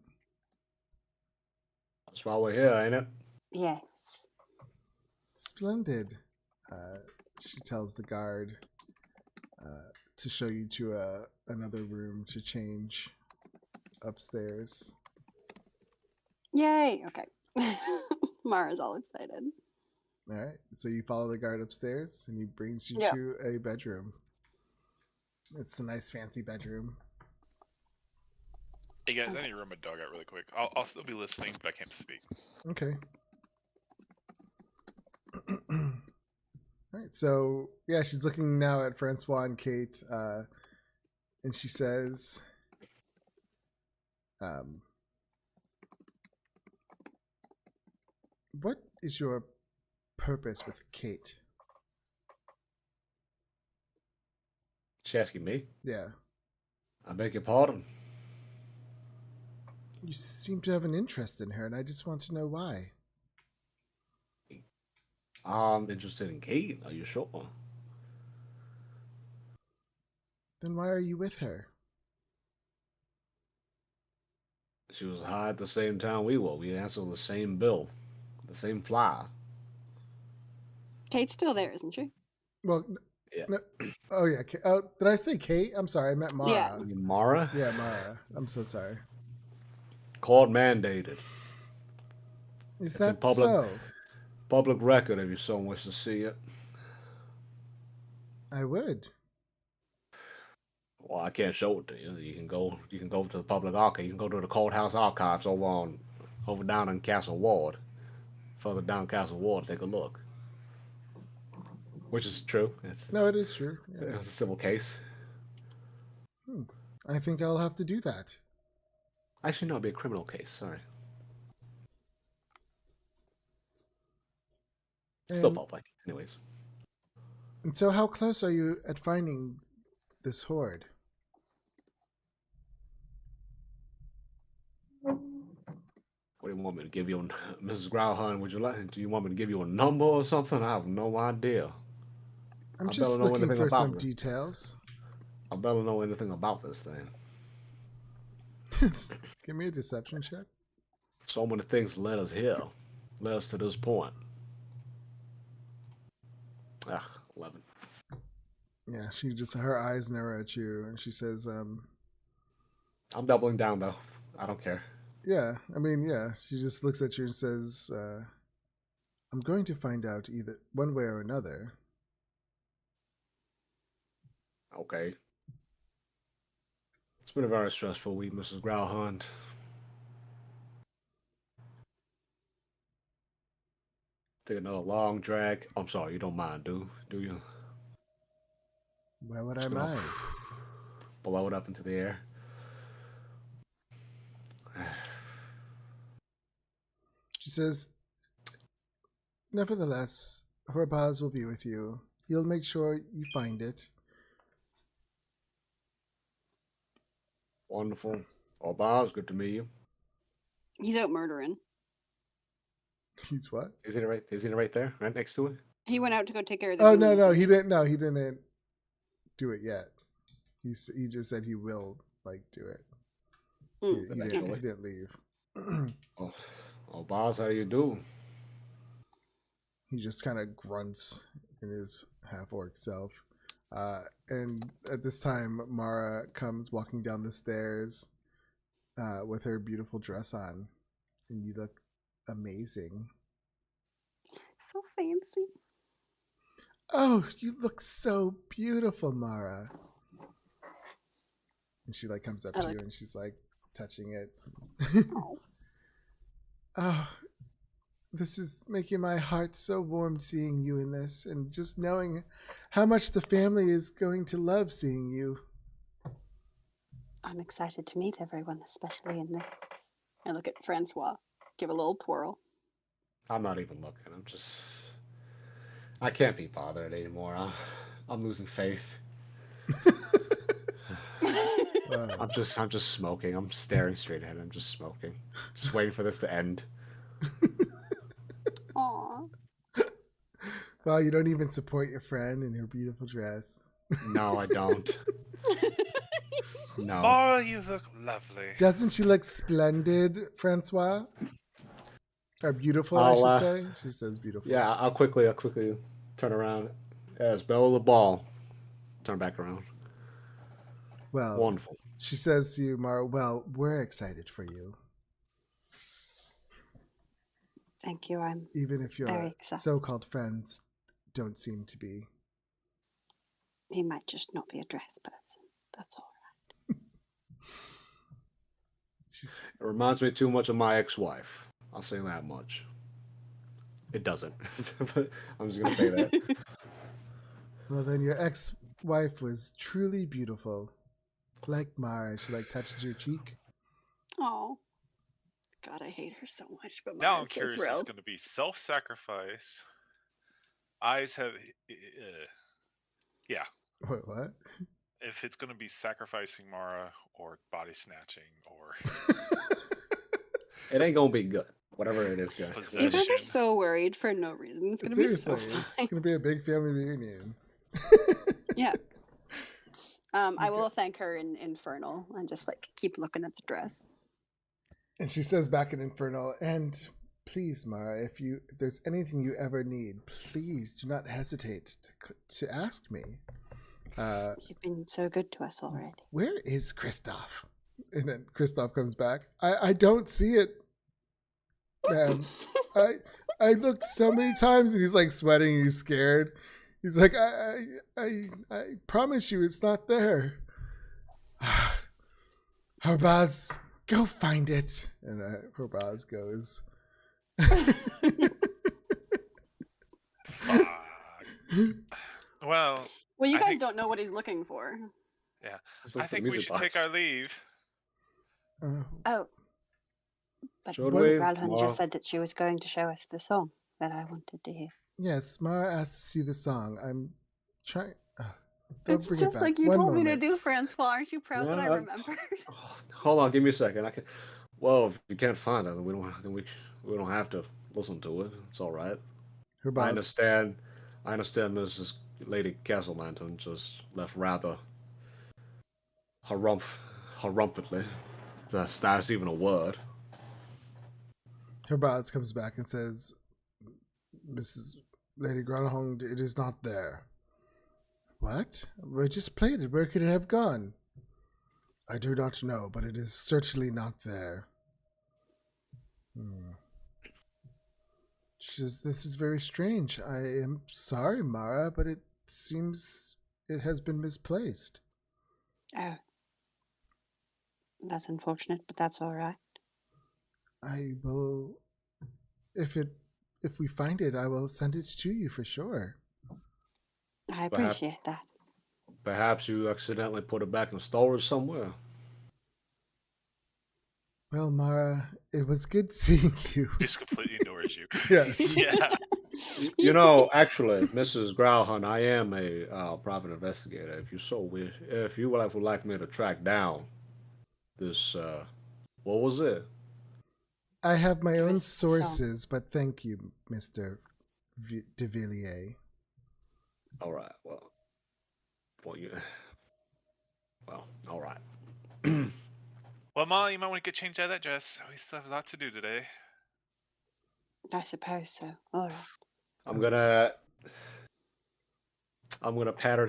That's why we're here, ain't it? Yes. Splendid. She tells the guard to show you to another room to change upstairs. Yay! Okay. Mara's all excited. All right. So you follow the guard upstairs, and he brings you Yeah. to a bedroom. It's a nice, fancy bedroom. Hey guys, I need to run my dog out really quick. I'll still be listening, but I can't speak. Okay. All right. So yeah, she's looking now at Francois and Kate, and she says, "What is your purpose with Kate?" She asking me? Yeah. I beg your pardon. You seem to have an interest in her, and I just want to know why. I'm interested in Kate. Are you sure? Then why are you with her? She was high at the same time we were. We answered the same bill, the same fly. Kate's still there, isn't she? Well, Yeah. no, oh yeah. Did I say Kate? I'm sorry. I meant Mara. Yeah. You mean Mara? Yeah, Mara. I'm so sorry. Court mandated. Is It's in that public. so? Public record if you so wish to see it. I would. Well, I can't show it to you. You can go to the public archive. You can go to the courthouse archives over down in Castle Ward. Further down Castle Ward, take a look. Which is true. No, it is true. Yeah. It's a civil case. I think I'll have to do that. Actually, no, it'd be a criminal case. Sorry. Still And, public. Anyways. and so how close are you at finding this hoard? What do you want me to give you, Mrs. Growlhorn? Do you want me to give you a number or something? I have no idea. I'm I just better know looking anything for about some it. details. I better know anything about this thing. Give me a deception check. So many things led us here, led us to this point. 11. Yeah, she just her eyes narrow at you, and she says, I'm doubling down though. I don't care. "Yeah, I mean, yeah." She just looks at you and says, "I'm going to find out either one way or another." Okay. It's been a very stressful week, Mrs. Growlhorn. Take another long drag. I'm sorry, you don't mind, do you? Why would I Just gonna mind? blow it up into the air. She says, "Nevertheless, Horbaz will be with you. He'll make sure you find it." Wonderful. Oh, Bob's good to meet you. He's out murdering. He's what? Isn't it right there, right next to it? He went out to go take care of the Oh no, goons, no, didn't he didn't. No, he didn't do it yet. He just said he will do it. Mm, He Eventually. didn't leave. Oh, Bob's, how do you do? He just kind of grunts in his half orc self. And at this time, Mara comes walking down the stairs with her beautiful dress on, and you look amazing. So fancy. Oh, you look so beautiful, Mara. And she comes up I to like you and she's touching it. Oh. Oh, this is making my heart so warm seeing you in this, and just knowing how much the family is going to love seeing you. I'm excited to meet everyone, especially in this. I look at Francois. Give a little twirl. I'm not even looking. I can't be bothered anymore. I'm losing faith. Wow. I'm just smoking. I'm staring straight ahead. I'm just smoking. Just waiting for this to end. Aw. Wow, you don't even support your friend in her beautiful dress. No, I don't. No. Mara, you look lovely. Doesn't she look splendid, Francois? Or beautiful, I I'll, should say. She says beautiful. Yeah, I'll quickly turn around. As Bella the ball. Turn back around. Well, Wonderful. she says to you, Mara, well, we're excited for you. Thank you. I'm Even if your very excited. so-called friends don't seem to be. He might just not be a dress person. That's all. She's, It reminds me too much of my ex-wife. I'll say that much. It doesn't. But I'm just gonna say that. well, then your ex-wife was truly beautiful. Like Mara. She touches your cheek. Oh. God, I hate her so much, but Now I'm Mara's so curious. It's thrilled. going to be self-sacrifice. Eyes have, yeah. What? What? If it's going to be sacrificing Mara or body snatching or It ain't gonna be good. Whatever it is, guys. Possession. You guys are so worried for no reason. It's gonna be so Seriously, it's fine. gonna be a big family reunion. Yeah. I will thank her in Infernal and just keep looking at the dress. And she says back in Infernal, and please, Mara, if there's anything you ever need, please do not hesitate to ask me. You've been so good to us already. Where is Kristoff? And then Kristoff comes back. I don't see it, man. I looked so many times, and he's sweating. He's scared. He's like, I promise you, it's not there. Horbaz, go find it. And Horbaz goes. fuck. Well, Well, you I guys think- don't know what he's looking for. I think we should take our leave. Oh. But Should What- we? Ralhan Well, just said that she was going to show us the song that I wanted to hear. Yes, Mara asked to see the song. I'm trying. they'll It's bring it just back. like you One told me to moment. do, Francois. Aren't you proud that I Yeah, remembered? Hold on, give me a second. Well, if you can't find it, then we don't have to listen to it. It's all right. Her I boss. understand. I understand Mrs. Lady Castlemanton just left rather harumphately. That's even a word. Her boss comes back and says, Mrs. Lady Granahong, it is not there. What? We just played it. Where could it have gone? I do not know, but it is certainly not there. She says, this is very strange. I am sorry, Mara, but it seems it has been misplaced. Oh. That's unfortunate, but that's all right. I will, if we find it, I will send it to you for sure. I appreciate that. Perhaps you accidentally put it back in storage somewhere. Well, Mara, it was good seeing you. Just completely ignores you. Yeah. Yeah. You know, actually, Mrs. Growlhunt, I am a private investigator. If you so wish, if you would like me to track down this, what was it? I have my It own was sources, but thank you, Mr. De Villiers. All right. Well, all right. Well, Ma, you might want to get changed out of that dress. We still have a lot to do today. I suppose so. All right. I'm gonna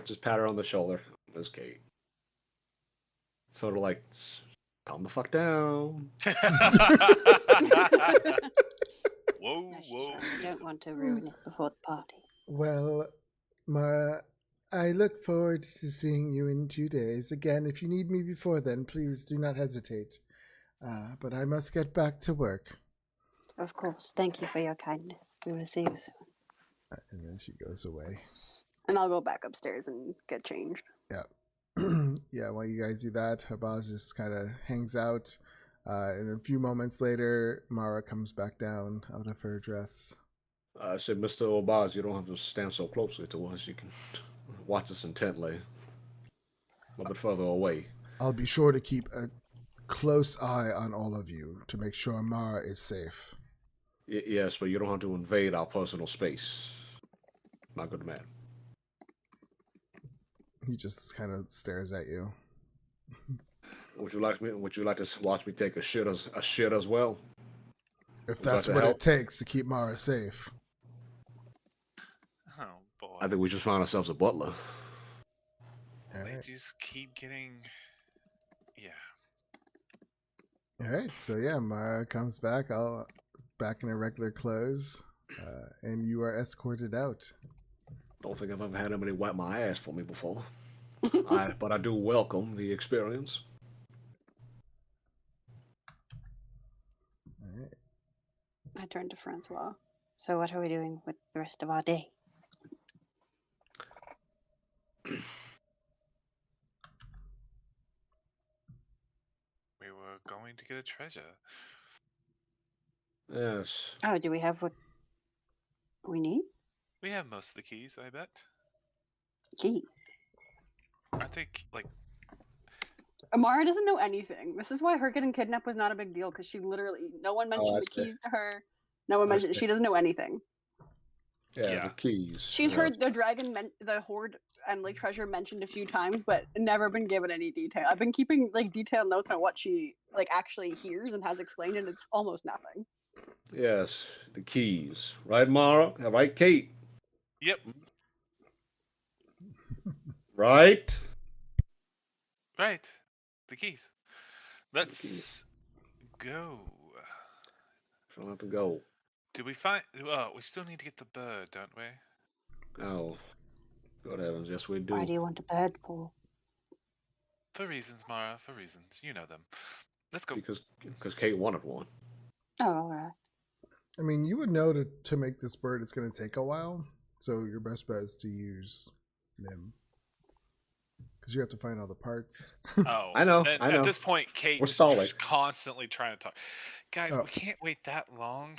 just pat her on the shoulder. Miss Kate. Sort of like, calm the fuck down. Whoa, That's whoa. true. I don't want to ruin it before the party. Well, Mara, I look forward to seeing you in 2 days. Again, if you need me before then, please do not hesitate. But I must get back to work. Of course. Thank you for your kindness. We will see you soon. And then she goes away. And I'll go back upstairs and get changed. Yeah. Yeah, while you guys do that, her boss just kind of hangs out. And a few moments later, Mara comes back down out of her dress. I said, Mr. Obaz, you don't have to stand so closely to us. You can watch us intently. A little bit further away. I'll be sure to keep a close eye on all of you to make sure Mara is safe. Yes, but you don't have to invade our personal space. My good man. He just kind of stares at you. Would you like to watch me take a shit as well? If Would that's that what help? it takes to keep Mara safe. Oh, boy. I think we just found ourselves a butler. All right. Ladies keep getting... Yeah. All right. So yeah, Mara comes back, back in her regular clothes, and you are escorted out. Don't think I've ever had anybody wipe my ass for me before. But I do welcome the experience. All right. I turn to Francois. So what are we doing with the rest of our day? We were going to get a treasure. Yes. Oh, do we have what we need? We have most of the keys, I bet. Key. Aren't they, like... Amara doesn't know anything. This is why her getting kidnapped was not a big deal, because she literally, no one mentioned I the see. keys to her. No one I mentioned, see. she doesn't know anything. Yeah, the keys. She's yeah. heard the dragon, the hoard, and like treasure mentioned a few times, but never been given any detail. I've been keeping like detailed notes on what she like actually hears and has explained, and it's almost nothing. Yes, the keys. Right, Mara? Right, Kate? Yep. Right? Right. The keys. Let's keys. go. Don't have to go. Do we find... Oh, we still need to get the bird, don't we? Oh, good heavens, yes we do. Why do you want a bird for? For reasons, Mara, for reasons. You know them. Let's go. Because Kate wanted one. Oh, all right. I mean, you would know to make this bird, it's going to take a while. So your best bet is to use Nim. Because you have to find all the parts. Oh, I know, and I know. At this point, Kate We're is stalling. constantly trying to talk. Guys, Oh. we can't wait that long.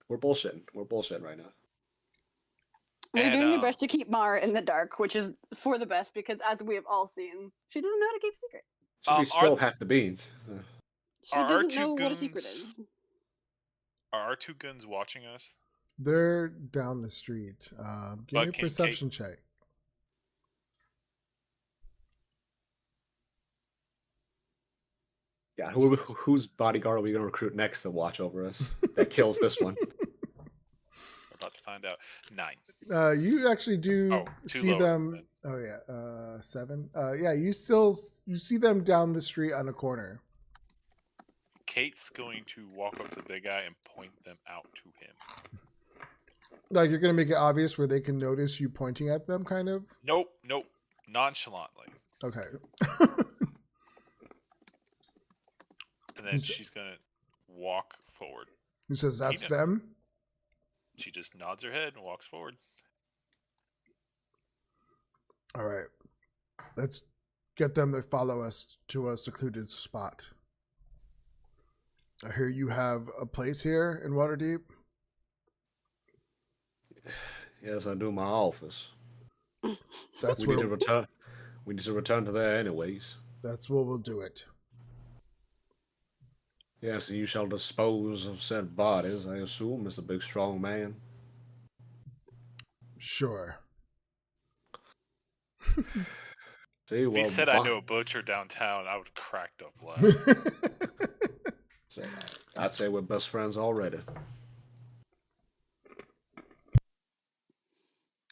We're bullshitting. We're bullshitting right now. They're And, doing their best to keep Mara in the dark, which is for the best because, as we have all seen, she doesn't know how to keep secrets. So we are spilled th- half the beans. She Are our doesn't two know what a secret goons- is. Are our two guns watching us? They're down the street. Give But me a can perception check. Yeah, whose bodyguard are we going to recruit next to watch over us? That kills this one. We're about to find out. 9. You actually do Oh, two see lower than them. Oh yeah, 7. Yeah, you see them down the street on a corner. Kate's going to walk up to the big guy and point them out to him. Like you're gonna make it obvious where they can notice you pointing at them, kind of. Nope. Nonchalantly. Okay. And then she's gonna walk forward. He says that's Tina. them. She just nods her head and walks forward. All right. Let's get them to follow us to a secluded spot. I hear you have a place here in Waterdeep. Yes, I do my office. That's We where need to return. We need to return to there anyways. that's where we'll do it. Yes, and you shall dispose of said bodies, I assume, Mr. Big Strong Man. Sure. See, If he well, said I know a butcher downtown, I would have cracked up laughing. I'd say we're best friends already.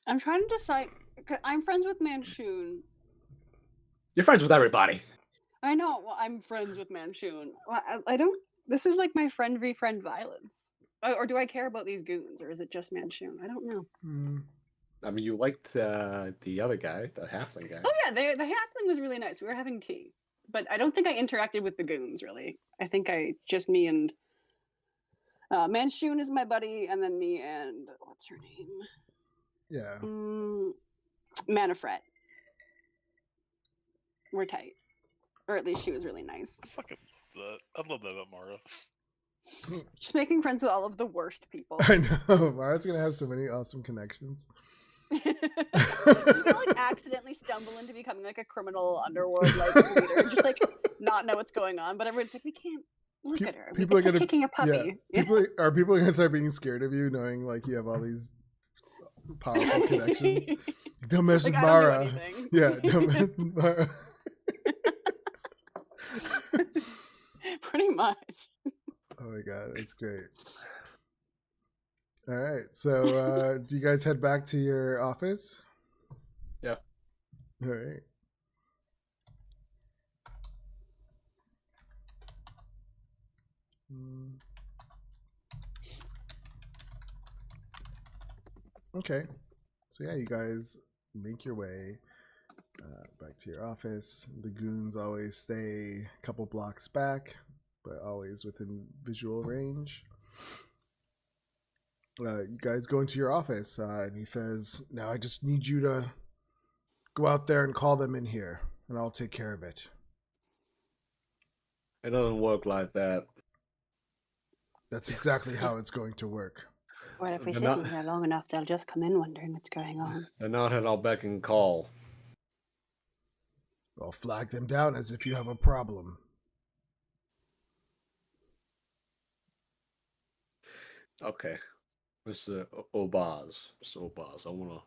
I'm trying to decide. 'Cause I'm friends with Manchun. You're friends with everybody. I know. Well, I'm friends with Manchun. Well, I don't. This is like my friend v friend violence. Or do I care about these goons, or is it just Manchun? I don't know. Hmm. I mean, you liked the other guy, the halfling guy. Oh yeah, the halfling was really nice. We were having tea, but I don't think I interacted with the goons really. I think just me and Manchun is my buddy, and then me and what's her name? Yeah. Manafret. We're tight, or at least she was really nice. I fucking love that. I love that about Mara. Just making friends with all of the worst people. I know. Mara's gonna have so many awesome connections. She's gonna like accidentally stumble into becoming like a criminal underworld like leader, and just like not know what's going on. But everyone's like, we can't look at her. People It's are like gonna kicking a puppy. Yeah. People gonna start being scared of you, knowing like you have all these powerful connections. Don't mess Like, with I don't do Mara. anything. Yeah, don't mess with Mara. Pretty much. Oh my god, that's great. All right, so do you guys head back to your office? Yeah. All right. Okay, so yeah, you guys make your way back to your office. The goons always stay a couple blocks back, but always within visual range. You guys go into your office, and he says, "Now I just need you to go out there and call them in here, and I'll take care of it." It doesn't work like that. That's exactly how it's going to work. Well, if we They're sit in not- here long enough, they'll just come in wondering what's going on. They're not at our beck and call. I'll flag them down as if you have a problem. Okay. Mr. Obaz. Mr. Obaz, I wanna...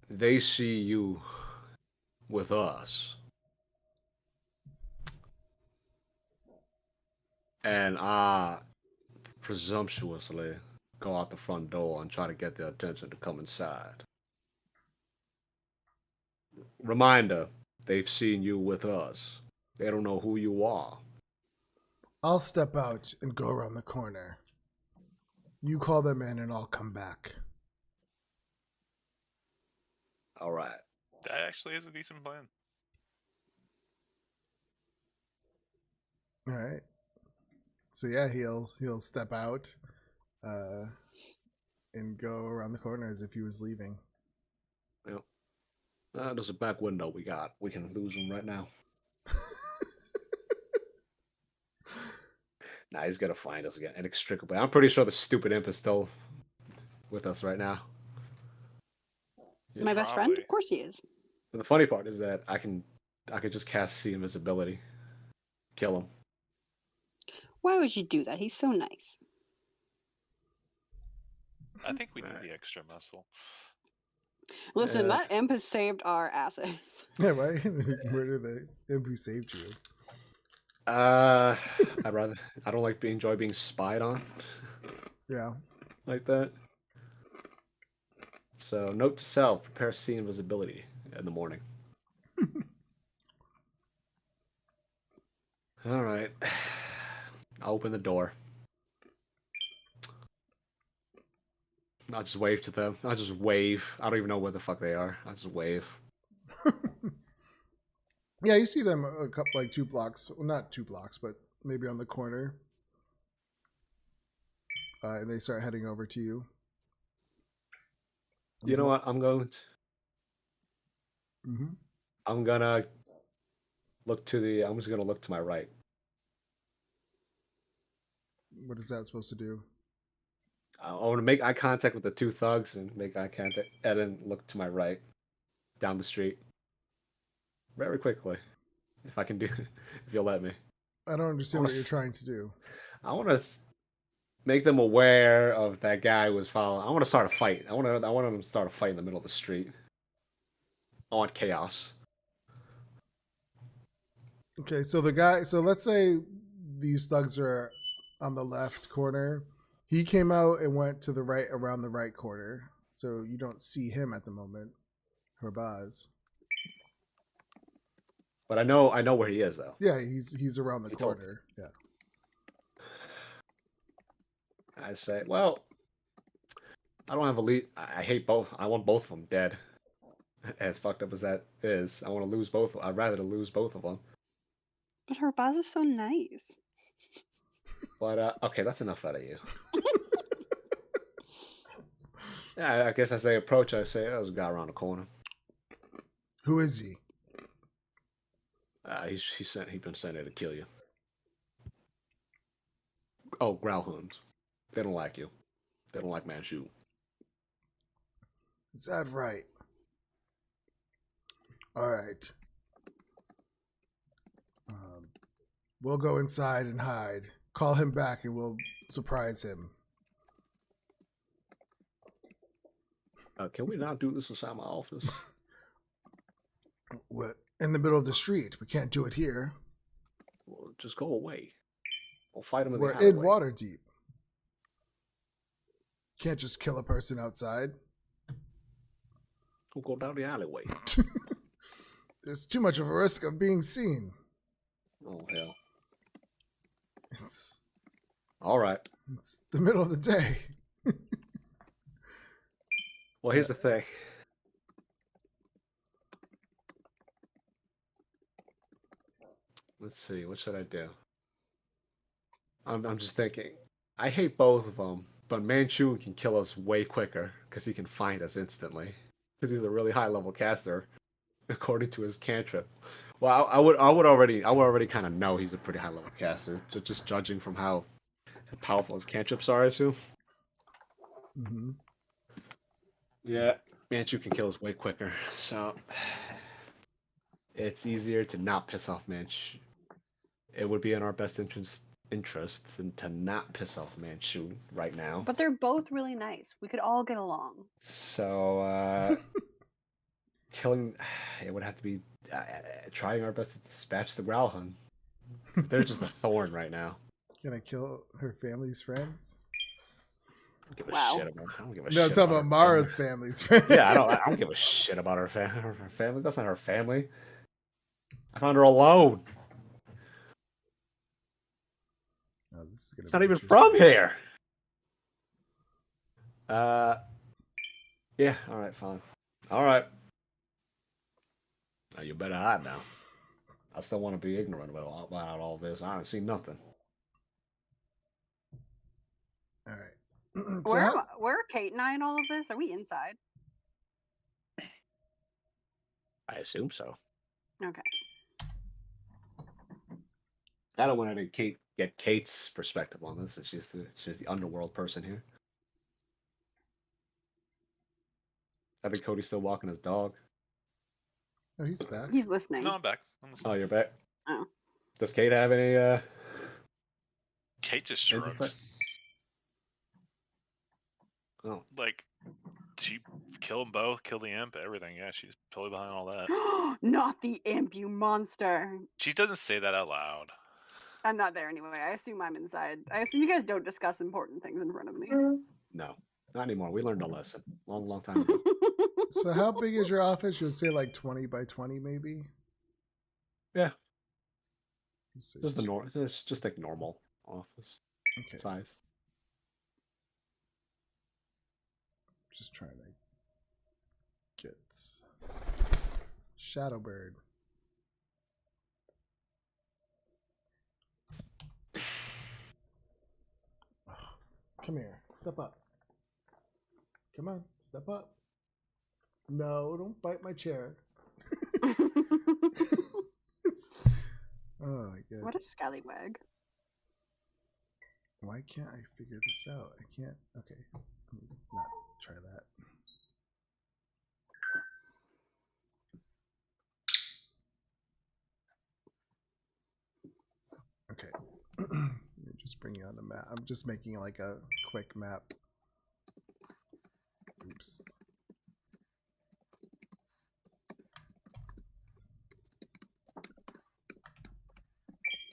They see you with us. And I presumptuously go out the front door and try to get their attention to come inside. Reminder, they've seen you with us. They don't know who you are. I'll step out and go around the corner. You call them in and I'll come back. All right. That actually is a decent plan. All right. So yeah, he'll step out and go around the corner as if he was leaving. There's a back window we got. We can lose him right now. Nah, he's gonna find us again inextricably. I'm pretty sure the stupid imp is still with us right now. My best friend? Probably. Of course he is. And the funny part is that I could just cast see invisibility kill him. Why would you do that? He's so nice. I think we need Alright. the extra muscle. Listen, Yeah. that imp has saved our asses. Yeah, right? Murder the imp who saved you. I don't like enjoy being spied on Yeah. like that. So, note to self: prepare sea invisibility in the morning. All right, I'll open the door. I'll just wave to them. I'll just wave. I don't even know where the fuck they are. I'll just wave. Yeah, you see them a couple, like 2 blocks. Well, not 2 blocks, but maybe on the corner. And they start heading over to you. You know what? Mm-hmm. I'm gonna look to the. I'm just gonna look to my right. What is that supposed to do? I want to make eye contact with the 2 thugs and make eye contact, and then look to my right, down the street, very quickly, if I can do, if you'll let me. I don't understand what you're trying to do. I want to make them aware of that guy who was following. I want to start a fight. I want them to start a fight in the middle of the street. I want chaos. Okay, so the guy. So let's say these thugs are on the left corner. He came out and went to the right, around the right corner. So you don't see him at the moment, Herbaz. But I know where he is though. Yeah, he's around the He told corner. Yeah. I say, well, I don't have a lead. I hate both. I want both of them dead. As fucked up as that is, I want to lose both. I'd rather to lose both of them. But Herbaz is so nice. But okay, that's enough out of you. Yeah, I guess as they approach, I say, "Oh, there's a guy around the corner. Who is he? He's been sent here to kill you. Oh, Growlhounds. They don't like you. They don't like Manchu. Is that right? All right. We'll go inside and hide. Call him back and we'll surprise him. Can we not do this inside my office? What? In the middle of the street. We can't do it here. Well, just go away. We'll fight him in We're the in alleyway. Waterdeep. Can't just kill a person outside. We'll go down the alleyway. There's too much of a risk of being seen. Oh, hell. It's All right. the middle of the day. Well, here's the thing. Let's see. What should I do? I'm just thinking. I hate both of them, but Manchu can kill us way quicker because he can find us instantly. Because he's a really high level caster, according to his cantrip. Well, I would already kind of know he's a pretty high level caster, so just judging from how powerful his cantrips are, I assume. Mm-hmm. Yeah, Manchu can kill us way quicker, so it's easier to not piss off Manchu. It would be in our best interest than to not piss off Manchu right now. But they're both really nice. We could all get along. So, killing it would have to be trying our best to dispatch the Growlhund. They're just a thorn right now. Can I kill her family's friends? I don't give a Wow. shit about. I don't give a No, shit I'm talking about her Mara's family. family's friends. Yeah, I don't give a shit about her family. That's not her family. I found her alone. Oh, this is gonna It's be not even interesting. from here. Yeah. All right. Fine. All right. Now you better hide now. I still want to be ignorant about all this. I haven't seen nothing. All right. So Where are Kate and I in all of this? Are we inside? I assume so. Okay. I don't want to get Kate's perspective on this. She's the underworld person here. I think Cody's still walking his dog. Oh, he's back. He's listening. No, I'm back. I'm listening. Oh, you're back. Oh. Does Kate have any? Kate just Maybe shrugs. so. Oh, Like, she kill them both, kill the imp, everything. Yeah, she's totally behind all that. Not the imp, you monster. She doesn't say that out loud. I'm not there anyway. I assume I'm inside. I assume you guys don't discuss important things in front of me. no, not anymore. We learned a lesson long time ago. So how big is your office? You'll say like 20 by 20 maybe? Yeah, You say just the two. just like normal office Okay, size. just trying to get Shadowbird. Come here. Step up. Come on. Step up. No, don't bite my chair. Oh my god. What a scallywag. Why can't I figure this out? I can't. Okay. Let me not try that. Okay. Let me just bring you on the map. I'm just making like a quick map. Oops.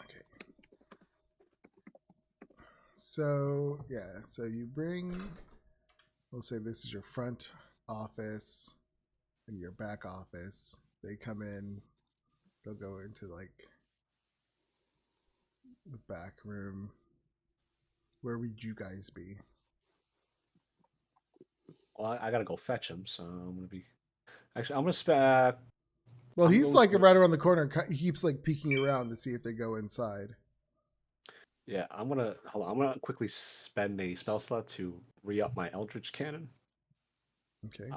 Okay. So, yeah. So you bring, we'll say this is your front office and your back office. They come in, they'll go into like the back room. Where would you guys be? Well, I gotta go fetch him, so I'm gonna be. Actually, I'm gonna spend. Well, I'm he's going like to- right around the corner. He keeps like peeking around to see if they go inside. Yeah, I'm gonna hold on. I'm gonna quickly spend a spell slot to re-up my Eldritch Cannon. Okay.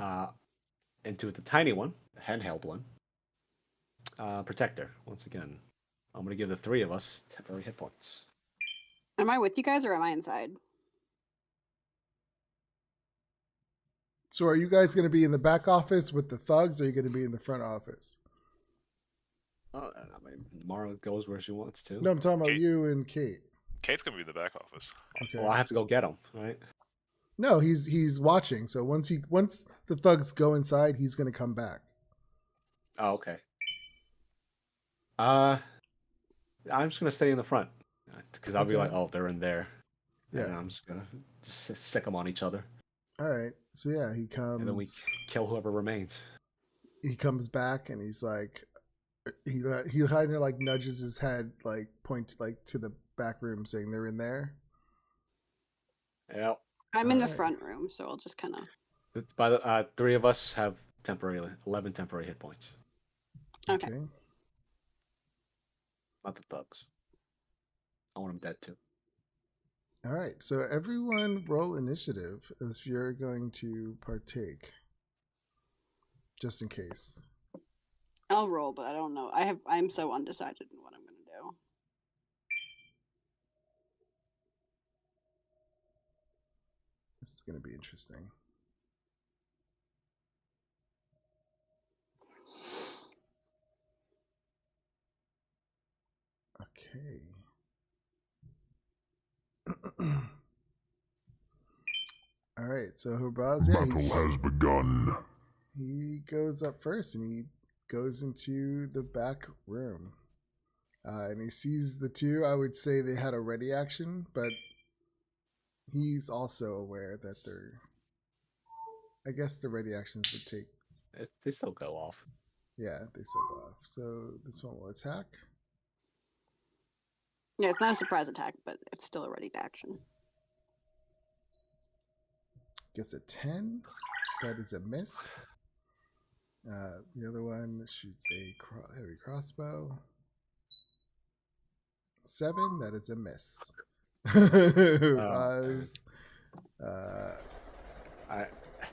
Into the tiny one, the handheld one. Protector. Once again, I'm gonna give the three of us temporary hit points. Am I with you guys or am I inside? So are you guys going to be in the back office with the thugs, or are you going to be in the front office? I mean, Mara goes where she wants to. No, I'm talking about Kate. you and Kate. Kate's gonna be in the back office. Okay. Well, I have to go get him, right? No, he's watching. So once the thugs go inside, he's going to come back. Oh, okay. I'm just gonna stay in the front because I'll be Okay. like, oh, they're in there. Yeah. And I'm just gonna sick them on each other, All right. So yeah, he and then we comes. kill whoever remains. He comes back and he's like, he kind of like nudges his head, like point like to the back room, saying they're in there. Yeah. I'm in the Alright. front room, so I'll just kind of. By the three of us have 11 temporary hit points. Okay. Not the thugs. I want them dead too. All right. So everyone roll initiative if you're going to partake. Just in case. I'll roll, but I don't know. I'm so undecided in what I'm gonna do. This is going to be interesting. Okay. All right. So Herbaz, yeah, Battle has begun. he goes up first and he goes into the back room. And he sees the two. I would say they had a ready action, but he's also aware that they're. I guess the ready actions would take. They still go off. Yeah, they still go off. So this one will attack. Yeah, it's not a surprise attack, but it's still a ready to action. Gets a 10. That is a miss. The other one shoots a heavy crossbow. 7. That is a miss. Raz,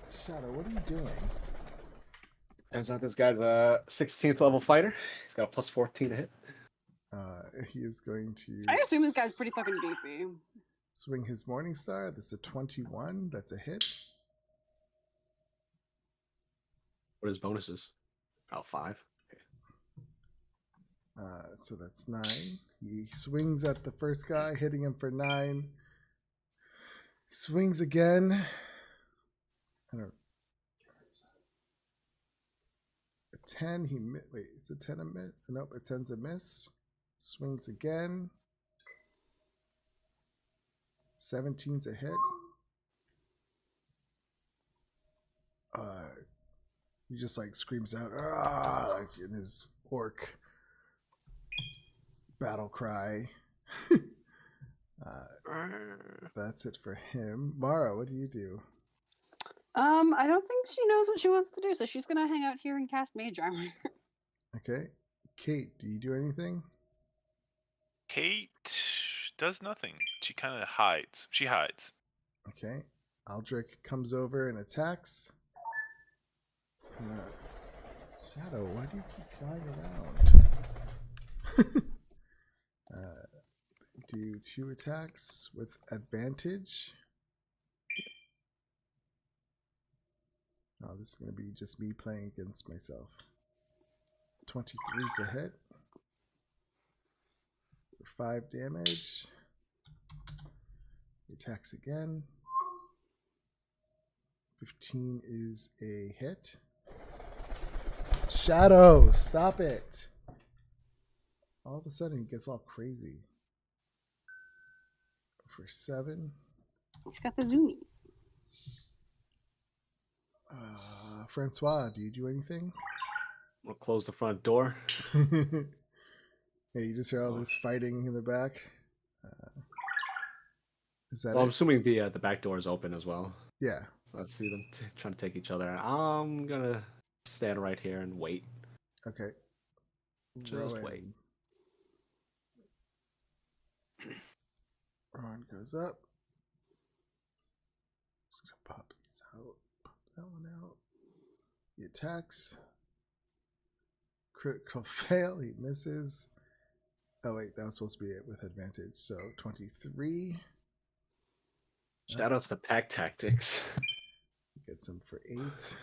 Shadow, what are you doing? Turns out this guy's a 16th level fighter. He's got a plus 14 to hit. He is going to. I assume this guy's pretty fucking beefy. Swing his Morning Star. That's a 21. That's a hit. What his bonuses? Oh, 5. Okay. So that's 9. He swings at the first guy, hitting him for 9. Swings again. I don't. A 10. Wait, is a 10 a miss? Nope, a 10's a miss. Swings again. 17's a hit. He just like screams out, "Ah!" like in his orc battle cry. That's it for him. Mara, what do you do? I don't think she knows what she wants to do, so she's gonna hang out here and cast Mage Armor. Okay. Kate, do you do anything? Kate does nothing. She kind of hides. She hides. Okay. Aldrich comes over and attacks. Shadow, why do you keep flying around? Do 2 attacks with advantage. Oh, this is going to be just me playing against myself. 23 is a hit. For 5 damage. He attacks again. 15 is a hit. Shadow, stop it. All of a sudden, he gets all crazy. For 7. She's got the zoomies. Francois, do you do anything? We'll close the front door. Yeah, you just hear all this fighting in the back. Is that Well, I'm it? assuming the back door is open as well. Yeah. So I see them trying to take each other. I'm gonna stand right here and wait. Okay. Just Rowan. wait. Rowan goes up. Just gonna pop these out. Pop that one out. He attacks. Critical fail. He misses. Oh wait, that was supposed to be it with advantage. So 23. Shout outs to pack tactics. Gets him for 8.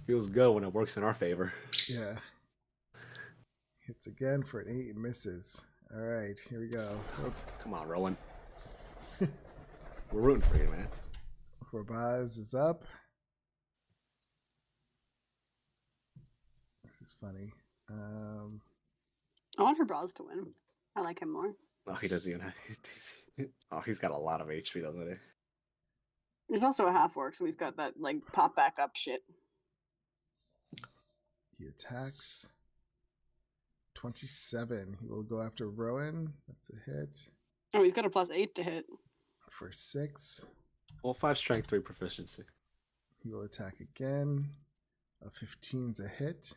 Feels good when it works in our favor. Yeah. Hits again for an 8 and misses. All right, here we go. Come on, Rowan. We're rooting for you, man. Corbaz is up. This is funny. I want her bras to win. I like him more. Oh, he doesn't even have. Oh, he's got a lot of HP, doesn't he? There's also a half orc, so he's got that like pop back up shit. He attacks. 27. He will go after Rowan. That's a hit. Oh, he's got a +8 to hit. For 6. Well, 5 strength, 3 proficiency. He will attack again. A 15's a hit.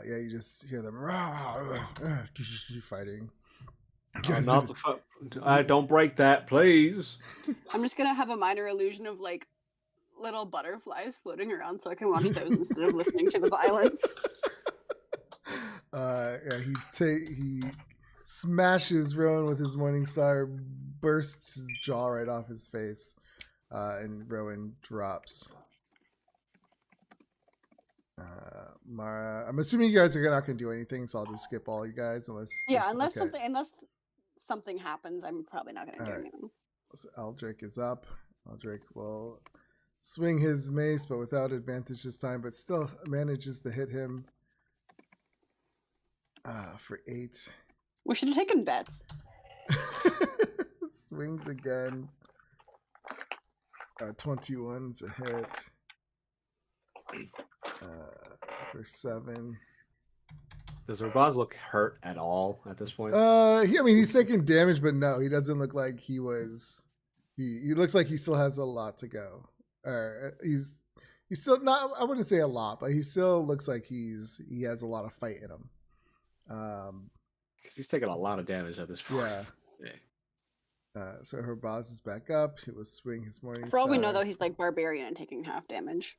Yeah, you just hear them fighting. Not the don't break that, please. I'm just gonna have a minor illusion of like little butterflies floating around, so I can watch those instead of listening to the violence. Yeah, he smashes Rowan with his Morning Star, bursts his jaw right off his face, and Rowan drops. Mara, I'm assuming you guys are not going to do anything, so I'll just skip all you guys unless. Yeah, unless something happens, I'm probably not gonna do anything. Aldrich is up. Aldrich will swing his mace, but without advantage this time, but still manages to hit him for 8. We should have taken bets. Swings again. 21's a hit. For 7. Does Rabaz look hurt at all at this point? He's taking damage, but no, he doesn't look like he was. He looks like he still has a lot to go. He's still not. I wouldn't say a lot, but he still looks like he has a lot of fight in him. Because he's taking a lot of damage at this point. Yeah. So her boss is back up. He will swing his Morning For all we know, Star. though, he's like barbarian and taking half damage.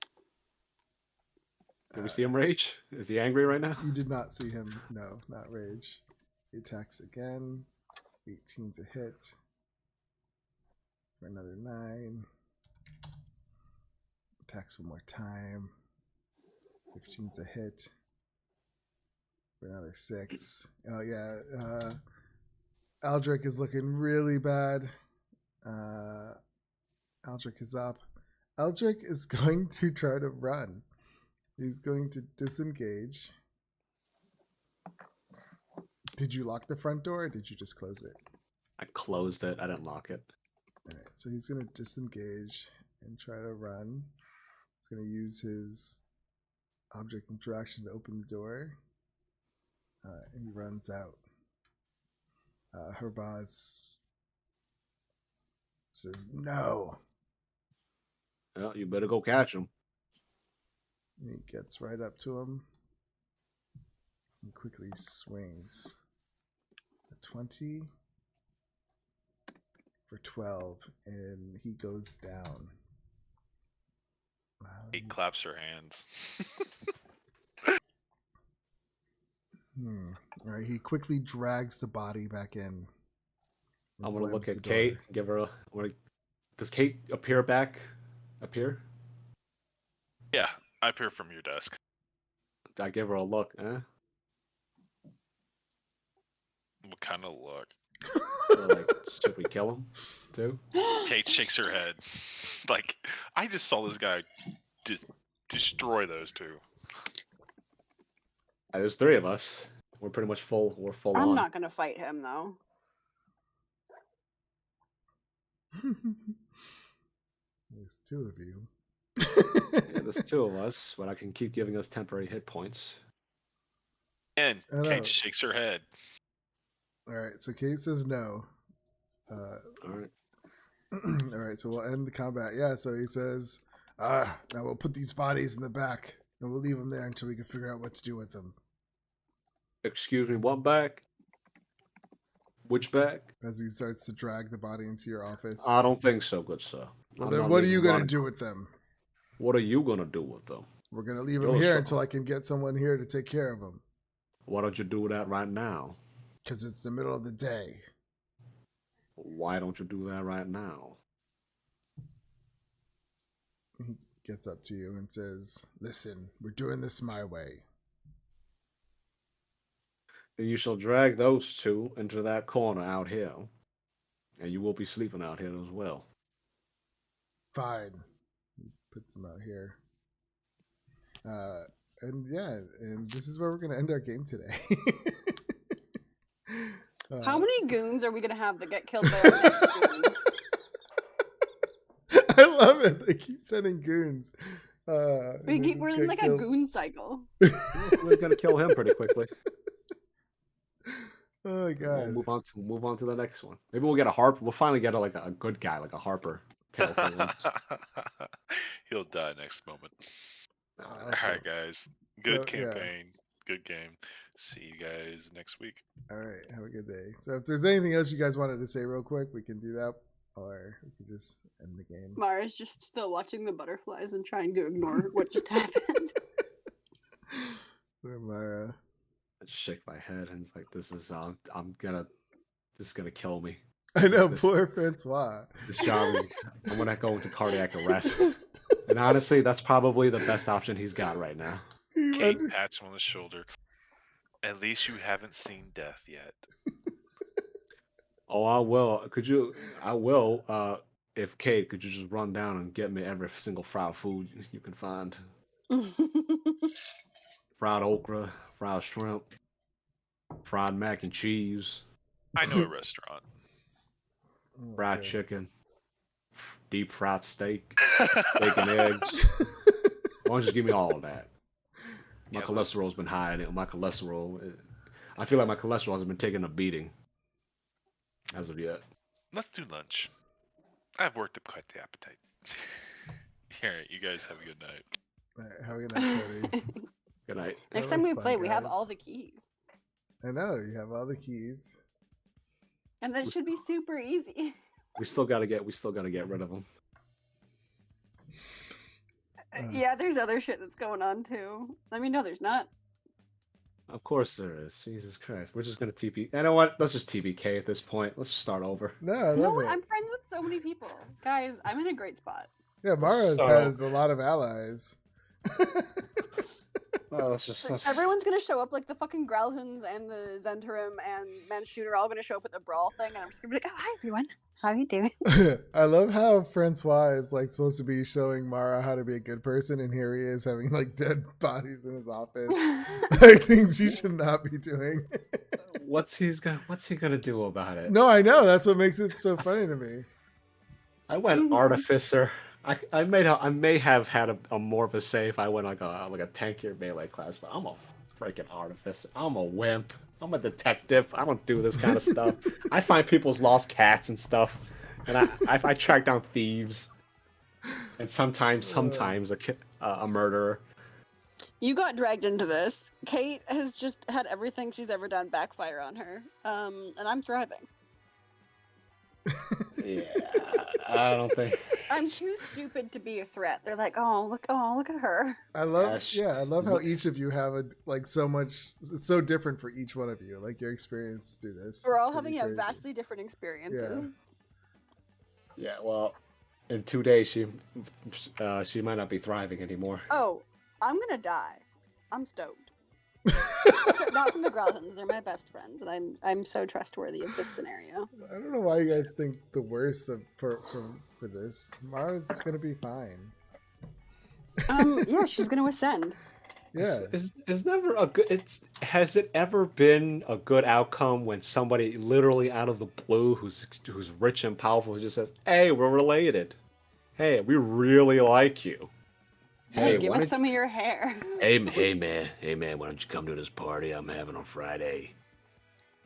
Did we see him rage? Is he angry right now? You did not see him. No, not rage. He attacks again. 18's a hit. For another 9. Attacks one more time. 15's a hit. for another 6. Oh yeah, Aldrich is looking really bad. Aldrich is up. Aldrich is going to try to run. He's going to disengage. Did you lock the front door or did you just close it? I closed it. I didn't lock it. Alright, so he's going to disengage and try to run. He's going to use his object interaction to open the door. And he runs out. Herbaz says, no. Well, you better go catch him. And he gets right up to him and quickly swings. A 20 for 12, and he goes down. He claps her hands. All right, he quickly drags the body back in. and I'm gonna look slams at the Kate. door. Give her a. Does Kate appear back? Appear? Yeah, I appear from your desk. I give her a look. What kind of look? So, like, should we kill him too? Kate shakes her head. Like, I just saw this guy destroy those two. There's 3 of us. We're pretty much full. We're full I'm on. not gonna fight him though. There's 2 of you. Yeah, there's 2 of us, but I can keep giving us temporary hit points. And I know. Kate shakes her head. All right, so Kate says no. All right. All right, so we'll end the combat. Yeah, so he says, now we'll put these bodies in the back and we'll leave them there until we can figure out what to do with them. Excuse me, what back? Which back? As he starts to drag the body into your office. I don't think so, good sir. Well, I'm then not what are you leaving going to running. do with them? What are you gonna do with them? We're going to leave You're them here so- until I can get someone here to take care of them. Why don't you do that right now? Because it's the middle of the day. Why don't you do that right now? He gets up to you and says, listen, we're doing this my way. Then you shall drag those 2 into that corner out here, and you will be sleeping out here as well. Fine. He puts them out here. And yeah, and this is where we're going to end our game today. How many goons are we gonna have that get killed by our next goons? I love it. They keep sending goons. We're in like a goon cycle. We're gonna kill him pretty quickly. Oh my god. We'll move on to the next one. Maybe we'll get a Harper. We'll finally get a good guy like a Harper. Kill for once. He'll die next moment. Awesome. All right, guys. Good So, yeah. campaign. Good game. See you guys next week. All right. Have a good day. So if there's anything else you guys wanted to say real quick, we can do that, or we can just end the game. Mara's just still watching the butterflies and trying to ignore what just happened. Where Mara? I just shake my head and it's like, this is gonna kill me. I know, This- poor Francois. This job is. I'm gonna go into cardiac arrest. And honestly, that's probably the best option he's got right now. Kate pats him on the shoulder. At least you haven't seen death yet. Oh, I will. I will. If Kate, could you just run down and get me every single fried food you can find? Fried okra, fried shrimp, fried mac and cheese, I know a restaurant. fried Okay. chicken, deep fried steak, bacon, eggs. Why don't you just give me all of that? My Yeah, cholesterol's been high, and I feel like my cholesterol has been taking a beating as of yet. Let's do lunch. I've worked up quite the appetite. Alright, you guys have a good night. All right, have a good night, Cody. Good night. Next That time was we fun, play, we have guys. all the keys. I know, you have all the keys. And that should be super easy. We still gotta get rid of them. Yeah, there's other shit that's going on too. I mean, no, there's not. Of course there is. Jesus Christ. We're just gonna TP. You know what? Let's just TBK at this point. Let's just start over. No, I love No, it. I'm friends with so many people. Guys, I'm in a great spot. Yeah, Mara So- has a lot of allies. Well, let's just. Like, everyone's gonna show up, like the fucking Growlhounds and the Zentarim and Manchun are all gonna show up at the brawl thing, and I'm just gonna be like, "Oh, hi everyone, how are you doing?" I love how Francois is like supposed to be showing Mara how to be a good person, and here he is having like dead bodies in his office, like things he should not be doing. What's he gonna do about it? No, I know that's what makes it so funny to me. I went artificer. I may have had a more of a say if I went like a tankier melee class, but I'm a freaking artificer. I'm a wimp. I'm a detective. I don't do this kind of stuff. I find people's lost cats and stuff, and I track down thieves, and sometimes a murderer. You got dragged into this. Kate has just had everything she's ever done backfire on her, and I'm thriving. Yeah, I don't think. I'm too stupid to be a threat. They're like, oh, look at her. I love, I love how each of you have so much. It's so different for each one of you. Like your experience through this. We're It's all pretty having crazy. vastly different experiences. Yeah, well, in 2 days she might not be thriving anymore. Oh, I'm gonna die. I'm stoked. Except not from the Growlhounds. They're my best friends, and I'm so trustworthy of this scenario. I don't know why you guys think the worst for this. Mara's gonna be fine. Yeah, she's gonna ascend. Yeah. It's never a good. Has it ever been a good outcome when somebody literally out of the blue, who's rich and powerful, just says, "Hey, we're related. Hey, we really like you. Hey, Hey, give why us don't- some of your hair." hey man, why don't you come to this party I'm having on Friday?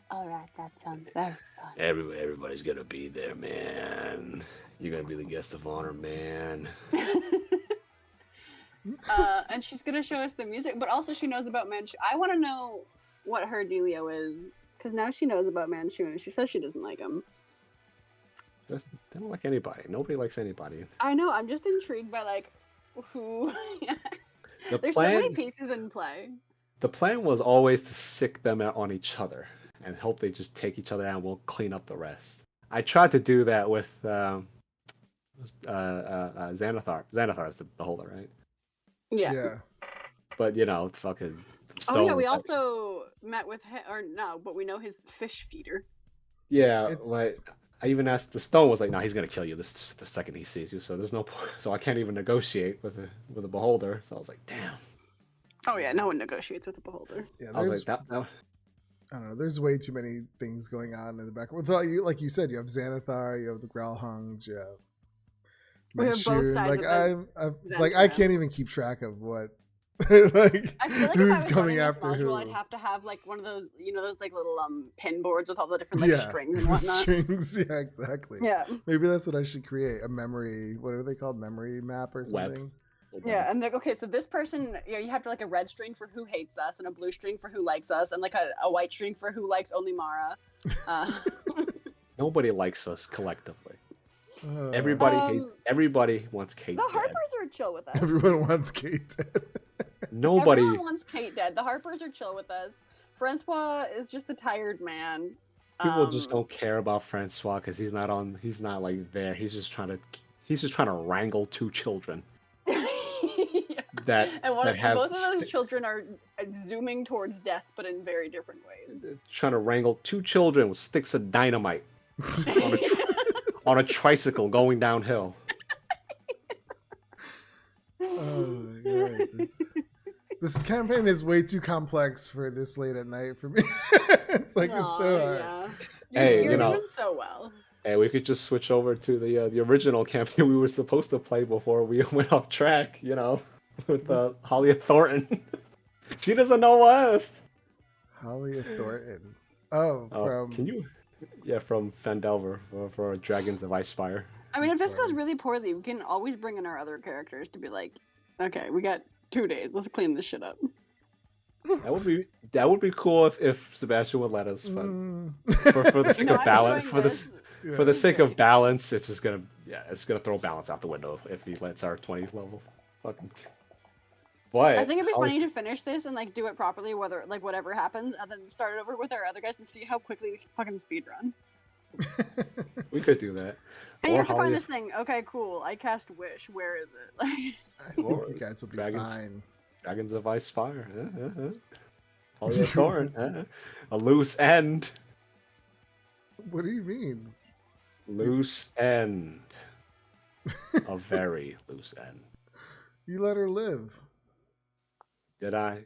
All right, that sounds very fun. Everybody's gonna be there, man. You're gonna be the guest of honor, man." And she's gonna show us the music, but also she knows about Manchun. I want to know what her dealio is, because now she knows about Manchun, and she says she doesn't like him. They don't like anybody. Nobody likes anybody. I know. I'm just intrigued by like who. The There's so many plan, pieces in play. the plan was always to sick them out on each other and hope they just take each other out and we'll clean up the rest. I tried to do that with Xanathar. Xanathar is the beholder, right? Yeah. But you know, fucking Oh yeah, we stones, also met with him, or no, but we know his fish feeder. yeah, It's- like I even asked the stone was like, no, he's gonna kill you the second he sees you. So there's no point. So I can't even negotiate with a beholder. So I was like, damn. Oh yeah, no one negotiates with a beholder. Yeah. I was There's like, that I don't know. There's way too many things going on in the background. Well, like you said, you have Xanathar, you have the Growlhounds, you have We have both Manchun. sides Like of the it's like I Xanathar. can't even keep track of what like I feel like who's if I was coming running after this who. module, I'd have to have like one of those, those like little pin boards with all the different like strings and the whatnot. strings. Yeah, exactly. Yeah, Maybe that's what I should create. A memory. What are they called? Memory map or Web. something? yeah, and like okay, so this person, you have to like a red string for who hates us, and a blue string for who likes us, and like a white string for who likes only Mara. Nobody likes us collectively. Uh, Everybody wants Kate The dead. Harpers are chill with us. Everyone wants Kate dead. Nobody. Everyone wants Kate dead. The Harpers are chill with us. Francois is just a tired man. People just don't care about Francois because he's not like there. He's just trying to wrangle 2 children that and that have both of those children are zooming towards death, but in very different ways. trying to wrangle 2 children with sticks of dynamite on a tricycle going downhill. Oh my God. This campaign is way too complex for this late at night for me. It's like it's so hard. Yeah. Hey, you're you know- doing so well. Hey, we could just switch over to the original campaign we were supposed to play before we went off track. You know, with Holly Thornton. She doesn't know us. Holly Thornton. Oh, from Can you? Yeah, from Fandelver for Dragons of Icefire. I mean, if this goes Sorry. really poorly, we can always bring in our other characters to be like, okay, we got 2 days. Let's clean this shit up. That would be cool if Sebastian would let us. But Mm. for the sake No, of I'm balance, enjoying this. Yeah. for the This is sake of great. balance, it's gonna throw balance out the window if he lets our 20s level. Fucking. But I think it'd be Holly- funny to finish this and like do it properly, whether like whatever happens, and then start it over with our other guys and see how quickly we can fucking speedrun. We could do that. Hey, you Or have to find Holly- this thing. Okay, cool. I cast Wish. Where is it? I think Or you guys will be dragons. fine. Dragons of Ice Spire. Holly of Thorn. A loose end. What do you mean? Loose end. A very loose end. You let her live. Did I?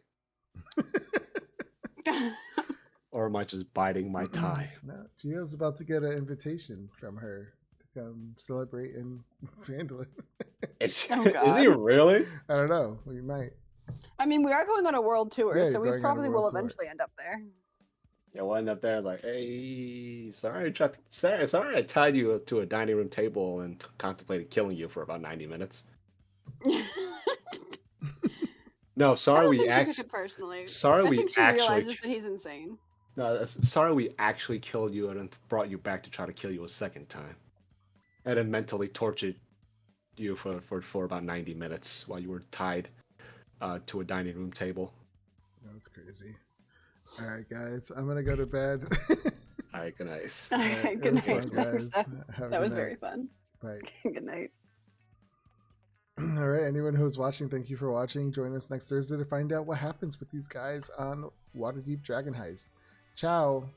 Or am I just biding my time? No, Gio's about to get an invitation from her to come celebrate in Phandalin. Is, Oh, is he God. really? I don't know. We might. I mean, we are going on a world tour, Yeah, so you're we going on a probably will world tour. eventually end up there. Yeah, we'll end up there like, hey, sorry I tied you to a dining room table and contemplated killing you for about 90 minutes. No, I sorry don't we think she took actually it personally. sorry I we think she actually realizes that he's insane. no, sorry we actually killed you and then brought you back to try to kill you a second time. And then mentally tortured you for about 90 minutes while you were tied to a dining room table. That's crazy. All right, guys. I'm gonna go to bed. All right, good night. All right, Okay, it good was night. fun, Thanks. guys. Have a That good was night. very fun. Bye. Good night. All right, anyone who's watching, thank you for watching. Join us next Thursday to find out what happens with these guys on Waterdeep Dragon Heist. Ciao.